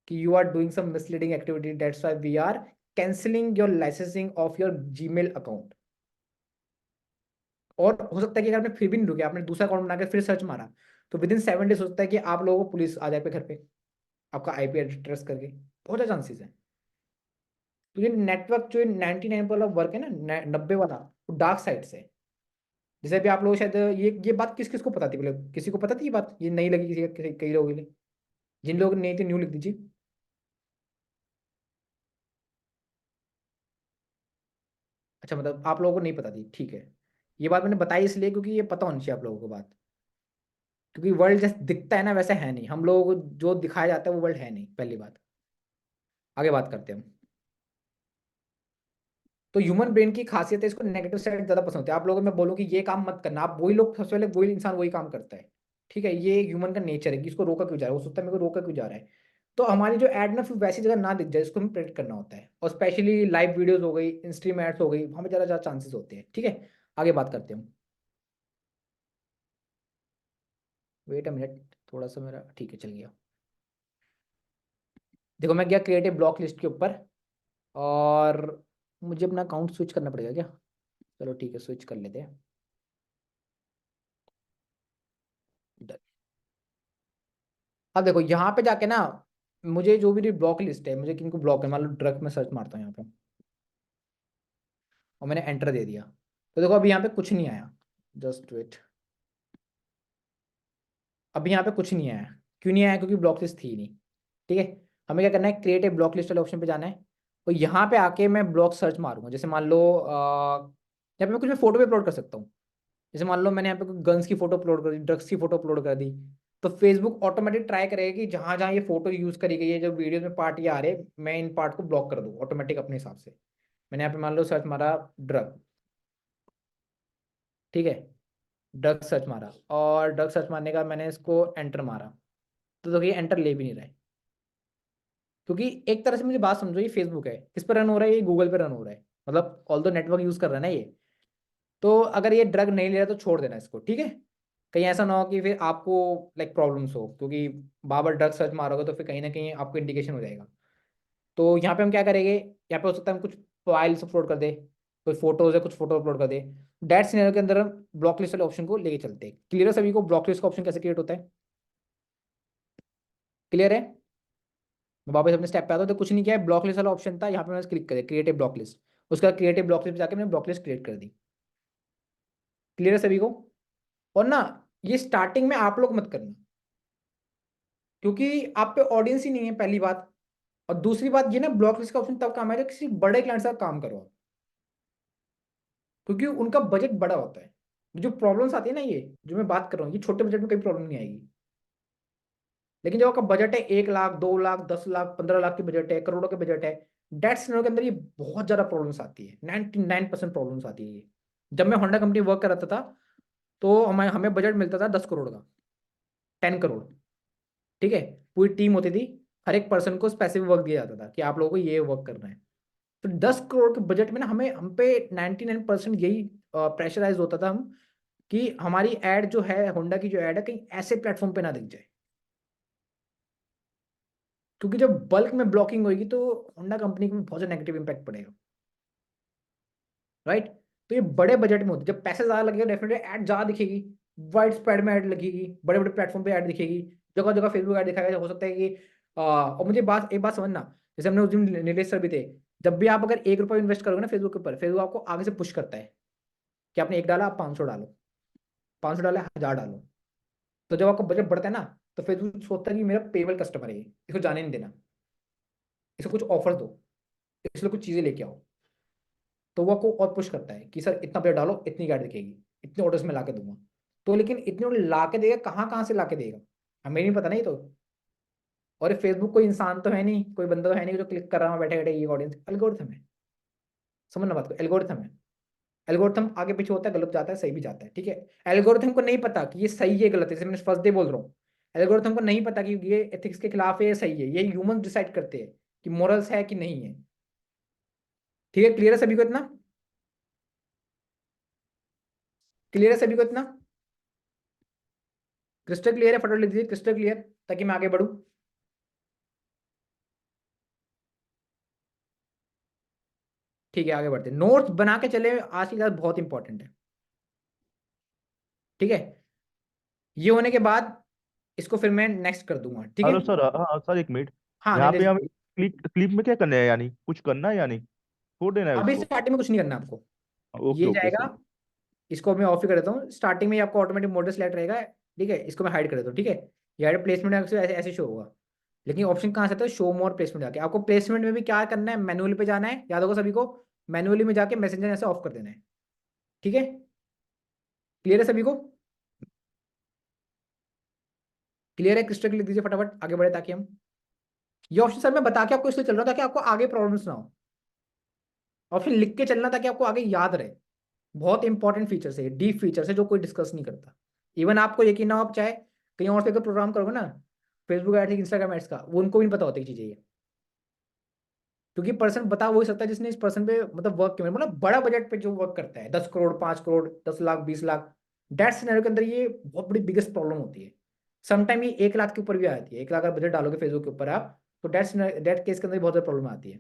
Speaker 1: कि you are doing some misleading activity, that's why we are cancelling your licensing of your Gmail account. और हो सकता है कि अगर आपने फिर भी नहीं रुके, आपने दूसरा अकाउंट बना के फिर सर्च मारा, तो विद इन 7 डेज हो सकता है कि आप लोगों को पुलिस आ जाए पे घर पे, आपका आईपी एड्रेस ट्रेस करके। बहुत ज़्यादा चांसेस है। तो ये नेटवर्क जो 99 वाला वर्क है ना, 90 वाला, वो डार्क साइड से है। जैसे अभी आप लोग शायद ये बात किस किस को पता थी, मतलब किसी को पता थी ये बात, ये नहीं लगी कई लोगों के लिए? जिन लोगों ने नहीं थी न्यू लिख दीजिए। अच्छा, मतलब आप लोगों को नहीं पता थी, ठीक है। ये बात मैंने बताई इसलिए क्योंकि ये पता होनी चाहिए आप लोगों को बात, क्योंकि वर्ल्ड जैसे दिखता है ना वैसे है नहीं, हम लोगों को जो दिखाया जाता है वो वर्ल्ड है नहीं, पहली बात। आगे बात करते हैं हम। तो ह्यूमन ब्रेन की खासियत है, इसको नेगेटिव साइड ज्यादा पसंद होती है। आप लोगों को मैं बोलूँ कि ये काम मत करना, आप वही लोग, सबसे पहले वही इंसान वही काम करता है। ठीक है, ये ह्यूमन का नेचर है कि इसको रोका क्यों जा रहा है, वो सोचता है मेरे को रोका क्यों जा रहा है। तो हमारी जो एड ना फिर वैसी जगह ना दिख जाए, इसको हमें प्रेडिक्ट करना होता है। और स्पेशली लाइव वीडियोस हो गई, इंस्ट्रीम एड्स हो गई, हमें ज़्यादा ज़्यादा चांसेस होते हैं। ठीक है, आगे बात करते हैं हम। वेट अ मिनट, थोड़ा सा मेरा ठीक है चल गया। देखो मैं गया क्रिएटिव ब्लॉक लिस्ट के ऊपर, और मुझे अपना अकाउंट स्विच करना पड़ेगा क्या? चलो ठीक है, स्विच कर लेते हैं। Done। अब देखो यहाँ पे जाके ना, मुझे जो भी ब्लॉक लिस्ट है, मुझे किनको ब्लॉक है, मान लो ड्रग में सर्च मारता हूँ यहाँ पे, और मैंने एंटर दे दिया, तो देखो अभी यहाँ पे कुछ नहीं आया। जस्ट वेट, अभी यहाँ पे कुछ नहीं आया। क्यों नहीं आया? क्योंकि ब्लॉक लिस्ट थी ही नहीं। ठीक है, हमें क्या करना है, क्रिएट ए ब्लॉक लिस्ट वाले ऑप्शन पे जाना है, और यहाँ पे आके मैं ब्लॉक सर्च मारूंगा। जैसे मान लो यहाँ पे मैं कुछ भी फोटो भी अपलोड कर सकता हूँ। जैसे मान लो मैंने यहाँ पे कोई गन्स की फोटो अपलोड कर दी, ड्रग्स की फोटो अपलोड कर दी, तो फेसबुक ऑटोमेटिक ट्राई करेगा कि जहां जहां ये फोटो यूज करी गई है, जो वीडियो में पार्ट ये आ रहे हैं, मैं इन पार्ट को ब्लॉक कर दूँ ऑटोमेटिक अपने हिसाब से। मैंने यहाँ पे मान लो सर्च मारा ड्रग, ठीक है, ड्रग सर्च मारा, और ड्रग सर्च मारने का मैंने इसको एंटर मारा, तो देखिए एंटर ले भी नहीं रहा है। क्योंकि एक तरह से मुझे बात समझो, ये फेसबुक है, किस पर रन हो रहा है? ये गूगल पर रन हो रहा है, मतलब ऑल दो नेटवर्क यूज कर रहा है ना ये। तो अगर ये ड्रग नहीं ले रहा तो छोड़ देना इसको, ठीक है। कहीं ऐसा ना हो कि फिर आपको लाइक प्रॉब्लम्स हो, क्योंकि बार बार ड्रग सर्च मारोगे तो फिर कहीं ना कहीं आपको इंडिकेशन हो जाएगा। तो यहाँ पे हम क्या करेंगे, यहाँ पे हो सकता है हम कुछ फाइल्स अपलोड कर दे, कोई फोटोज है, कुछ फोटो अपलोड कर दे। दैट सिनेरियो के अंदर हम ब्लॉक लिस्ट वाले ऑप्शन को लेके चलते हैं। क्लियर है सभी को ब्लॉक लिस्ट का ऑप्शन कैसे क्रिएट होता है? क्लियर है? मैं वापस अपने स्टेप पे आता हूँ। तो कुछ नहीं किया है, ब्लॉक लिस्ट वाला ऑप्शन था, यहाँ पे मैंने क्लिक किया क्रिएट ए ब्लॉक लिस्ट, उसका क्रिएटिव ब्लॉक लिस्ट पे जाकर मैंने ब्लॉक लिस्ट क्रिएट कर दी। क्लियर है सभी को? और ना, ये स्टार्टिंग में आप लोग मत करना, क्योंकि आप पे ऑडियंस ही नहीं है, पहली बात। और दूसरी बात ये ना, ब्लॉक लिस्ट का ऑप्शन तब काम आएगा किसी बड़े क्लाइंट से काम करो आप, क्योंकि उनका बजट बड़ा होता है। जो प्रॉब्लम्स आती है ना, ये जो मैं बात कर रहा हूँ, ये छोटे बजट में कोई प्रॉब्लम नहीं आएगी। लेकिन जब आपका बजट है 1 लाख, 2 लाख, 10 लाख, 15 लाख की बजट है, करोड़ों के बजट है, डेट सिनेरियो के अंदर ये बहुत ज्यादा प्रॉब्लम्स आती है। 99% प्रॉब्लम्स आती है ये। जब मैं होंडा कंपनी वर्क कर रहा था तो हमें हमें बजट मिलता था 10 करोड़ का, 10 करोड़, ठीक है। पूरी टीम होती थी, हर एक पर्सन को स्पेसिफिक वर्क दिया जाता था कि आप लोगों को ये वर्क करना है। तो 10 करोड़ के बजट में ना हमें हम पे 99% यही प्रेशराइज होता था हम, कि हमारी एड जो है, होंडा की जो एड है, कहीं ऐसे प्लेटफॉर्म पे ना दिख जाए, क्योंकि जब बल्क में ब्लॉकिंग होगी तो होंडा कंपनी को भी बहुत नेगेटिव इंपैक्ट पड़ेगा, राइट। तो ये बड़े बजट में होती है, जब पैसे ज्यादा लगेगा डेफिनेटली एड ज्यादा दिखेगी, वाइड स्प्रेड में एड लगेगी, बड़े बड़े प्लेटफॉर्म पे एड दिखेगी, जगह जगह फेसबुक एड दिखाएगा। हो सकता है कि और मुझे एक बात समझना, जैसे हमने उस दिन नीलेश सर भी थे, जब भी आप अगर 1 रुपया इन्वेस्ट करोगे ना फेसबुक के ऊपर, फेसबुक आपको आगे से पुश करता है कि आपने 1 डाला, आप 500 डालो, 500 डाला, 1000 डालो। तो जब आपका बजट बढ़ता है ना, तो फेसबुक सोचता है कि मेरा पेबल कस्टमर है ये, इसको जाने नहीं देना, इसको कुछ ऑफर दो, इसलिए कुछ चीजें लेके आओ। तो वो आपको और पुश करता है कि सर इतना बजट डालो, इतनी गाड़ी दिखेगी, इतने ऑर्डर्स में ला के दूंगा। तो लेकिन इतने ऑर्डर ला के देगा, कहाँ कहाँ से ला के देगा, हमें नहीं पता नहीं तो। और ये फेसबुक कोई इंसान तो है नहीं, कोई बंदा तो है नहीं जो क्लिक कर रहा है बैठे बैठे, ये ऑडियंस एल्गोरिथम है, समझना बात को, एल्गोरिथम है। एल्गोरिथम आगे पीछे होता है, गलत जाता है, सही भी जाता है, ठीक है। एल्गोरिथम को नहीं पता कि ये सही है गलत है, जैसे मैंने फर्स्ट डे बोल रहा हूँ, एल्गोरिथम को नहीं पता कि ये एथिक्स के खिलाफ है, ये सही है, ये ह्यूमन डिसाइड करते हैं कि मोरल्स है कि नहीं है। ठीक है, क्लियर है सभी को इतना? क्लियर है सभी को इतना? क्रिस्टल क्लियर है? फटाफट लिख दीजिए क्रिस्टल क्लियर, ताकि मैं आगे बढ़ूं। ठीक है, आगे बढ़ते हैं। नोट्स बना के चले, आज की क्लास बहुत इंपॉर्टेंट है, ठीक है। ये होने के बाद इसको फिर मैं नेक्स्ट कर दूंगा, ठीक है।
Speaker 5: हेलो सर, हाँ सर, एक मिनट।
Speaker 1: हाँ
Speaker 5: यहाँ पे
Speaker 1: नीलेश
Speaker 5: हम
Speaker 1: जी,
Speaker 5: क्लिप में क्या करना है, यानी कुछ करना है, यानी छोड़ देना है
Speaker 1: अभी
Speaker 5: उसको?
Speaker 1: स्टार्टिंग में कुछ नहीं करना आपको,
Speaker 5: ओके
Speaker 1: ये
Speaker 5: ओके
Speaker 1: जाएगा।
Speaker 5: सर।
Speaker 1: इसको मैं ऑफ ही कर देता हूँ, स्टार्टिंग में ही आपको ऑटोमेटिक मोड सेलेक्ट रहेगा, ठीक है। इसको मैं हाइड कर देता हूँ, ठीक है। ये प्लेसमेंट ऐसे ऐसे शो होगा, लेकिन ऑप्शन कहाँ से आता है, शो मोर प्लेसमेंट जाके आपको प्लेसमेंट में भी क्या करना है, मैनुअल पे जाना है, याद होगा सभी को, मैनुअली में जाके मैसेंजर ऐसे ऑफ कर देना है, ठीक है। क्लियर है सभी को? क्लियर है? क्रिस्टल लिख दीजिए फटाफट, आगे बढ़े ताकि हम, ये ऑप्शन सर मैं बता के आपको इसलिए चल रहा हूँ ताकि आपको आगे प्रॉब्लम्स ना हो। ऑप्शन लिख के चलना ताकि आपको आगे याद रहे। बहुत इंपॉर्टेंट फीचर्स है, डीप फीचर्स है जो कोई डिस्कस नहीं करता। इवन आपको यकीन ना हो, आप चाहे कहीं और से अगर प्रोग्राम करोगे ना, फेसबुक एड्स, इंस्टाग्राम एड्स का, वो उनको भी नहीं पता होती चीजें ये, क्योंकि पर्सन बता वही सकता है जिसने इस पर्सन पे मतलब वर्क किया, मतलब बड़ा बजट पे जो वर्क करता है, 10 करोड़, 5 करोड़, 10 लाख, 20 लाख, डेट सिनेरियो के अंदर ये बहुत बड़ी बिगेस्ट प्रॉब्लम होती है। समटाइम ये 1 लाख के ऊपर भी आती है, 1 लाख का बजट डालोगे फेसबुक के ऊपर आप, तो डेट केस के अंदर बहुत ज्यादा प्रॉब्लम आती है।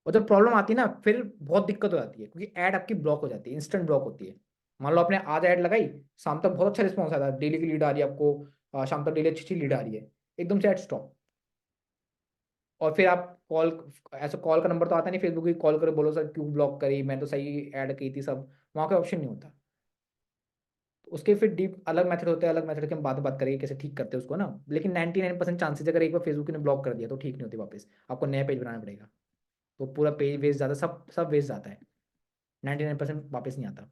Speaker 1: और जब प्रॉब्लम आती है ना, फिर बहुत दिक्कत हो जाती है, क्योंकि ऐड आपकी ब्लॉक हो जाती है, इंस्टेंट ब्लॉक होती है। मान लो आपने आज ऐड लगाई, शाम तक बहुत अच्छा रिस्पॉन्स आता है, डेली की लीड आ रही है आपको, शाम तक डेली अच्छी अच्छी लीड आ रही है, एकदम से ऐड स्टॉप। और फिर आप कॉल, ऐसा कॉल का नंबर तो आता नहीं फेसबुक की, कॉल करो बोलो सर क्यों ब्लॉक करी, मैं तो सही ऐड की थी सब, वहाँ का ऑप्शन नहीं होता। तो उसके फिर डीप अलग मेथड होते हैं, अलग मेथड की हम बात करेंगे कैसे ठीक करते हैं उसको ना। लेकिन 99% चांसेस, अगर एक बार फेसबुक ने ब्लॉक कर दिया तो ठीक नहीं होती वापस, आपको नया पेज बनाना पड़ेगा। तो पूरा पेज वेस्ट जाता है, सब सब वेस्ट जाता है, 99% वापस नहीं आता।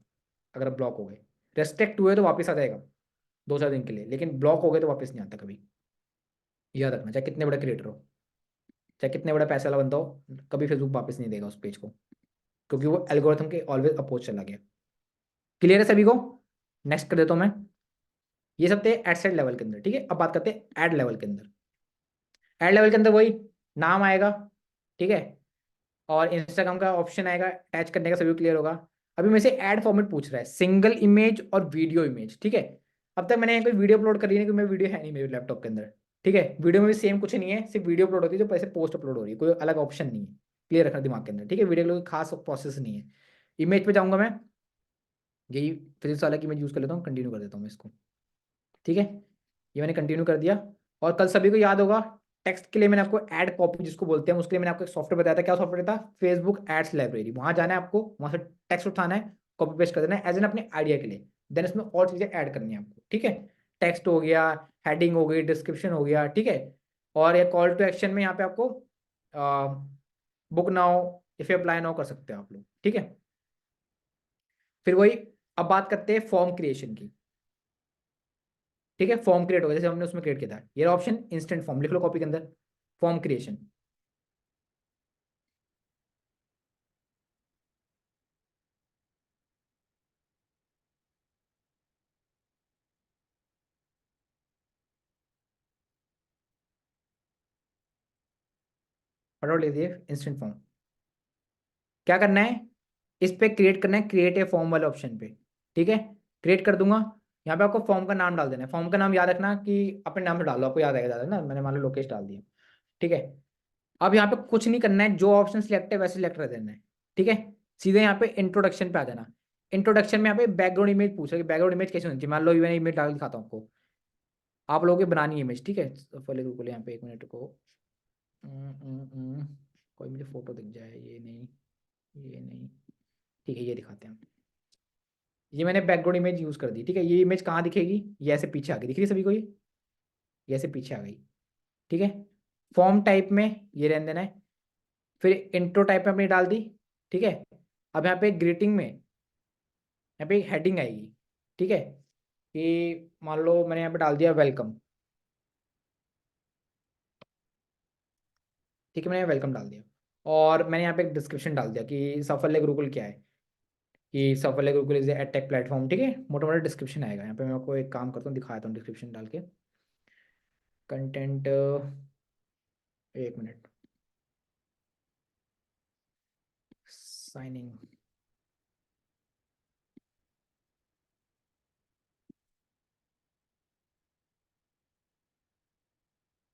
Speaker 1: अगर आप ब्लॉक हो गए, रेस्ट्रिक्ट हुए तो वापस आ जाएगा 2-4 दिन के लिए, लेकिन ब्लॉक हो गए तो वापस नहीं आता कभी। याद रखना, चाहे कितने बड़ा क्रिएटर हो, चाहे कितने बड़ा पैसे वाला बंदा हो, कभी फेसबुक वापस नहीं देगा उस पेज को, क्योंकि वो एल्गोरिथम के ऑलवेज अपोज चला गया। क्लियर है सभी को? नेक्स्ट कर देता हूँ मैं। ये सब थे एड लेवल के अंदर, ठीक है। अब बात करते हैं एड लेवल के अंदर। एड लेवल के अंदर वही नाम आएगा, ठीक है, और इंस्टाग्राम का ऑप्शन आएगा अटैच करने का, सभी क्लियर होगा। अभी मेरे से ऐड फॉर्मेट पूछ रहा है, सिंगल इमेज और वीडियो इमेज, ठीक है। अब तक मैंने कोई वीडियो अपलोड करी नहीं, क्योंकि मेरी वीडियो है नहीं मेरे लैपटॉप के अंदर, ठीक है। वीडियो में भी सेम कुछ नहीं है, सिर्फ वीडियो अपलोड होती है, जो पैसे पोस्ट अपलोड हो रही है, कोई अलग ऑप्शन नहीं है। क्लियर रखना दिमाग के अंदर, ठीक है। वीडियो के लिए खास प्रोसेस नहीं है। इमेज पे जाऊंगा मैं, यही फिजिक्स वाला की इमेज यूज कर लेता हूँ, कंटिन्यू कर देता हूँ मैं इसको, ठीक है। ये मैंने कंटिन्यू कर दिया। और कल सभी को याद होगा, टेक्स्ट के लिए मैंने आपको ऐड कॉपी जिसको बोलते हैं, उसके लिए मैंने आपको एक सॉफ्टवेयर बताया था। क्या सॉफ्टवेयर था? Facebook ads library. वहां जाना है आपको, वहां से टेक्स्ट उठाना है, कॉपी पेस्ट कर देना है एज एन अपने आइडिया के लिए, देन इसमें और चीजें ऐड करनी है आपको, ठीक है। टेक्स्ट हो गया, हेडिंग हो गई, डिस्क्रिप्शन हो गया, ठीक है। और ये कॉल टू एक्शन में यहाँ पे आपको book now, if you apply now कर सकते हो आप लोग, ठीक है। फिर वही, अब बात करते हैं फॉर्म क्रिएशन की। ठीक है, फॉर्म क्रिएट होगा जैसे हमने उसमें क्रिएट किया था। ये ऑप्शन इंस्टेंट फॉर्म, लिख लो कॉपी के अंदर, फॉर्म क्रिएशन। फटाफट लिख दिए इंस्टेंट फॉर्म। क्या करना है, इस पे क्रिएट करना है, क्रिएट ए फॉर्म वाले ऑप्शन पे। ठीक है, क्रिएट कर दूंगा। यहाँ पे आपको फॉर्म का नाम डाल देना है। फॉर्म का नाम याद रखना कि अपने नाम से डाल लो, आपको याद आएगा ज़्यादा ना। मैंने मान लो लोकेश डाल दिया। ठीक है, अब यहाँ पे कुछ नहीं करना है, जो ऑप्शन सिलेक्ट है वैसे सिलेक्ट कर देना है। ठीक है, सीधे यहाँ पे इंट्रोडक्शन पे आ जाना। इंट्रोडक्शन में यहाँ पे बैकग्राउंड इमेज पूछा कि बैकग्राउंड इमेज कैसी होनी चाहिए। मान लो मैंने इमेज डाल दिखाता हूँ आपको, आप लोगों की बनानी इमेज। ठीक है, पहले गूगल यहाँ पे 1 मिनट को, कोई मुझे फोटो दिख जाए, ये नहीं, ये नहीं, ठीक है ये दिखाते हैं। ये मैंने बैकग्राउंड इमेज यूज़ कर दी। ठीक है, ये इमेज कहाँ दिखेगी, ये ऐसे पीछे आ गई, दिख रही है सभी को ये ऐसे पीछे आ गई। ठीक है, फॉर्म टाइप में ये रहने देना है। फिर इंट्रो टाइप में अपनी डाल दी। ठीक है, अब यहाँ पे ग्रीटिंग में यहाँ पे एक हेडिंग आएगी। ठीक है, कि मान लो मैंने यहाँ पे डाल दिया वेलकम। ठीक है, मैंने वेलकम डाल दिया, और मैंने यहाँ पे एक डिस्क्रिप्शन डाल दिया कि सफल गुरुकुल क्या है, कि सफल Gurukul is a take platform. ठीक है, मोटा मोटा डिस्क्रिप्शन आएगा यहाँ पे। मैं आपको एक काम करता हूँ, दिखाता हूँ डिस्क्रिप्शन डाल के। कंटेंट, 1 मिनट, साइनिंग,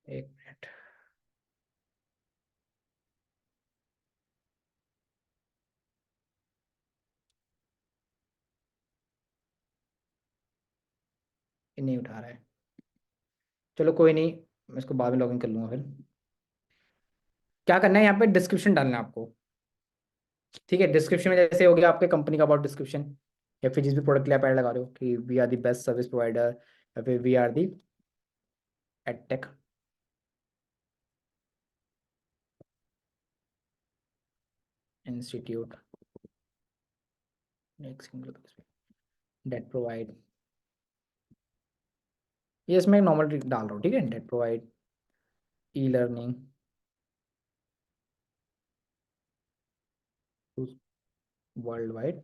Speaker 1: एक मिनट, ये नहीं उठा रहा है। चलो कोई नहीं, मैं इसको बाद में लॉगिन कर लूँगा फिर। क्या करना है, यहाँ पे डिस्क्रिप्शन डालना है आपको। ठीक है, डिस्क्रिप्शन में जैसे हो गया आपके कंपनी का अबाउट डिस्क्रिप्शन, या फिर जिस भी प्रोडक्ट के लिए आप ऐड लगा रहे हो कि we are the best service provider, या फिर we are the edtech institute that provide, ये इसमें नॉर्मल डाल रहा हूँ। ठीक है, that provide e learning worldwide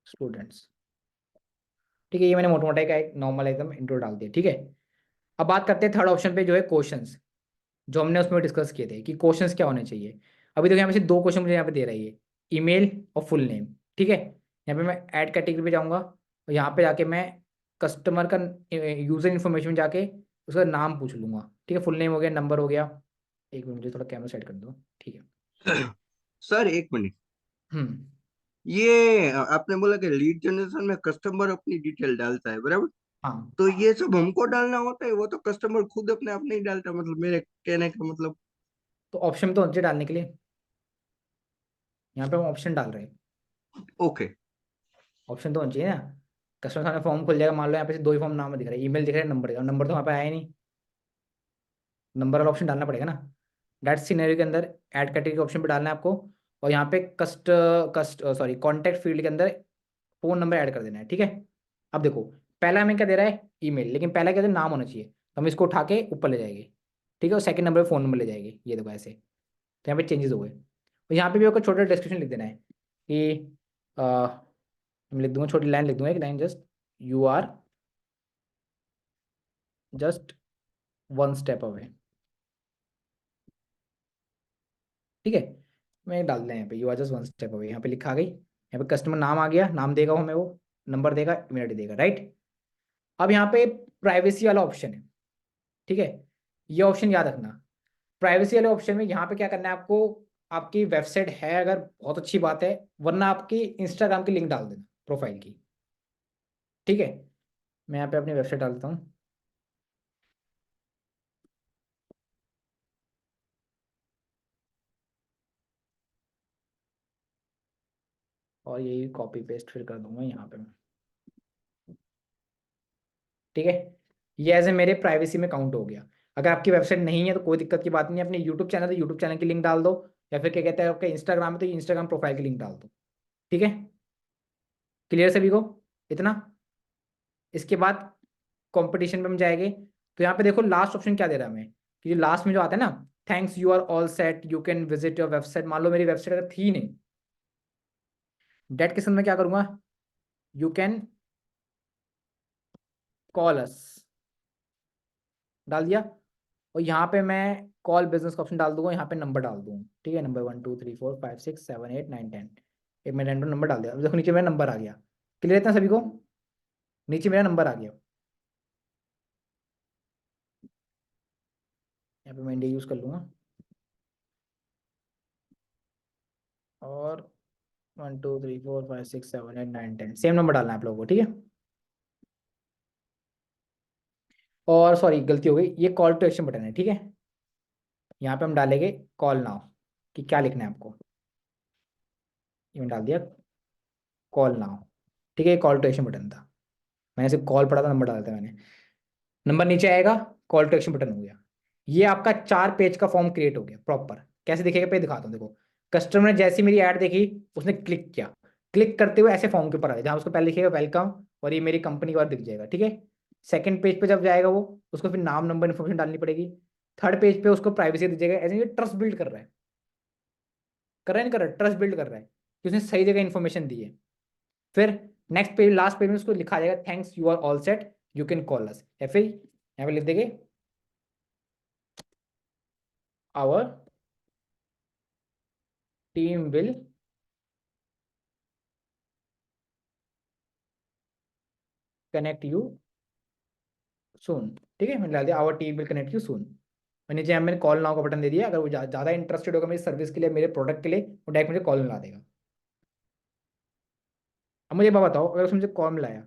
Speaker 1: students. ठीक है, ये मैंने मोटा मोटा का एक नॉर्मल एकदम इंट्रो डाल दिया। ठीक है, अब बात करते हैं थर्ड ऑप्शन पे, जो है क्वेश्चंस, जो हमने उसमें डिस्कस किए थे कि क्वेश्चंस क्या होने चाहिए। अभी देखो यहाँ पे से 2 क्वेश्चन मुझे यहाँ पे दे रही है, ईमेल और फुल नेम। ठीक है, यहाँ पे मैं ऐड कैटेगरी पे जाऊँगा, और यहाँ पे जाके मैं कस्टमर का यूज़र इन्फॉर्मेशन में जाके उसका नाम पूछ लूँगा। ठीक है, फुल नेम हो गया, नंबर हो गया। एक मिनट, मुझे थोड़ा कैमरा सेट कर दो। ठीक है,
Speaker 3: सर 1 मिनट,
Speaker 1: हम्म,
Speaker 3: ये आपने बोला कि लीड जनरेशन में कस्टमर अपनी डिटेल डालता है, बराबर?
Speaker 1: हाँ,
Speaker 3: तो ये सब हमको डालना होता है, वो तो कस्टमर खुद अपने आप नहीं डालता, मतलब मेरे कहने का मतलब।
Speaker 1: तो ऑप्शन तो होना चाहिए डालने के लिए। यहाँ पे हम ऑप्शन डाल रहे हैं,
Speaker 3: ओके।
Speaker 1: ऑप्शन तो होना चाहिए ना। कस्टमर सामने फॉर्म खुल जाएगा, मान लो यहाँ पे से 2 ही फॉर्म नाम दिख रहा है, ईमेल दिख रहा है, नंबर दिख रहा है, नंबर तो वहाँ पे आया ही नहीं, नंबर वाला ऑप्शन डालना पड़ेगा ना। डेट सिनेरियो के अंदर ऐड कैटेगरी ऑप्शन पे डालना है आपको, और यहाँ पे कस्ट कस्ट सॉरी कॉन्टैक्ट फील्ड के अंदर फ़ोन नंबर ऐड कर देना है। ठीक है, अब देखो पहला हमें क्या दे रहा है, ईमेल, लेकिन पहला क्या दे नाम होना चाहिए, तो हम इसको उठा के ऊपर ले जाएंगे। ठीक है, और सेकंड नंबर पे फ़ोन नंबर ले जाएंगे, ये देखो ऐसे। तो यहाँ पे चेंजेस हो गए, और यहाँ पे भी आपको छोटा डिस्क्रिप्शन लिख देना है कि मैं लिख दूंगा, छोटी लाइन लिख दूंगा, एक line, just you are just 1 step away. ठीक है, मैं डाल दिया यहाँ पे, you are just 1 step away, यहाँ पे लिखा आ गई। यहाँ पे कस्टमर नाम आ गया, नाम देगा वो हमें, वो नंबर देगा, ईमेल आईडी देगा, राइट। अब यहाँ पे प्राइवेसी वाला ऑप्शन है। ठीक है, ये ऑप्शन याद रखना। प्राइवेसी वाले ऑप्शन में यहाँ पे क्या करना है आपको, आपकी वेबसाइट है अगर बहुत अच्छी बात है, वरना आपकी इंस्टाग्राम की लिंक डाल देना प्रोफाइल की। ठीक है, मैं यहाँ पे अपनी वेबसाइट डाल देता हूँ, और यही कॉपी पेस्ट फिर कर दूंगा यहाँ पे मैं। ठीक है, ये एज ए मेरे प्राइवेसी में काउंट हो गया। अगर आपकी वेबसाइट नहीं है तो कोई दिक्कत की बात नहीं है, अपने यूट्यूब चैनल तो यूट्यूब चैनल की लिंक डाल दो, या फिर क्या कहते हैं आपके इंस्टाग्राम है तो इंस्टाग्राम प्रोफाइल की लिंक डाल दो। ठीक है, क्लियर सभी को इतना। इसके बाद कंपटीशन पे हम जाएंगे। तो यहाँ पे देखो लास्ट ऑप्शन क्या दे रहा है हमें, कि जो लास्ट में जो आता है ना, thanks you are all set, you can visit your website. मान लो मेरी वेबसाइट अगर थी नहीं, डेट के संग में क्या करूंगा, यू कैन कॉल अस डाल दिया, और यहाँ पे मैं कॉल बिजनेस का ऑप्शन डाल दूंगा, यहाँ पे नंबर डाल दूंगा, ठीक है, नंबर 1 2 3 4 5 6 7 8 9 10, एक मैं रैंडम नंबर डाल दिया। अब देखो नीचे मेरा नंबर आ गया, क्लियर है ना सभी को, नीचे मेरा नंबर आ गया। यहाँ पे मैं इंडिया यूज कर लूंगा, और 1 2 3 4 5 6 7 8 9 10 सेम नंबर डालना है आप लोगों को, ठीक है। और सॉरी गलती हो गई, ये कॉल टू एक्शन बटन है, ठीक है। यहाँ पे हम डालेंगे कॉल नाउ, कि क्या लिखना है आपको, ये मैंने डाल दिया कॉल नाउ, ठीक है। कॉल टू एक्शन बटन था, मैंने सिर्फ कॉल पढ़ा था, नंबर डाला था मैंने, नंबर नीचे आएगा, कॉल टू एक्शन बटन हो गया। ये आपका 4 पेज का फॉर्म क्रिएट हो गया प्रॉपर। कैसे दिखेगा पे दिखाता हूँ, देखो कस्टमर ने जैसी मेरी ऐड देखी उसने क्लिक किया, क्लिक करते हुए ऐसे फॉर्म के ऊपर आ जहाँ उसको पहले लिखेगा वेलकम, और ये मेरी कंपनी का दिख जाएगा, ठीक है। सेकंड पेज पे जब जाएगा वो, उसको फिर नाम नंबर इन्फॉर्मेशन डालनी पड़ेगी। थर्ड पेज पे उसको प्राइवेसी दी जाएगा, ऐसे ये ट्रस्ट बिल्ड कर रहा है, कर रहा है नहीं कर रहा है, ट्रस्ट बिल्ड कर रहा है कि उसने सही जगह इन्फॉर्मेशन दी है। फिर नेक्स्ट पेज, लास्ट पेज में उसको लिखा जाएगा thanks you are all set, you can call us, या फिर यहाँ पे लिख देंगे our team will connect you soon, ठीक है। मैंने डाल दिया our team will connect you soon, और नीचे मैंने कॉल नाउ का बटन दे दिया। अगर वो ज़्यादा इंटरेस्टेड होगा मेरी सर्विस के लिए, मेरे प्रोडक्ट के लिए, वो डायरेक्ट मुझे कॉल मिला देगा। अब मुझे बात बताओ, अगर उसने मुझे कॉल मिलाया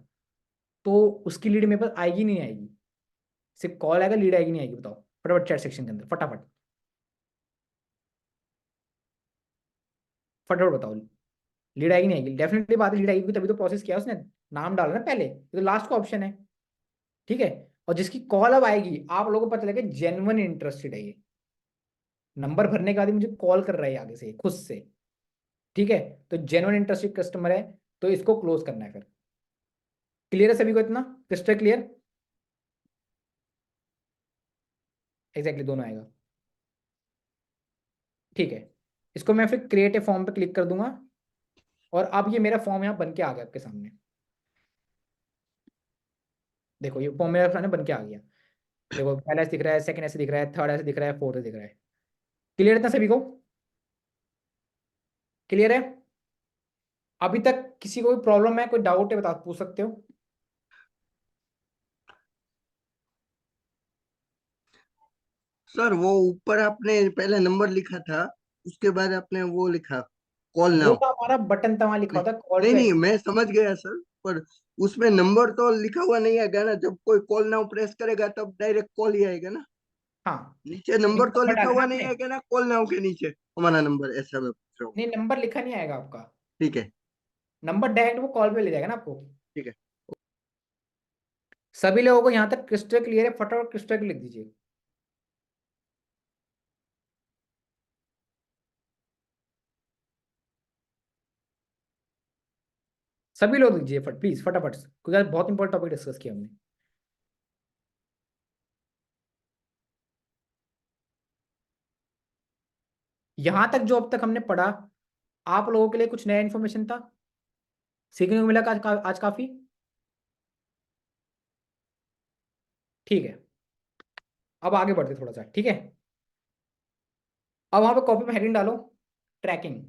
Speaker 1: तो उसकी लीड मेरे पास आएगी नहीं आएगी, सिर्फ कॉल आएगा, लीड आएगी नहीं आएगी, बताओ फटाफट चैट सेक्शन के अंदर, फटाफट फटाफट बताओ, लीड आएगी नहीं आएगी? डेफिनेटली बात है लीड आएगी, क्योंकि तभी तो प्रोसेस किया उसने, नाम डाला ना पहले, ये तो लास्ट का ऑप्शन है, ठीक है। और जिसकी कॉल अब आएगी, आप लोगों को पता चलेगा जेन्युइन इंटरेस्टेड है ये, नंबर भरने के बाद ही मुझे कॉल कर रहा है आगे से खुद से, ठीक है। तो जेन्युइन इंटरेस्टेड कस्टमर है, तो इसको क्लोज करना है फिर। क्लियर है सभी को, इतना क्रिस्टल क्लियर? एग्जैक्टली दोनों आएगा, ठीक है। इसको मैं फिर क्रिएट ए फॉर्म पे क्लिक कर दूंगा, और अब ये मेरा फॉर्म यहाँ बन के आ गया आपके सामने। देखो ये फॉर्म मेरे सामने बन के आ गया, देखो पहला ऐसे दिख रहा है, सेकंड ऐसे दिख रहा है, थर्ड ऐसे दिख रहा है, फोर्थ ऐसे दिख रहा है। क्लियर है ना सभी को? क्लियर है? अभी तक किसी को कोई प्रॉब्लम है, कोई डाउट है, बता पूछ सकते हो।
Speaker 3: सर वो ऊपर आपने पहले नंबर लिखा था, उसके बाद आपने वो लिखा कॉल
Speaker 1: वो
Speaker 3: नाउ।
Speaker 1: तो हमारा बटन था, वहां लिखा होता कॉल
Speaker 3: नहीं
Speaker 1: टू
Speaker 3: नहीं,
Speaker 1: एक्शन।
Speaker 3: मैं समझ गया सर, पर उसमें नंबर तो लिखा हुआ नहीं आएगा ना, जब कोई कॉल नाउ प्रेस करेगा तब डायरेक्ट कॉल ही आएगा ना।
Speaker 1: हाँ,
Speaker 3: नीचे
Speaker 1: नहीं
Speaker 3: नंबर तो
Speaker 1: नंबर
Speaker 3: लिखा
Speaker 1: डाला ना
Speaker 3: हुआ नहीं
Speaker 1: आपने,
Speaker 3: आएगा ना कॉल नाउ के नीचे हमारा नंबर, ऐसा मैं पूछ रहा हूँ।
Speaker 1: नहीं नंबर लिखा नहीं आएगा आपका,
Speaker 3: ठीक है।
Speaker 1: नंबर डायरेक्ट वो कॉल पे ले जाएगा ना आपको।
Speaker 3: ठीक है।
Speaker 1: सभी लोगों को यहाँ तक क्रिस्टल क्लियर है? फटाफट क्रिस्टल लिख दीजिए। सभी लोग दीजिए फट प्लीज फटाफट, क्योंकि आज बहुत इंपॉर्टेंट टॉपिक डिस्कस किया हमने। यहां तक जो अब तक हमने पढ़ा, आप लोगों के लिए कुछ नया इन्फॉर्मेशन था, सीखने को मिला आज काफी, ठीक है। अब आगे बढ़ते थोड़ा सा, ठीक है। अब वहां पे कॉपी में हेडिंग डालो, ट्रैकिंग।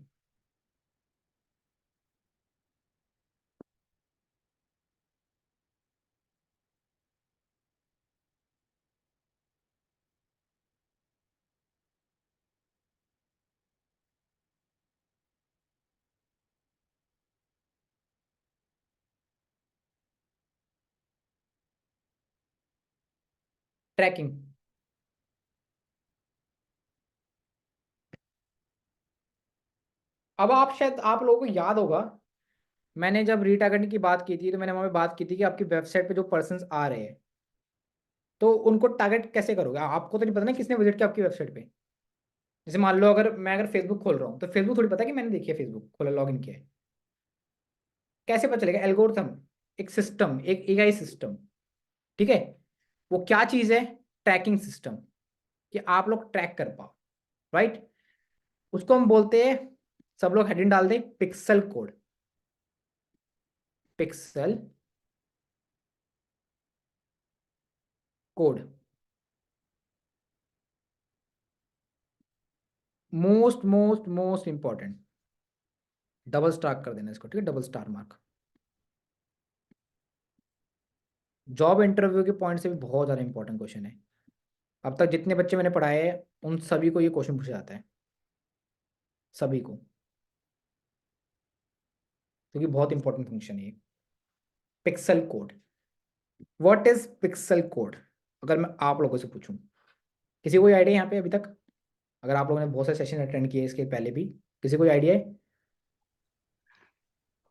Speaker 1: ट्रैकिंग, अब आप शायद आप लोगों को याद होगा, मैंने जब रीटारगेटिंग की बात की थी, तो मैंने वहां पे बात की थी कि आपकी वेबसाइट पे जो पर्सन्स आ रहे हैं, तो उनको टारगेट कैसे करोगे? आपको तो नहीं पता ना किसने विजिट किया आपकी वेबसाइट पे। जैसे मान लो अगर मैं फेसबुक खोल रहा हूँ, तो फेसबुक थोड़ी पता कि मैंने देखी है, फेसबुक खोला लॉग इन किया है, कैसे पता चलेगा? एल्गोरिथम, एक सिस्टम, एक एआई सिस्टम, ठीक है। वो क्या चीज है? ट्रैकिंग सिस्टम, कि आप लोग ट्रैक कर पाओ, राइट। उसको हम बोलते हैं, सब लोग हेडिंग डाल दे, pixel code. Pixel code, most most most important. Double star कर देना इसको, ठीक है, double star mark. Job interview के पॉइंट से भी बहुत ज़्यादा इंपॉर्टेंट क्वेश्चन है। अब तक जितने बच्चे मैंने पढ़ाए हैं उन सभी को ये क्वेश्चन पूछा जाता है, सभी को, क्योंकि बहुत इंपॉर्टेंट फंक्शन है ये। Pixel code, what is pixel code? अगर मैं आप लोगों से पूछूं, किसी को आइडिया यहाँ पे अभी तक? अगर आप लोगों ने बहुत सारे सेशन अटेंड किए इसके पहले भी, किसी को आइडिया है?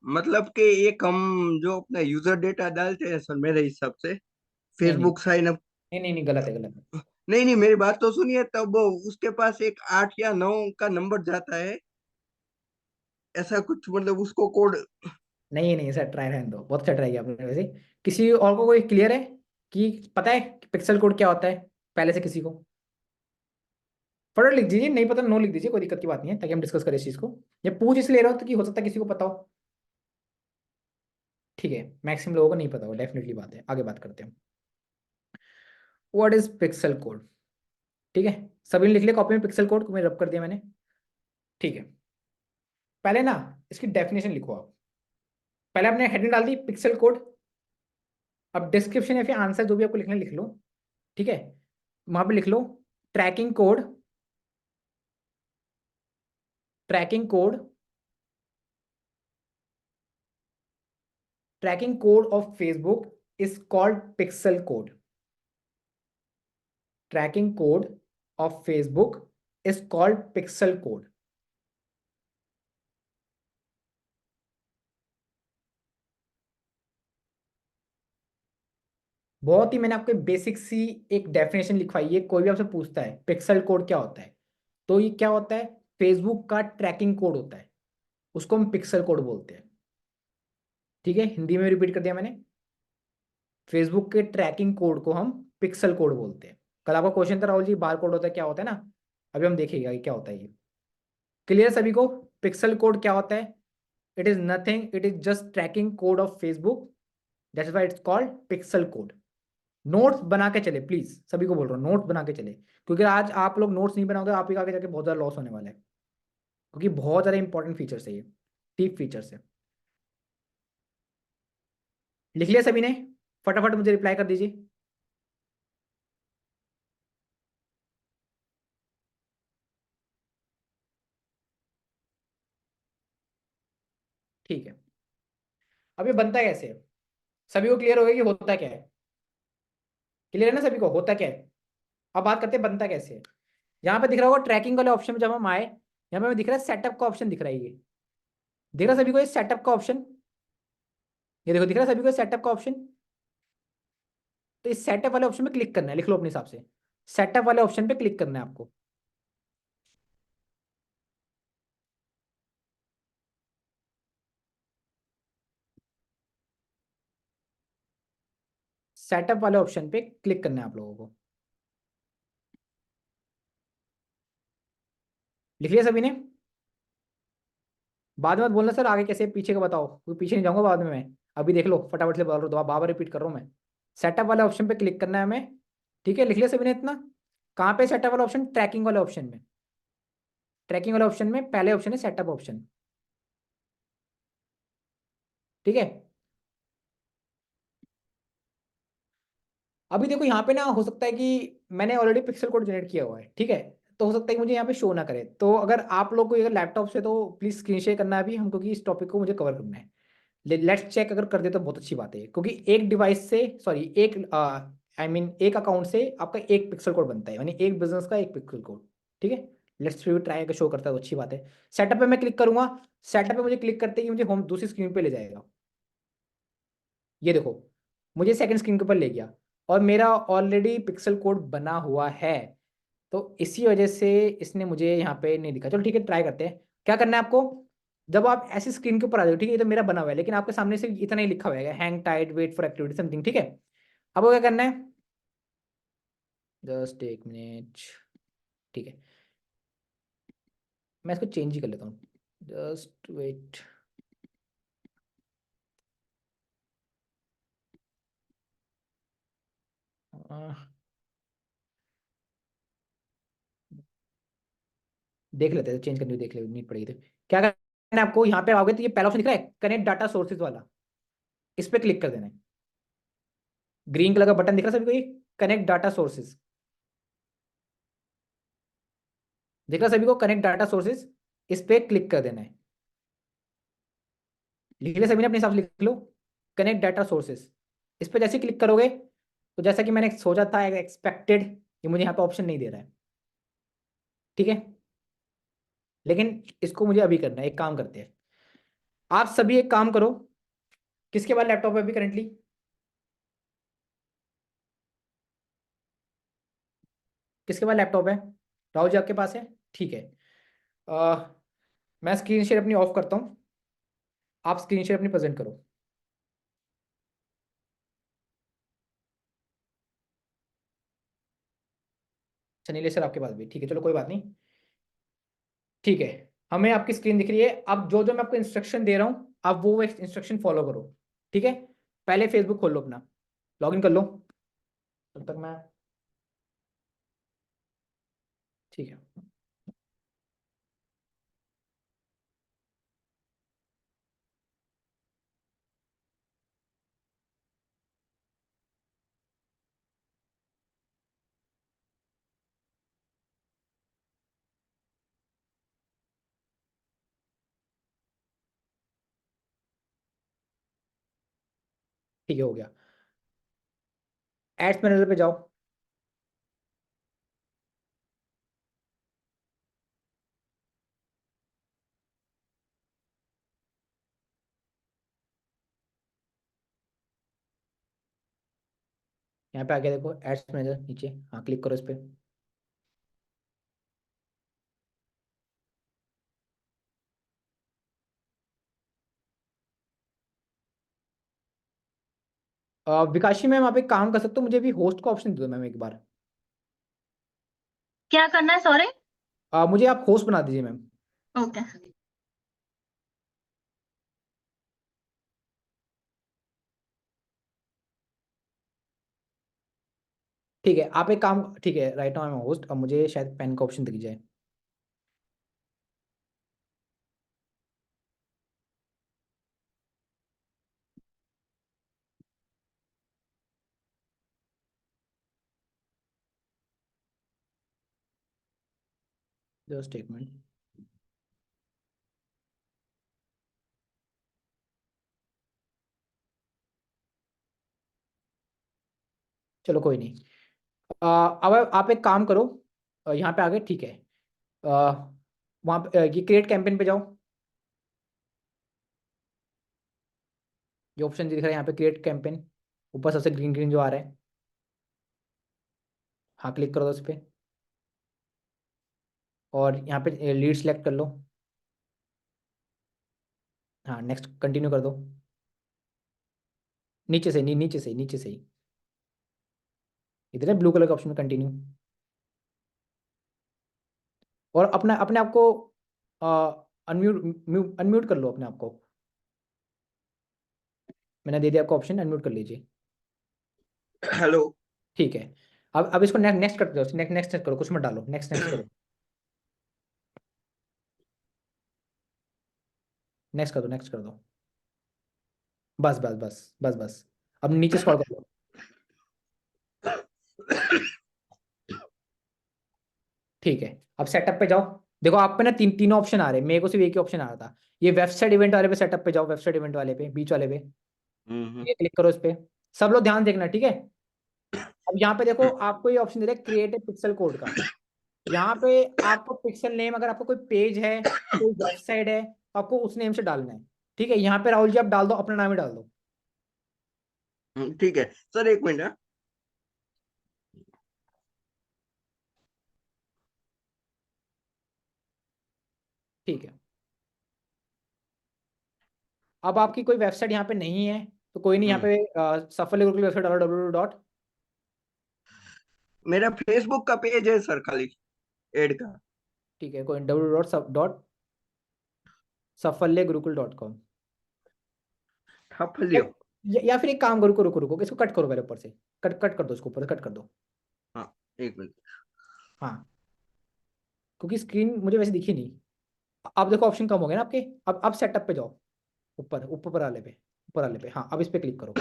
Speaker 3: मतलब कि एक हम जो अपना यूजर डेटा डालते हैं सर, मेरे हिसाब से
Speaker 1: नहीं नहीं
Speaker 3: फेसबुक साइन अप।
Speaker 1: नहीं नहीं नहीं, गलत है, गलत है।
Speaker 3: नहीं नहीं, मेरी बात तो सुनिए। तब उसके पास एक 8 या 9 का नंबर जाता है, ऐसा कुछ, मतलब उसको कोड।
Speaker 1: नहीं नहीं सर, ट्राई रहने दो, बहुत अच्छा ट्राई किया आपने वैसे। किसी और को कोई क्लियर है कि पता है पिक्सल कोड क्या होता है पहले से किसी को? फटाफट लिख दीजिए, नहीं पता नो लिख दीजिए, कोई दिक्कत की बात नहीं है, ताकि हम डिस्कस करें इस चीज़ को। ये पूछ इसलिए रहा हूँ तो कि हो सकता है किसी को पता हो, ठीक है। मैक्सिमम लोगों को नहीं पता हो, डेफिनेटली बात है। आगे बात करते हैं, व्हाट इज पिक्सल कोड, ठीक है। सभी ने लिख लिया कॉपी में पिक्सल कोड को? मैं रब कर दिया मैंने, ठीक है। पहले ना इसकी डेफिनेशन लिखो आप। पहले आपने हेडिंग डाल दी पिक्सल कोड, अब डिस्क्रिप्शन या फिर आंसर जो भी आपको लिखना है लिख लो, ठीक है। वहां पे लिख लो tracking code, tracking code, tracking code of Facebook is called pixel code. Tracking code of Facebook is called pixel code. बहुत ही मैंने आपको बेसिक सी एक डेफिनेशन लिखवाई है। कोई भी आपसे पूछता है पिक्सल कोड क्या होता है, तो ये क्या होता है? फेसबुक का ट्रैकिंग कोड होता है, उसको हम पिक्सल कोड बोलते हैं, ठीक है। हिंदी में रिपीट कर दिया मैंने, फेसबुक के ट्रैकिंग कोड को हम पिक्सल कोड बोलते हैं। कल आपका क्वेश्चन था राहुल जी, बार कोड होता है क्या होता है ना, अभी हम देखेगा कि क्या होता है ये। क्लियर सभी को? पिक्सल कोड क्या होता है? It is nothing, it is just tracking code of Facebook, that's why it's called pixel code. Notes बना के चले प्लीज, सभी को बोल रहा हूँ नोट्स बना के चले, क्योंकि आज आप लोग नोट्स नहीं बनाओगे आप ही आगे जाके बहुत ज़्यादा लॉस होने वाला है, क्योंकि बहुत ज़्यादा इंपॉर्टेंट फीचर्स है ये, डीप फीचर्स है। लिख लिया सभी ने? फटाफट मुझे रिप्लाई कर दीजिए। ठीक है, अब ये बनता कैसे है? सभी को क्लियर हो गया कि होता क्या है? क्लियर है ना सभी को होता क्या है? अब बात करते हैं बनता कैसे है। यहाँ पे दिख रहा होगा ट्रैकिंग वाले ऑप्शन में, जब हम आए यहाँ पे हमें दिख रहा है सेटअप का ऑप्शन दिख रहा है, ये दिख रहा है सभी को ये सेटअप का ऑप्शन? ये देखो दिख रहा है सभी को सेटअप का ऑप्शन? तो इस सेटअप वाले ऑप्शन पे क्लिक करना है, लिख लो अपने हिसाब से, सेटअप वाले ऑप्शन पे क्लिक करना है आपको। सेटअप वाले ऑप्शन पे क्लिक करना है आप लोगों को। लिख लिया सभी ने? बाद में मत बोलना सर आगे कैसे पीछे का बताओ, क्योंकि पीछे नहीं जाऊंगा बाद में मैं। अभी देख लो फटाफट से बता रहा हूँ, बार बार रिपीट कर रहा हूँ मैं। सेटअप वाले ऑप्शन पे क्लिक करना है हमें, ठीक है। लिख लिया सभी ने इतना? कहाँ पे सेटअप वाला ऑप्शन? ट्रैकिंग वाले ऑप्शन में। ट्रैकिंग वाले ऑप्शन में पहले ऑप्शन है सेटअप ऑप्शन, ठीक है। अभी देखो यहाँ पे ना हो सकता है कि मैंने ऑलरेडी पिक्सल कोड जनरेट किया हुआ है, ठीक है। तो हो सकता है कि मुझे यहाँ पे शो ना करे, तो अगर आप लोग को अगर लैपटॉप से, तो प्लीज स्क्रीन शेयर करना है अभी हम, क्योंकि इस टॉपिक को मुझे कवर करना है। लेट्स चेक, अगर कर दे तो बहुत अच्छी बात है, क्योंकि एक डिवाइस से, सॉरी एक एक अकाउंट से आपका एक पिक्सल कोड बनता है, यानी एक बिजनेस का एक पिक्सल कोड, ठीक है। लेट्स फिर ट्राई अगर शो करता है तो अच्छी बात है। सेटअप पे मैं क्लिक करूंगा, सेटअप पे मुझे क्लिक करते ही मुझे होम दूसरी स्क्रीन पे ले जाएगा। ये देखो मुझे सेकंड स्क्रीन के ऊपर ले गया, और मेरा ऑलरेडी पिक्सल कोड बना हुआ है, तो इसी वजह से इसने मुझे यहाँ पे नहीं दिखा। चलो ठीक है, ट्राई करते हैं। क्या करना है आपको? जब आप ऐसी स्क्रीन के ऊपर आ जाओ, ठीक है, ये तो मेरा बना हुआ है लेकिन आपके सामने से इतना ही लिखा हुआ है, hang tight wait for activity something, ठीक है। अब वो क्या करना है, जस्ट एक मिनट, ठीक है, मैं इसको चेंज ही कर लेता हूँ, जस्ट वेट। देख लेते हैं, चेंज करने की देख ले, नीड पड़ेगी तो क्या करना है आपको, यहाँ पे आओगे तो ये पहला ऑप्शन दिख रहा है कनेक्ट डाटा सोर्सेज वाला, इस पे क्लिक कर देना है। ग्रीन कलर का बटन दिख रहा है सभी को, ये कनेक्ट डाटा सोर्सेज दिख रहा है सभी को, कनेक्ट डाटा सोर्सेज, इस पे क्लिक कर देना है। लिख ले सभी ने अपने हिसाब से, लिख लो कनेक्ट डाटा सोर्सेज। इस पे जैसे क्लिक करोगे तो जैसा कि मैंने सोचा था, एक्सपेक्टेड, ये मुझे यहाँ पे ऑप्शन नहीं दे रहा है, ठीक है। लेकिन इसको मुझे अभी करना है, एक काम करते हैं, आप सभी एक काम करो, किसके पास लैपटॉप है अभी करंटली, किसके पास लैपटॉप है, राहुल जी आपके पास है, ठीक है। अ, मैं स्क्रीन शेयर अपनी ऑफ करता हूँ, आप स्क्रीन शेयर अपनी प्रेजेंट करो। अच्छा नीलेश सर आपके पास भी, ठीक है, चलो कोई बात नहीं, ठीक है। हमें आपकी स्क्रीन दिख रही है, अब जो जो मैं आपको इंस्ट्रक्शन दे रहा हूँ आप वो इंस्ट्रक्शन फॉलो करो, ठीक है। पहले फेसबुक खोल लो अपना, लॉगिन कर लो तब तक मैं, ठीक है। ठीक है, हो गया। एड्स मैनेजर पे जाओ, यहाँ पे आके देखो एड्स मैनेजर नीचे, हाँ क्लिक करो इस पे। विकाशी मैम आप एक काम कर सकते हो, मुझे भी होस्ट का ऑप्शन दे दो मैम एक बार।
Speaker 6: क्या करना है, सॉरी?
Speaker 1: मुझे आप होस्ट बना दीजिए मैम।
Speaker 6: ओके।
Speaker 1: ठीक है, आप एक काम, ठीक है, right now I am host, अब मुझे शायद पेन का ऑप्शन दिख जाए। जस्ट एक मिनट, चलो कोई नहीं। अब आप एक काम करो, यहाँ पे आ गए, ठीक है। वहाँ पे ये क्रिएट कैंपेन पे जाओ, ये ऑप्शन दिख रहा है यहाँ पे क्रिएट कैंपेन, ऊपर सबसे ग्रीन ग्रीन जो आ रहा है, हाँ क्लिक करो उस पर, और यहाँ पे लीड सेलेक्ट कर लो, हाँ नेक्स्ट कंटिन्यू कर दो, नीचे से, नीचे से, नीचे से ही, इधर है ब्लू कलर का ऑप्शन में कंटिन्यू, और अपना अपने आप को अनम्यूट अनम्यूट कर लो अपने आप को, मैंने दे दिया आपको ऑप्शन, अनम्यूट कर लीजिए,
Speaker 3: हेलो।
Speaker 1: ठीक है। अब इसको नेक्स्ट करते हो, नेक्स्ट नेक्स्ट करो, कुछ मत डालो, नेक्स्ट नेक्स्ट करो, नेक्स्ट कर दो, नेक्स्ट कर दो, बस बस बस बस बस, अब नीचे स्क्रॉल कर लो, ठीक है। अब सेटअप पे जाओ, देखो आप पे ना तीनों ऑप्शन आ रहे हैं, मेरे को सिर्फ एक ही ऑप्शन आ रहा था, ये वेबसाइट इवेंट वाले पे सेटअप पे जाओ, वेबसाइट इवेंट वाले पे, बीच वाले पे, ये क्लिक करो इस पे, सब लोग ध्यान देखना, ठीक है। अब यहाँ पे देखो आपको ये ऑप्शन दे रहा है क्रिएट ए पिक्सल कोड का, यहाँ पे आपको पिक्सल नेम, अगर आपको कोई पेज है, कोई वेबसाइट है, तो आपको उस नेम से डालना है, ठीक है। यहाँ पे राहुल जी आप डाल दो, अपना नाम ही डाल दो,
Speaker 3: ठीक है सर, एक मिनट।
Speaker 1: ठीक है। अब आपकी कोई वेबसाइट यहाँ पे नहीं है तो कोई नहीं, यहाँ पे सफल गुरुकुल वेबसाइट www.
Speaker 3: मेरा फेसबुक का पेज है सर खाली एड का।
Speaker 1: ठीक है, कोई www.safalyagurukuल.com.
Speaker 3: ठफलियो।
Speaker 1: या फिर एक काम करो, रुको रुको रुको, इसको कट करो, मेरे ऊपर से कट कट कर दो, इसको ऊपर से कट कर दो।
Speaker 3: हाँ, एक मिनट।
Speaker 1: हाँ, क्योंकि स्क्रीन मुझे वैसे दिखी नहीं। अब देखो ऑप्शन कम हो गए ना आपके। अब सेटअप पे जाओ, ऊपर ऊपर वाले पे, ऊपर वाले पे, हाँ अब इस पे क्लिक करो।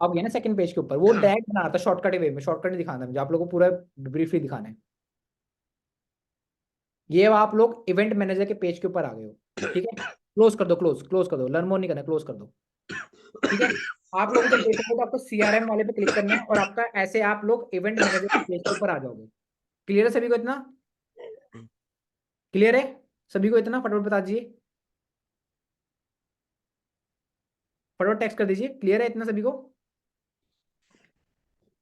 Speaker 1: अब गए ना सेकंड पेज के ऊपर, वो डायरेक्ट बना रहा था शॉर्टकट वे में, शॉर्टकट नहीं दिखाना है मुझे, आप लोगों को पूरा ब्रीफली दिखाना है। ये अब आप लोग इवेंट मैनेजर के पेज के ऊपर आ गए हो, ठीक है। क्लोज कर दो, क्लोज क्लोज कर दो, लर्न मोर नहीं करना, क्लोज कर दो, ठीक है। आप लोग जब देखोगे तो आपको सीआरएम वाले पे क्लिक करना है, और आपका ऐसे आप लोग इवेंट मैनेजर के पेज के ऊपर आ जाओगे। क्लियर है सभी को इतना? क्लियर है सभी को इतना? फटाफट बता दीजिए, फटाफट टेक्स्ट कर दीजिए, क्लियर है इतना सभी को?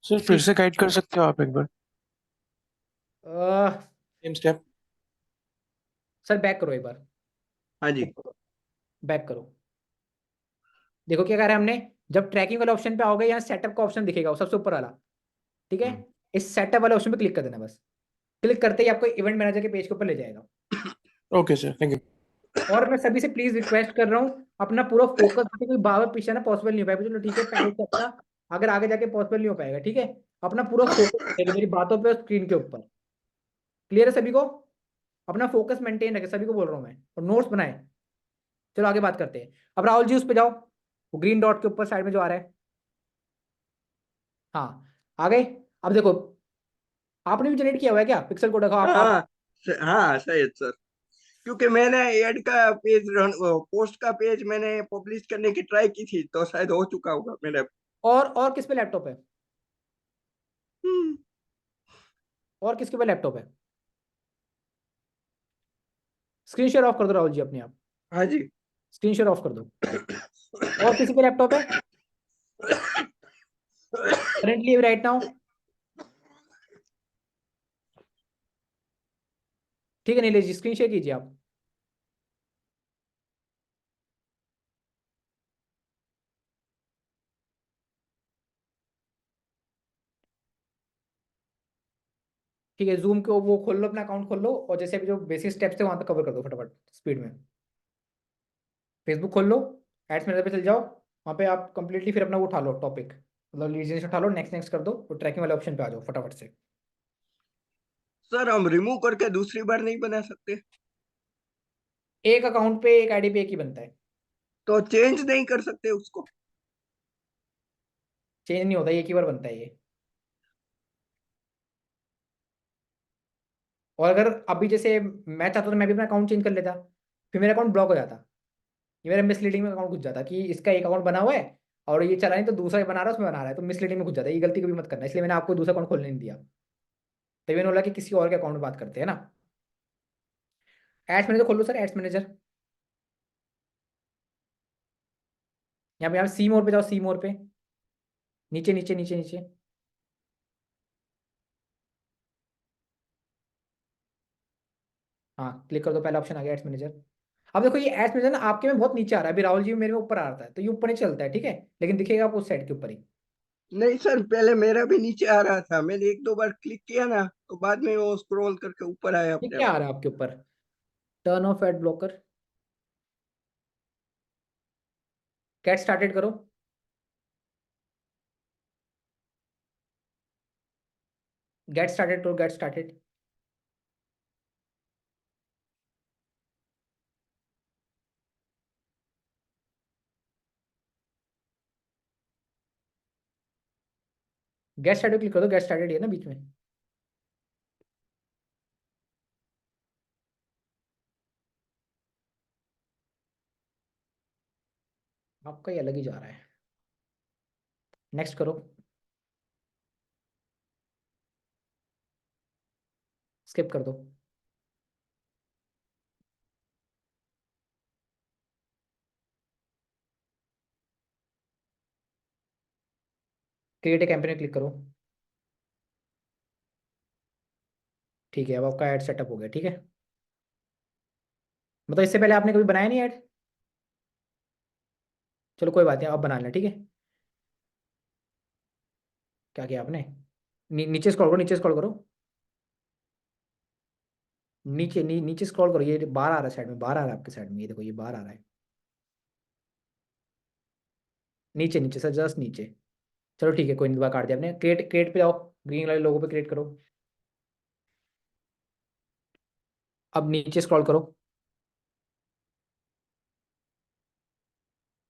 Speaker 4: सर फिर से गाइड कर सकते हो आप एक बार,
Speaker 1: अह,
Speaker 4: सेम स्टेप?
Speaker 1: सर बैक करो एक बार,
Speaker 3: हाँ जी।
Speaker 1: बैक करो। देखो क्या कह रहे हैं हमने, जब ट्रैकिंग वाले ऑप्शन पे आओगे, यहाँ सेटअप का ऑप्शन दिखेगा, वो सबसे ऊपर वाला, ठीक है। इस सेटअप वाले ऑप्शन पे क्लिक कर देना बस। क्लिक करते ही आपको इवेंट मैनेजर के पेज के ऊपर ले जाएगा।
Speaker 4: Okay sir, thank you.
Speaker 1: और मैं सभी से प्लीज रिक्वेस्ट कर रहा हूँ, अपना पूरा फोकस, कोई बार पीछे ना पॉसिबल नहीं हो पाएगा, चलो ठीक है पहले चलता, अगर आगे जाके पॉसिबल नहीं हो पाएगा, ठीक है। अपना पूरा फोकस मेरी बातों पे और स्क्रीन के ऊपर। क्लियर है सभी को? अपना फोकस मेंटेन रखे, सभी को बोल रहा हूँ मैं, और नोट्स बनाए। चलो आगे बात करते हैं। अब राहुल जी उस पे जाओ, वो ग्रीन डॉट के ऊपर साइड में जो आ रहा है, हाँ आ गए। अब देखो, आपने भी जनरेट किया हुआ है क्या पिक्सल कोड रखा आप?
Speaker 3: हाँ हाँ शायद सर, क्योंकि मैंने एड का पेज पोस्ट का पेज मैंने पब्लिश करने की ट्राई की थी, तो शायद हो चुका होगा मेरा।
Speaker 1: और किस पे लैपटॉप है?
Speaker 3: हम्म,
Speaker 1: और किसके पे लैपटॉप है? स्क्रीन शेयर ऑफ कर दो राहुल जी अपने आप,
Speaker 3: हाँ जी।
Speaker 1: स्क्रीन शेयर ऑफ कर दो। और किसी पे लैपटॉप है करेंटली राइट नाउ? ठीक है नीलेश जी, स्क्रीन शेयर कीजिए आप। ठीक है, जूम को वो खोल लो, अपना अकाउंट खोल लो, और जैसे अभी जो बेसिक स्टेप्स थे वहां तक कवर कर दो फटाफट स्पीड में। फेसबुक खोल लो, एड्स मैनेजर पे चल जाओ, वहाँ पे आप कंप्लीटली फिर अपना वो उठा लो टॉपिक, मतलब लीजिए उठा लो, नेक्स्ट नेक्स्ट कर दो, और ट्रैकिंग वाले ऑप्शन पे आ जाओ फटाफट से।
Speaker 3: सर हम रिमूव करके दूसरी बार नहीं बना सकते?
Speaker 1: एक अकाउंट पे एक आईडी पे एक ही बनता है,
Speaker 3: तो चेंज नहीं कर सकते उसको?
Speaker 1: चेंज नहीं होता, एक ही बार बनता है ये। और अगर अभी जैसे मैं चाहता तो मैं भी अपना अकाउंट चेंज कर लेता, फिर मेरा अकाउंट ब्लॉक हो जाता, ये मेरा मिसलीडिंग में अकाउंट घुस जाता कि इसका एक अकाउंट बना हुआ है और ये चला नहीं, तो दूसरा ही बना रहा है उसमें बना रहा है, तो मिसलीडिंग में घुस जाता है। ये गलती कभी मत करना, इसलिए मैंने आपको दूसरा अकाउंट खोलने नहीं दिया। तभी मैंने बोला कि किसी और के अकाउंट में बात करते हैं ना। एड्स मैनेजर खोलो सर, एड्स मैनेजर, यहाँ सी मोड पे जाओ, सी मोड पे, नीचे नीचे नीचे नीचे, हाँ क्लिक कर दो, पहला ऑप्शन आ गया एड्स मैनेजर। अब देखो ये एड्स मैनेजर ना आपके में बहुत नीचे आ रहा है, अभी राहुल जी में मेरे में ऊपर आ रहा है, तो ये ऊपर नहीं चलता है, ठीक है, लेकिन दिखेगा आपको उस साइड के ऊपर ही।
Speaker 3: नहीं सर, पहले मेरा भी नीचे आ रहा था, मैंने एक दो बार क्लिक किया ना, तो बाद में वो स्क्रॉल करके ऊपर आया
Speaker 1: ये
Speaker 3: अपने
Speaker 1: क्या
Speaker 3: आप।
Speaker 1: आ रहा है आपके ऊपर? Turn off ad blocker, get started करो, गेट स्टार्टेड करो, get started. Get started click कर दो, गेट स्टार्टेड है ना बीच में। आपका ये अलग ही जा रहा है, नेक्स्ट करो, स्किप कर दो। क्रिएट ए कैंपेन में क्लिक करो, ठीक है। अब आपका ऐड सेटअप हो गया, ठीक है। मतलब इससे पहले आपने कभी बनाया नहीं ऐड? चलो कोई बात नहीं, अब बना लेना, ठीक है। क्या किया आपने? नीचे स्क्रॉल करो, नीचे स्क्रॉल करो, नीचे स्क्रॉल करो, ये बाहर आ रहा है साइड में, बाहर आ रहा है आपके साइड में, ये देखो ये बाहर आ रहा है। नीचे नीचे सर, जस्ट नीचे। चलो ठीक है, कोई नहीं, दोबारा काट दिया आपने। क्रिएट क्रिएट पे जाओ, ग्रीन वाले लोगों पे क्रिएट करो। अब नीचे स्क्रॉल करो।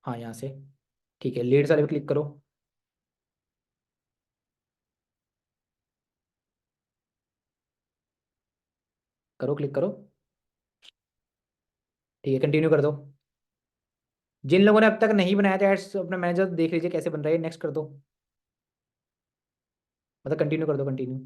Speaker 1: हाँ यहाँ से। ठीक है, लीड्स वाले पे क्लिक करो। करो, क्लिक करो। ठीक है, कंटिन्यू कर दो। जिन लोगों ने अब तक नहीं बनाया था एड्स, अपना मैनेजर देख लीजिए कैसे बन रहा है, नेक्स्ट कर दो। मतलब कंटिन्यू कर दो, कंटिन्यू।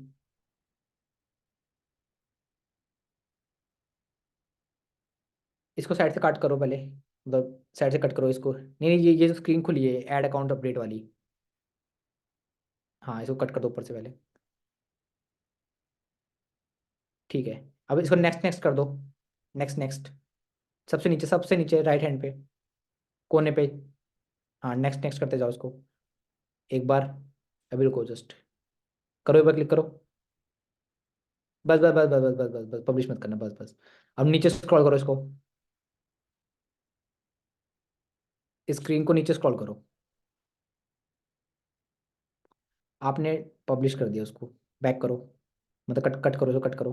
Speaker 1: इसको साइड से कट करो पहले, मतलब साइड से कट करो इसको। नहीं नहीं, ये जो स्क्रीन खुली है ऐड अकाउंट अपडेट वाली, हाँ इसको कट कर दो ऊपर से पहले। ठीक है, अब इसको नेक्स्ट नेक्स्ट कर दो। नेक्स्ट नेक्स्ट, सबसे नीचे राइट हैंड पे कोने पे। हाँ नेक्स्ट नेक्स्ट करते जाओ इसको एक बार। अभी रुको, जस्ट करो, एक बार क्लिक करो। बस बस बस बस बस बस बस बस, पब्लिश मत करना, बस बस। अब नीचे स्क्रॉल करो इसको, स्क्रीन को नीचे स्क्रॉल करो। आपने पब्लिश कर दिया उसको, बैक करो, मतलब कट कट करो, इसको कट करो।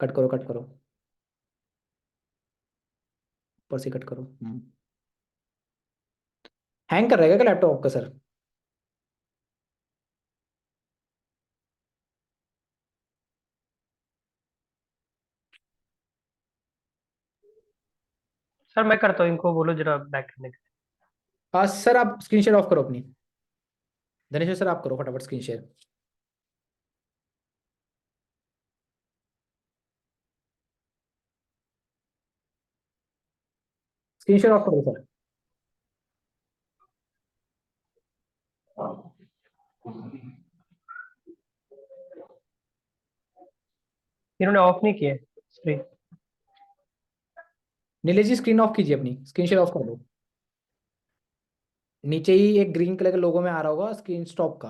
Speaker 1: कट करो, कट करो, ऊपर से कट करो। हैंग कर रहेगा क्या लैपटॉप आपका सर?
Speaker 6: सर मैं करता हूँ, इनको बोलो जरा बैक करने के
Speaker 1: हाँ सर, आप स्क्रीन शेयर ऑफ करो अपनी। धनेश्वर सर, आप करो फटाफट screen share. Screen share off करो सर।
Speaker 6: लिए। इन्होंने ऑफ नहीं किए screen.
Speaker 1: Nilesh ji screen off कीजिए अपनी, स्क्रीन शेयर ऑफ कर दो। नीचे ही एक ग्रीन कलर के लोगो में आ रहा होगा स्क्रीन स्टॉप का।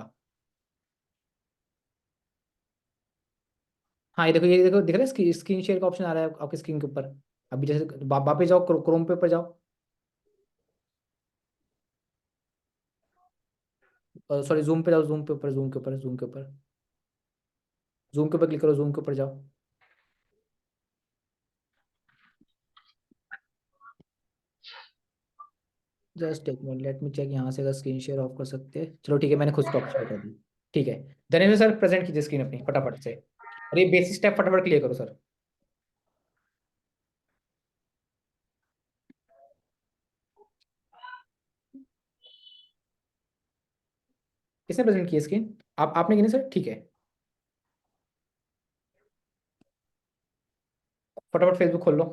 Speaker 1: हाँ ये देखो, ये देखो, दिख रहा है स्क्रीन शेयर का ऑप्शन आ रहा है आपकी स्क्रीन के ऊपर। अभी जैसे वापस जाओ, क्रोम पे ऊपर जाओ। सॉरी, जूम पे जाओ, जूम पे ऊपर, जूम के ऊपर, जूम के ऊपर, जूम के ऊपर क्लिक करो, जूम के ऊपर जाओ। जस्ट एक मिनट, लेट मी चेक यहाँ से अगर स्क्रीन शेयर ऑफ कर सकते हैं। चलो ठीक है, मैंने खुद स्टॉप शेयर कर दी। ठीक है, धन्यवाद सर, प्रेजेंट कीजिए स्क्रीन अपनी फटाफट से। और ये बेसिक स्टेप फटाफट क्लियर करो सर। किसने प्रेजेंट की स्क्रीन? आप आपने की नहीं सर? ठीक है, फटाफट फेसबुक खोल लो।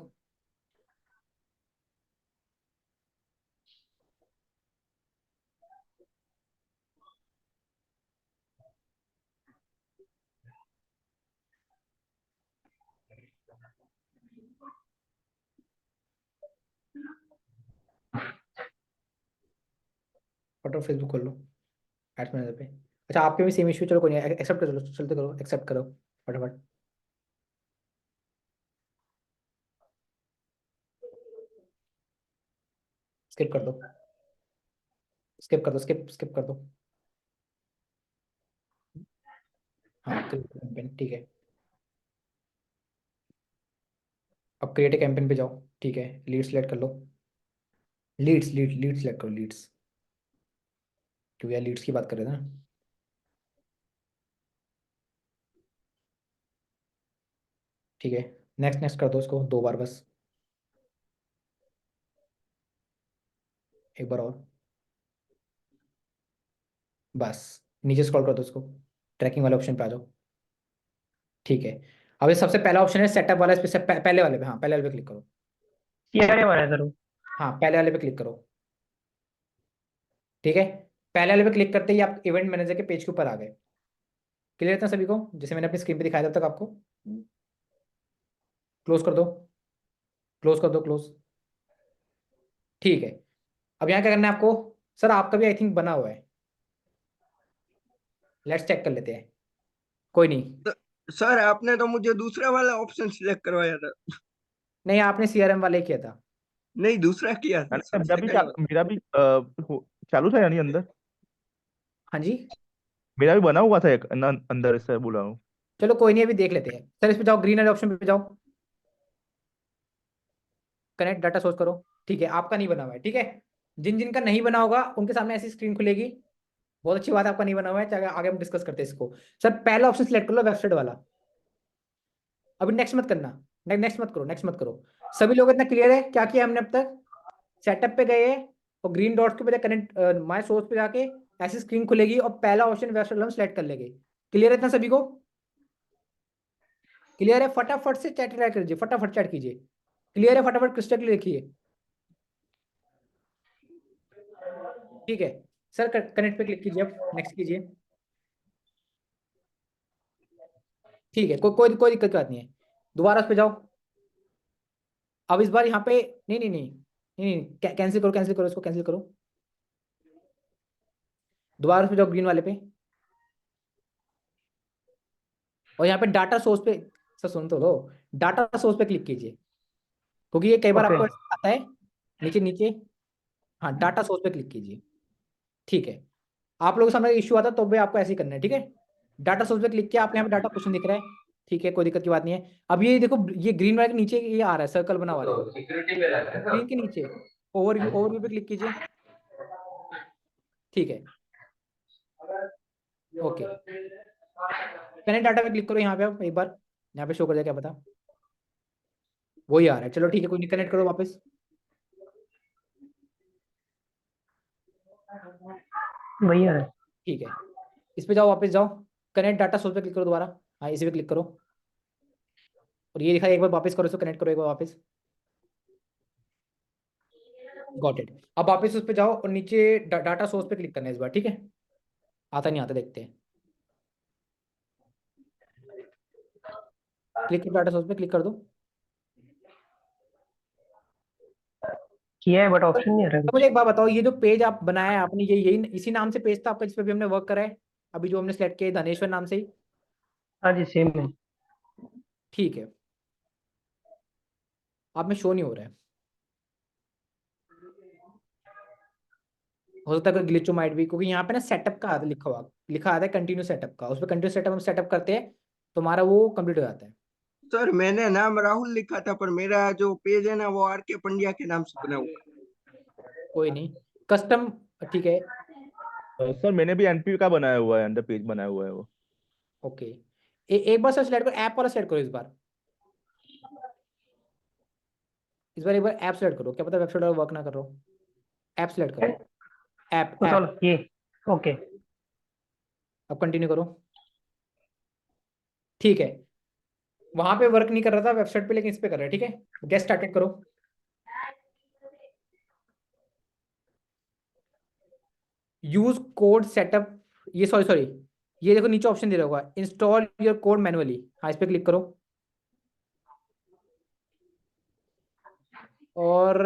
Speaker 1: फटाफट फेसबुक खोल लो एड्स मैनेजर पे। अच्छा, आपके भी सेम इशू, चलो कोई नहीं, एक्सेप्ट करो, चलते करो, एक्सेप्ट करो फटाफट। स्किप कर दो, स्किप कर दो, स्किप स्किप कर दो। हाँ कैंपेन, ठीक है। अब क्रिएट कैंपेन पे जाओ। ठीक है, लीड सेलेक्ट कर लो। लीड सेलेक्ट करो, लीड्स, क्योंकि यार लीड्स की बात कर रहे थे ना। ठीक है, नेक्स्ट नेक्स्ट कर दो इसको 2 बार बस, एक बार और, बस। नीचे स्क्रॉल कर दो इसको, ट्रैकिंग वाले ऑप्शन पे आ जाओ। ठीक है, अब ये सबसे पहला ऑप्शन है सेटअप वाला, इस पे पहले वाले पे, हाँ पहले वाले पे क्लिक करो।
Speaker 6: सीआरए वाला है सर वो।
Speaker 1: हाँ पहले वाले पे क्लिक करो। ठीक है, पहले वाले पे क्लिक करते ही आप इवेंट मैनेजर के पेज के ऊपर आ गए। क्लियर था सभी को, जैसे मैंने अपनी स्क्रीन पे दिखाया था तब तक आपको? क्लोज कर दो। क्लोज कर दो, क्लोज। ठीक है, अब यहाँ क्या करना है आपको? सर आपका भी आई थिंक बना हुआ है, लेट्स चेक कर लेते हैं। कोई नहीं।
Speaker 3: सर आपने तो मुझे दूसरा वाला ऑप्शन सिलेक्ट करवाया था।
Speaker 1: नहीं, आपने सीआरएम वाले किया था।
Speaker 3: नहीं, दूसरा किया था
Speaker 5: यानी
Speaker 3: सर,
Speaker 5: मेरा भी
Speaker 3: सेकंड वाला।
Speaker 5: मेरा भी चालू था यानी अंदर।
Speaker 1: हाँ जी।
Speaker 5: मेरा भी बना हुआ था एक अंदर, इससे बोल रहा हूँ।
Speaker 1: चलो कोई नहीं, अभी देख लेते हैं। सर इस पे जाओ, ग्रीन वाले ऑप्शन पे जाओ, कनेक्ट डाटा सोर्स करो। ठीक है, आपका नहीं बना हुआ है, ठीक है। जिन जिन का नहीं बना होगा उनके सामने ऐसी स्क्रीन खुलेगी। बहुत अच्छी बात है, आपका नहीं बना हुआ है, चाहे आगे हम डिस्कस करते हैं इसको। सर पहला ऑप्शन सिलेक्ट कर लो, वेबसाइट वाला। अभी नेक्स्ट मत करना, नेक्स्ट मत करो, नेक्स्ट मत करो। सभी लोग इतना क्लियर है क्या किया हमने अब तक? सेटअप पे गए और ग्रीन डॉट्स के बजाय कनेक्ट माय सोर्स पे जाके ऐसी स्क्रीन खुलेगी और पहला ऑप्शन वेबसाइट हम सेलेक्ट कर लेंगे। क्लियर है इतना सभी को? क्लियर है? फटाफट से चैट ट्राई कीजिए, फटाफट चैट कीजिए। क्लियर है? फटाफट क्रिस्टल क्लियर लिखिए। ठीक है सर, कनेक्ट पे क्लिक कीजिए, अब नेक्स्ट कीजिए। ठीक है, कोई कोई कोई दिक्कत की बात नहीं है। दोबारा उस पे जाओ। अब इस बार यहाँ पे नहीं नहीं नहीं नहीं नहीं, कैंसिल करो, कैंसिल करो, इसको कैंसिल करो। दोबारा उस पे जाओ, ग्रीन वाले पे, और यहाँ पे डाटा सोर्स पे। सर सुन तो लो, डाटा सोर्स पे क्लिक कीजिए, क्योंकि ये कई बार
Speaker 6: ओके।
Speaker 1: आपको ऐसा आता है नीचे नीचे। हाँ, डाटा सोर्स पे क्लिक कीजिए। ठीक है, आप लोगों के सामने इश्यू आता है तो भी आपको ऐसे ही करना है, ठीक है। डाटा सोर्स पे क्लिक किया, आपको यहाँ पे डाटा क्वेश्चन दिख रहा है। ठीक है, कोई दिक्कत की बात नहीं है। अब ये देखो, ये ग्रीन वाले के नीचे ये आ रहा है, सर्कल बना हुआ है, देखो ग्रीन के नीचे। ओवरव्यू, ओवरव्यू पे क्लिक कीजिए। ठीक है, ओके। कनेक्ट डाटा पे क्लिक करो यहाँ पे, आप एक बार यहाँ पे शो कर जाए, क्या पता वही आ रहा है। चलो ठीक है, कोई नहीं, कनेक्ट करो वापस।
Speaker 6: वही है।
Speaker 1: ठीक है, इस पे जाओ, वापस जाओ, कनेक्ट डाटा सोर्स पे क्लिक करो दोबारा। हाँ, इसी पे क्लिक करो, और ये दिखा, एक बार वापस करो, इसको कनेक्ट करो एक बार वापस। Got it. अब वापस उस पे जाओ और नीचे डाटा सोर्स पे क्लिक करना है इस बार, ठीक है। आता नहीं आता, देखते हैं। क्लिक करो, डाटा सोर्स पे क्लिक कर दो।
Speaker 6: किया है बट
Speaker 1: तो
Speaker 6: ऑप्शन नहीं आ रहा
Speaker 1: मुझे
Speaker 6: कुछ।
Speaker 1: एक बात बताओ, ये जो पेज आप बनाया है आपने, ये यही इसी नाम से पेज था आपका जिस पे भी हमने वर्क करा है, अभी जो हमने सेलेक्ट किया है, धनेश्वर नाम से ही?
Speaker 6: हाँ जी, सेम है।
Speaker 1: ठीक है, आप में शो नहीं हो रहा है। हो सकता है कोई ग्लिचो माइट भी, क्योंकि यहाँ पे ना सेटअप का लिखा आता है कंटिन्यू सेटअप का। उस पर कंटिन्यू सेटअप हम सेटअप करते हैं तो हमारा वो कंप्लीट हो जाता है।
Speaker 3: सर मैंने नाम राहुल लिखा था, पर मेरा जो पेज है ना वो आर के पंड्या के नाम से बना हुआ है।
Speaker 1: कोई नहीं, कस्टम। ठीक है,
Speaker 5: सर मैंने भी एनपी का बनाया हुआ है, अंदर पेज बनाया हुआ है वो।
Speaker 1: ओके। एक बार सर सेलेक्ट करो, ऐप वाला सेलेक्ट करो इस बार। इस बार एक बार ऐप सेलेक्ट करो, क्या पता वेबसाइट वाला वर्क ना कर रहा हो। ऐप सेलेक्ट करो, ऐप
Speaker 6: तो
Speaker 1: ऐप।
Speaker 6: चलो ये। ओके।
Speaker 1: अब कंटिन्यू करो। ठीक है, वहां पे वर्क नहीं कर रहा था वेबसाइट पे, लेकिन इस पे कर रहा है, ठीक है। गेट स्टार्टेड करो। यूज कोड सेटअप, ये सॉरी सॉरी, ये देखो नीचे ऑप्शन दे रहा होगा, इंस्टॉल योर कोड मैनुअली। हाँ, इस पे क्लिक करो, और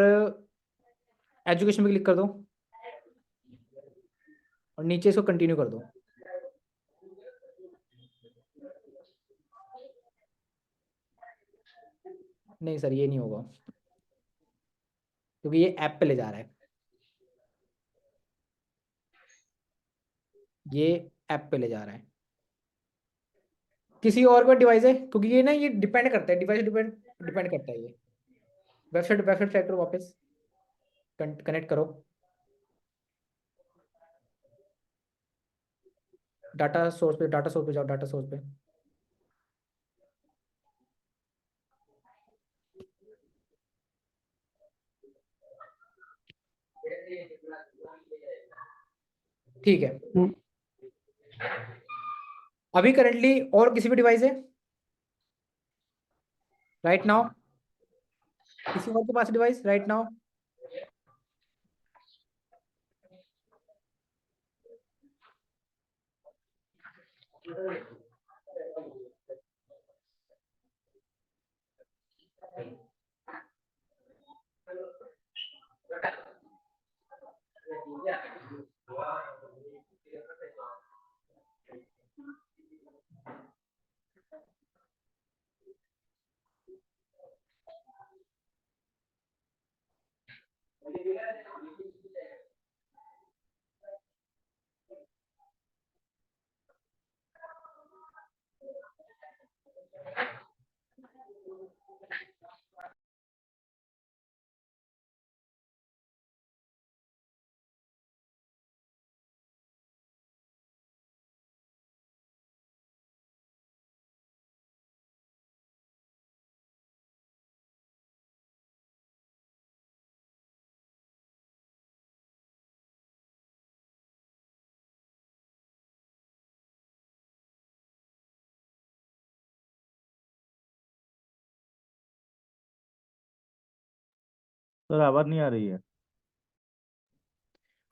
Speaker 1: एजुकेशन पे क्लिक कर दो, और नीचे इसको कंटिन्यू कर दो। नहीं सर, ये नहीं होगा, क्योंकि ये ऐप पे ले जा रहा है, ये ऐप पे ले जा रहा है। किसी और का डिवाइस है, क्योंकि ये ना, ये डिपेंड करता है, डिवाइस डिपेंड डिपेंड करता है ये। वेबसाइट चेक करो वापस, कनेक्ट करो। डाटा सोर्स पे जाओ, डाटा सोर्स पे। ठीक है,
Speaker 6: हम्म,
Speaker 1: अभी करेंटली और किसी भी डिवाइस है राइट नाउ? किसी और के पास डिवाइस राइट नाउ?
Speaker 5: सर आवाज नहीं आ रही है।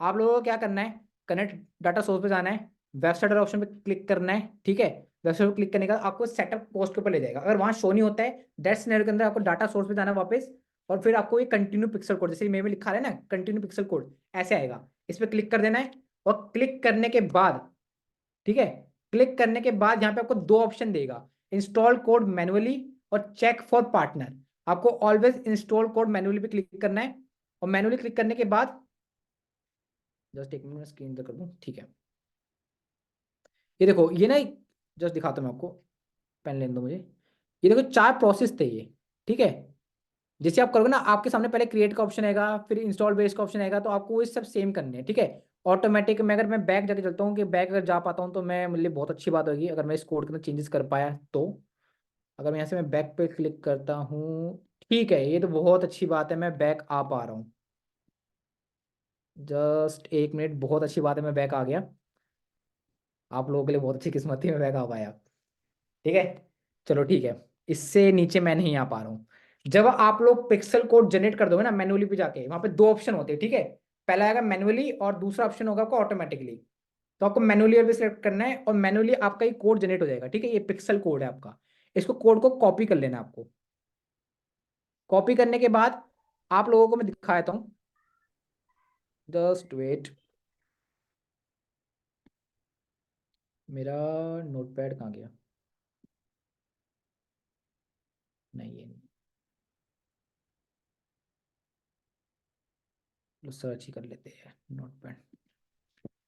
Speaker 1: आप लोगों को क्या करना है, कनेक्ट डाटा सोर्स पे जाना है, वेबसाइट वाले ऑप्शन पे क्लिक करना है, ठीक है। वेबसाइट पे क्लिक करने के बाद आपको सेटअप पोस्ट के ऊपर ले जाएगा। अगर वहां शो नहीं होता है, दैट सिनेरियो के अंदर आपको डाटा सोर्स पे जाना है वापस, और फिर आपको ये कंटिन्यू पिक्सल कोड, जैसे मेरे में लिखा है ना कंटिन्यू पिक्सल कोड, ऐसे आएगा। इस पर क्लिक कर देना है, और क्लिक करने के बाद, ठीक है, क्लिक करने के बाद यहाँ पे आपको दो ऑप्शन देगा, इंस्टॉल कोड मैनुअली और चेक फॉर पार्टनर। आपको ऑलवेज इंस्टॉल कोड मैनुअली पे क्लिक करना है, और मैनुअली क्लिक करने के बाद, जस्ट एक मिनट स्क्रीन कर दूं, ठीक है। ये देखो, ये ना, जस्ट दिखाता हूँ मैं आपको, पेन लेने दो मुझे। ये देखो 4 प्रोसेस थे ये, ठीक है। जैसे आप करोगे ना, आपके सामने पहले क्रिएट का ऑप्शन आएगा, फिर इंस्टॉल बेस का ऑप्शन आएगा, तो आपको ये सब सेम करने हैं, ठीक है। ऑटोमेटिक में अगर मैं बैक जाके चलता हूँ, कि बैक अगर जा पाता हूँ तो मैं, मेरे लिए बहुत अच्छी बात होगी अगर मैं इस कोड के अंदर चेंजेस कर पाया तो। अगर मैं यहाँ से मैं बैक पे क्लिक करता हूँ, ठीक है, ये तो बहुत अच्छी बात है, मैं बैक आ पा रहा हूँ। जस्ट एक मिनट, बहुत अच्छी बात है, मैं बैक आ गया। आप लोगों के लिए बहुत अच्छी किस्मत थी, मैं बैक आ पाया, ठीक है। चलो ठीक है, इससे नीचे मैं नहीं आ पा रहा हूँ। जब आप लोग पिक्सल कोड जनरेट कर दोगे ना मैनुअली पे जाके, वहां पे 2 ऑप्शन होते हैं, ठीक है। पहला आएगा मैनुअली, और दूसरा ऑप्शन होगा आपको ऑटोमेटिकली। तो आपको मैनुअली भी सिलेक्ट करना है, और मैनुअली आपका ये कोड जनरेट हो जाएगा, ठीक है। ये पिक्सल कोड है आपका, इसको कोड को कॉपी कर लेना है आपको। कॉपी करने के बाद आप लोगों को मैं दिखा देता हूँ, जस्ट वेट। मेरा नोटपैड कहाँ गया? नहीं, ये नहीं, सर्च ही कर लेते हैं नोटपैड।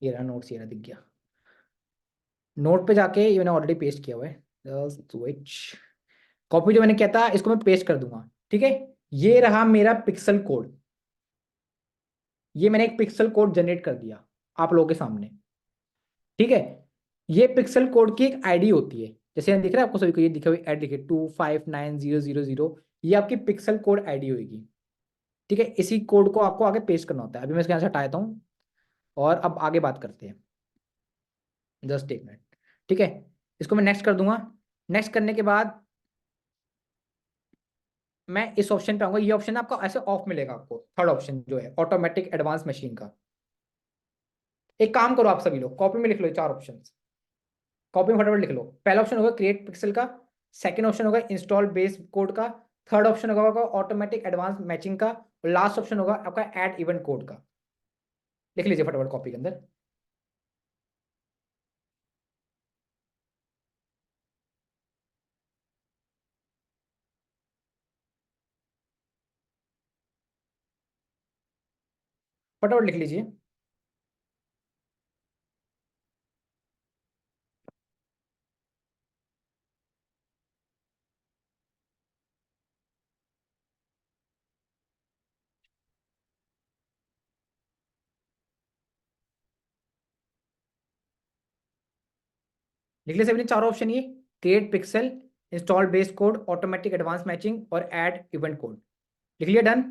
Speaker 1: ये रहा नोट्स, ये रहा, दिख गया। नोट पे जाके ये मैंने ऑलरेडी पेस्ट किया हुआ है, स्विच। कॉपी जो मैंने किया था इसको मैं पेस्ट कर दूंगा, ठीक है। ये रहा मेरा पिक्सल कोड, ये मैंने एक पिक्सल कोड जनरेट कर दिया आप लोगों के सामने, ठीक है। ये पिक्सल कोड की एक आईडी होती है, जैसे यहाँ दिख रहा है आपको सभी को, ये दिखे हुए ऐड दिखे 259000, ये आपकी पिक्सल कोड आईडी होगी, ठीक है। इसी कोड को आपको आगे पेस्ट करना होता है। अभी मैं इसके यहाँ से हटा देता हूँ, और अब आगे बात करते हैं, जस्ट एक मिनट, ठीक है। इसको मैं नेक्स्ट कर दूंगा। नेक्स्ट करने के बाद मैं इस ऑप्शन पे आऊंगा। ये ऑप्शन आपका ऐसे ऑफ मिलेगा आपको, थर्ड ऑप्शन जो है ऑटोमेटिक एडवांस मशीन का। एक काम करो आप सभी लोग, कॉपी में लिख लो ये 4 ऑप्शन, कॉपी में फटाफट लिख लो। पहला ऑप्शन होगा क्रिएट पिक्सल का, सेकंड ऑप्शन होगा इंस्टॉल बेस कोड का, थर्ड ऑप्शन होगा ऑटोमेटिक एडवांस मैचिंग का, और लास्ट ऑप्शन होगा आपका ऐड इवेंट कोड का। लिख लीजिए फटाफट कॉपी के अंदर। फटाफट लिख लीजिए। लिख लिया सभी ने चारों ऑप्शन, ये create pixel, install base code, automatic advance matching और ऐड इवेंट कोड। लिख लिया, डन।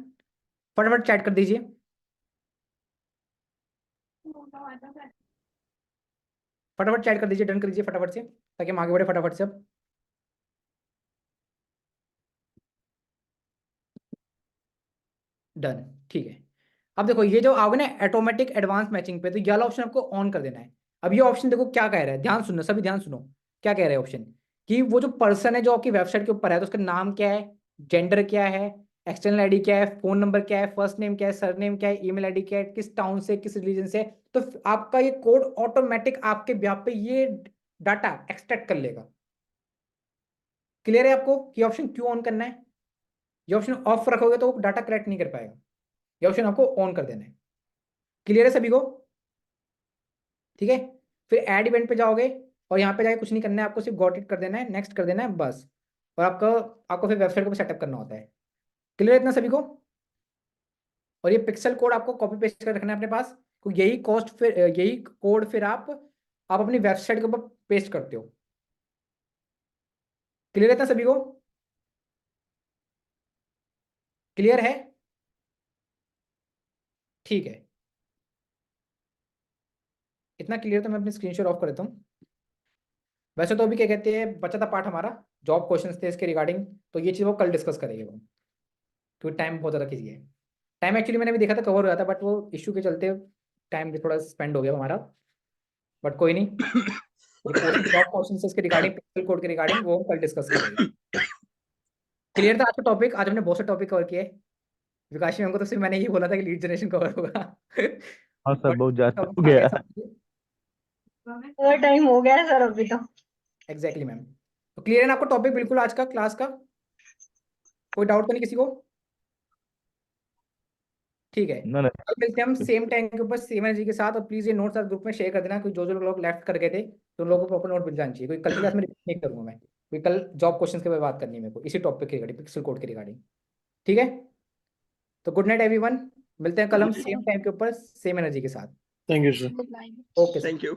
Speaker 1: फटाफट चैट कर दीजिए। फटाफट चैट कर दीजिए, डन कर दीजिए फटाफट से, ताकि हम आगे बढ़े फटाफट से अब। डन, ठीक है। अब देखो, ये जो आओगे ना ऑटोमेटिक एडवांस मैचिंग पे, तो ये वाला ऑप्शन आपको ऑन कर देना है। अब ये ऑप्शन देखो क्या कह रहा है, ध्यान सुनना सभी, ध्यान सुनो। क्या कह रहा है ऑप्शन, कि वो जो पर्सन है जो आपकी वेबसाइट के ऊपर है, तो उसका नाम क्या है, जेंडर क्या है, एक्सटर्नल आईडी क्या है, फोन नंबर क्या है, फर्स्ट नेम क्या है, सरनेम क्या है, ईमेल आईडी क्या है, किस टाउन से, किस रिलीजन से, तो आपका ये कोड ऑटोमेटिक आपके ब्याह पे ये डाटा एक्सट्रैक्ट कर लेगा। क्लियर है आपको कि ऑप्शन क्यों ऑन करना है? ये ऑप्शन ऑफ रखोगे तो वो डाटा कलेक्ट नहीं कर पाएगा, ये ऑप्शन आपको ऑन कर देना है। क्लियर है सभी को? ठीक है। फिर ऐड इवेंट पे जाओगे, और यहाँ पे जाके कुछ नहीं करना है आपको, सिर्फ गॉट इट कर देना है, नेक्स्ट कर देना है बस। और आपका, आपको फिर वेबसाइट को भी सेटअप करना होता है। क्लियर है इतना सभी को? और ये पिक्सल कोड आपको कॉपी पेस्ट कर रखना है अपने पास, क्योंकि यही कॉस्ट फिर यही कोड फिर आप अपनी वेबसाइट के ऊपर पेस्ट करते हो। क्लियर है इतना सभी को? क्लियर है? ठीक है, इतना क्लियर तो मैं अपनी स्क्रीन शेयर ऑफ कर देता हूँ। वैसे तो अभी क्या कहते हैं, बचा था पार्ट हमारा, जॉब क्वेश्चंस थे इसके रिगार्डिंग, तो ये चीज़ वो कल डिस्कस करेंगे वो, क्योंकि टाइम बहुत ज़्यादा खींच गया है। टाइम एक्चुअली मैंने भी देखा था कवर हो रहा था, बट वो इशू के चलते टाइम भी थोड़ा स्पेंड हो गया हमारा, बट कोई नहीं। जॉब क्वेश्चन के रिगार्डिंग, पिक्सल कोड के रिगार्डिंग, वो हम कल डिस्कस करेंगे। क्लियर था आज का टॉपिक? आज हमने बहुत से टॉपिक कवर किए। विकास मैम को तो सिर्फ मैंने ये बोला था कि लीड जनरेशन कवर होगा।
Speaker 5: हाँ सर,
Speaker 1: But
Speaker 5: बहुत ज्यादा हो
Speaker 1: topic आगे
Speaker 5: गया।
Speaker 1: समझिए।
Speaker 7: ओवर टाइम हो गया है सर अभी तो।
Speaker 1: Exactly ma'am. तो क्लियर है ना आपको टॉपिक बिल्कुल आज का क्लास का? कोई डाउट तो नहीं किसी को? ठीक है,
Speaker 5: ना ना
Speaker 1: कल मिलते हैं हम सेम टाइम के ऊपर सेम एनर्जी के साथ। और प्लीज ये नोट्स आप ग्रुप में शेयर कर देना, कोई जो जो लोग लेफ्ट कर गए थे तो उन लोगों को प्रॉपर नोट मिल जाना चाहिए। कोई कल की क्लास में रिपीट नहीं करूंगा मैं, कोई कल जॉब क्वेश्चन के बारे में बात करनी है मेरे को, इसी टॉपिक के रिगार्डिंग, पिक्सल कोड के रिगार्डिंग। ठीक है, तो गुड नाइट एवरीवन, मिलते हैं कल हम सेम टाइम के ऊपर सेम एनर्जी के साथ।
Speaker 4: Thank you sir.
Speaker 1: Okay sir.
Speaker 3: Thank you.